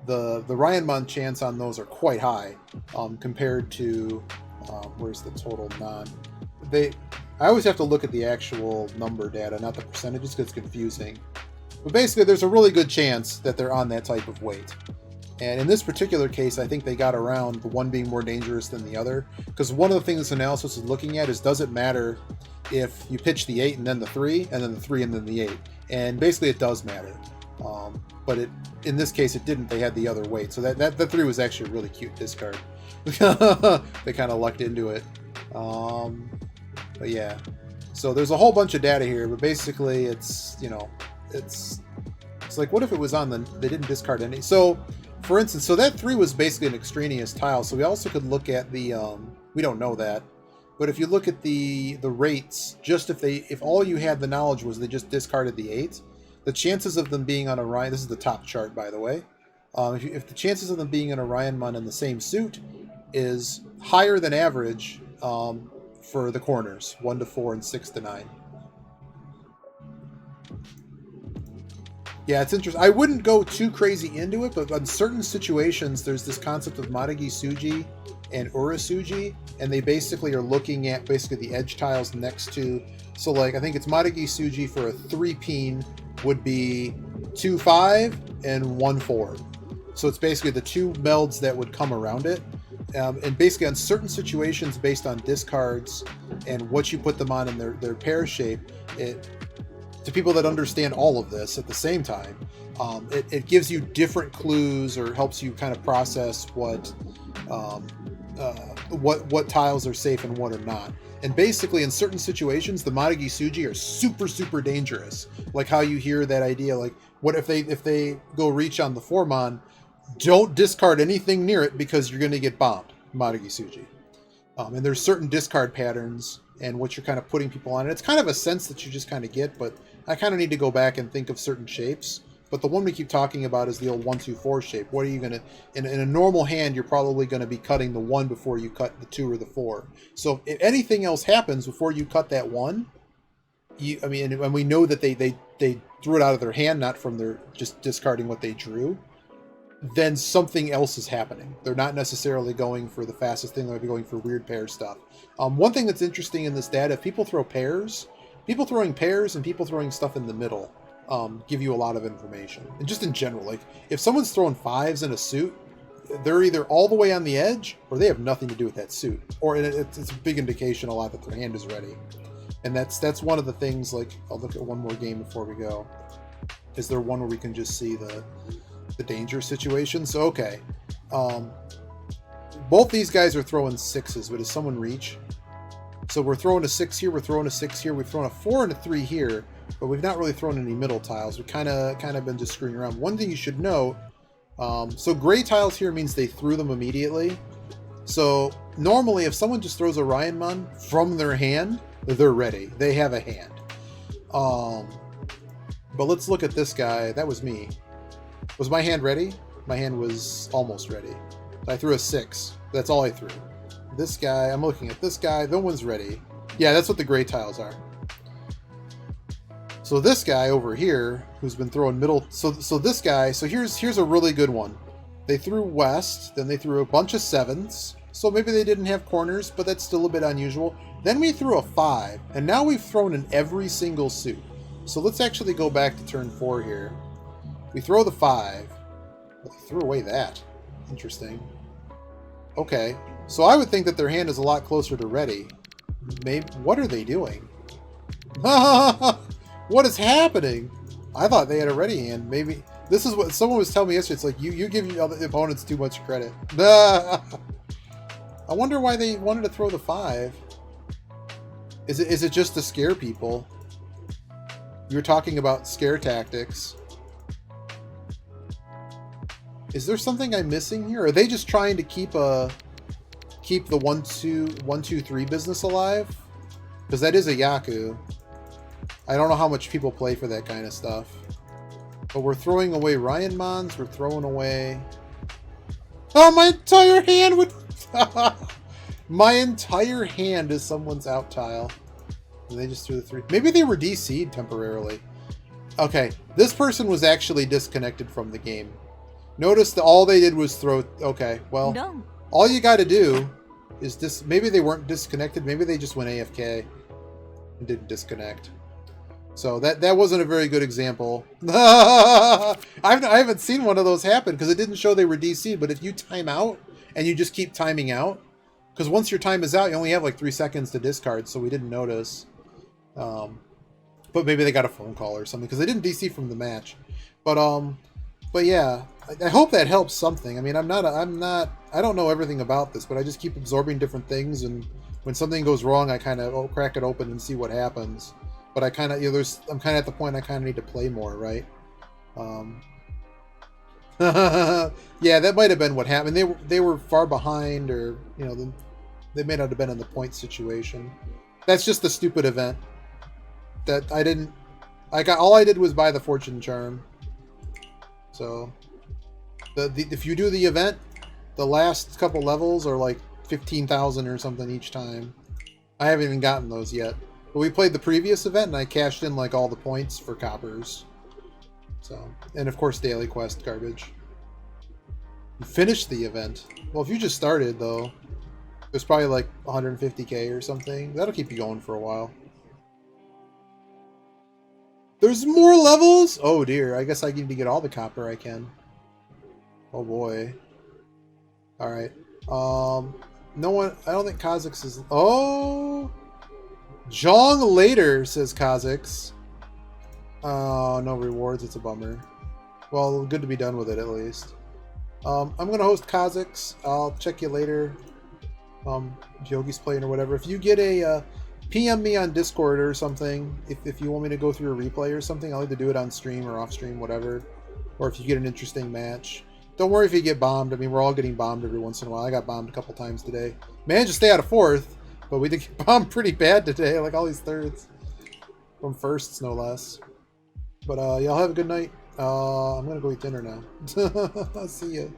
the Ryanmon chance on those are quite high compared to where's the total non. I always have to look at the actual number data, not the percentages, because it's confusing. But basically, there's a really good chance that they're on that type of weight. And in this particular case, I think they got around the one being more dangerous than the other. Because one of the things this analysis is looking at is, does it matter if you pitch the 8 and then the 3, and then the 3 and then the 8? And basically, it does matter. But in this case, it didn't. They had the other weight. So that 3 was actually a really cute discard. They kind of lucked into it. But yeah. So there's a whole bunch of data here, but basically it's, you know, it's like, what if it was on they didn't discard any? So, for instance, so that 3 was basically an extraneous tile. So we also could look at the, we don't know that, but if you look at the rates, just if all you had the knowledge was they just discarded the 8, the chances of them being on a Ryan, this is the top chart, by the way, if the chances of them being in a Ryanmon in the same suit is higher than average for the corners, 1 to 4 and 6 to 9. Yeah, it's interesting. I wouldn't go too crazy into it, but on certain situations, there's this concept of Maragi Suji and Ura Suji, and they basically are looking at the edge tiles next to. So, like, I think it's Maragi Suji for a 3-peen would be 2-5 and 1-4. So it's basically the 2 melds that would come around it. And basically on certain situations based on discards and what you put them on in their pair shape, to people that understand all of this at the same time, it gives you different clues or helps you kind of process what tiles are safe and what are not. And basically in certain situations, the Maragi Suji are super, super dangerous. Like how you hear that idea, like, what if they go reach on the Formon, don't discard anything near it because you're going to get bombed, Maragi Suji. And there's certain discard patterns and what you're kind of putting people on. And it's kind of a sense that you just kind of get, but I kind of need to go back and think of certain shapes. But the one we keep talking about is the old 1-2-4 shape. What are you going to... In a normal hand, you're probably going to be cutting the 1 before you cut the 2 or the 4. So if anything else happens before you cut that 1, and we know that they threw it out of their hand, not from their just discarding what they drew, then something else is happening. They're not necessarily going for the fastest thing. They're going for weird pair stuff. One thing that's interesting in this data, if people throw pairs, people throwing pairs and people throwing stuff in the middle give you a lot of information. And just in general, like if someone's throwing 5s in a suit, they're either all the way on the edge or they have nothing to do with that suit. Or it's a big indication a lot that their hand is ready. And that's one of the things, like, I'll look at one more game before we go. Is there one where we can just see the danger situation? So, okay. Both these guys are throwing 6s, but does someone reach? So we're throwing a 6 here, we're throwing a 6 here, we've thrown a 4 and a 3 here, but we've not really thrown any middle tiles. We've kind of been just screwing around. One thing you should know, so gray tiles here means they threw them immediately. So normally if someone just throws a Ryanmon from their hand, they're ready. They have a hand. But let's look at this guy. That was me. Was my hand ready? My hand was almost ready. I threw a 6. That's all I threw. This guy, I'm looking at this guy. No one's ready. Yeah, that's what the gray tiles are. So this guy over here, who's been throwing middle... So this guy... So here's a really good one. They threw west, then they threw a bunch of 7s. So maybe they didn't have corners, but that's still a bit unusual. Then we threw a 5, and now we've thrown in every single suit. So let's actually go back to turn 4 here. We throw the 5. Well, they threw away that. Interesting. Okay. So I would think that their hand is a lot closer to ready. Maybe... What are they doing? What is happening? I thought they had a ready hand. Maybe... This is what someone was telling me yesterday. It's like, you give your other opponents too much credit. I wonder why they wanted to throw the 5. Is it just to scare people? You were talking about scare tactics. Is there something I'm missing here? Are they just trying to keep the 1-2-3 business alive? Because that is a Yaku. I don't know how much people play for that kind of stuff. But we're throwing away Ryanmons. We're throwing away... Oh, my entire hand would... My entire hand is someone's out tile. And they just threw the 3. Maybe they were DC'd temporarily. Okay, this person was actually disconnected from the game. Notice that all they did was throw... Okay, well, all you got to do is maybe they weren't disconnected. Maybe they just went AFK and didn't disconnect. So that wasn't a very good example. I haven't seen one of those happen because it didn't show they were DC'd. But if you time out and you just keep timing out, because once your time is out, you only have like 3 seconds to discard, so we didn't notice. But maybe they got a phone call or something because they didn't DC from the match. But yeah, I hope that helps something. I mean, I don't know everything about this, but I just keep absorbing different things, and when something goes wrong, I kind of crack it open and see what happens. But I kind of, I'm kind of at the point I kind of need to play more, right? Yeah, that might have been what happened. They were far behind, or they may not have been in the point situation. That's just a stupid event that I didn't. All I did was buy the fortune charm. So, if you do the event, the last couple levels are like 15,000 or something each time. I haven't even gotten those yet. But we played the previous event, and I cashed in like all the points for coppers. So, and of course daily quest garbage. You finished the event. Well, if you just started though, there's probably like 150k or something. That'll keep you going for a while. There's more levels? Oh dear, I guess I need to get all the copper I can. Oh boy. Alright. No one, I don't think Kha'Zix is... Oh! Jong later, says Kha'Zix. Oh, no rewards, it's a bummer. Well, good to be done with it at least. I'm gonna host Kha'Zix. I'll check you later. If Yogi's playing or whatever. If you get a... PM me on Discord or something if you want me to go through a replay or something. I'll either do it on stream or off stream, whatever. Or if you get an interesting match. Don't worry if you get bombed. I mean, we're all getting bombed every once in a while. I got bombed a couple times today. Managed to stay out of 4th, but we did get bombed pretty bad today. Like all these 3rds. From 1sts, no less. But y'all have a good night. I'm going to go eat dinner now. I'll see you.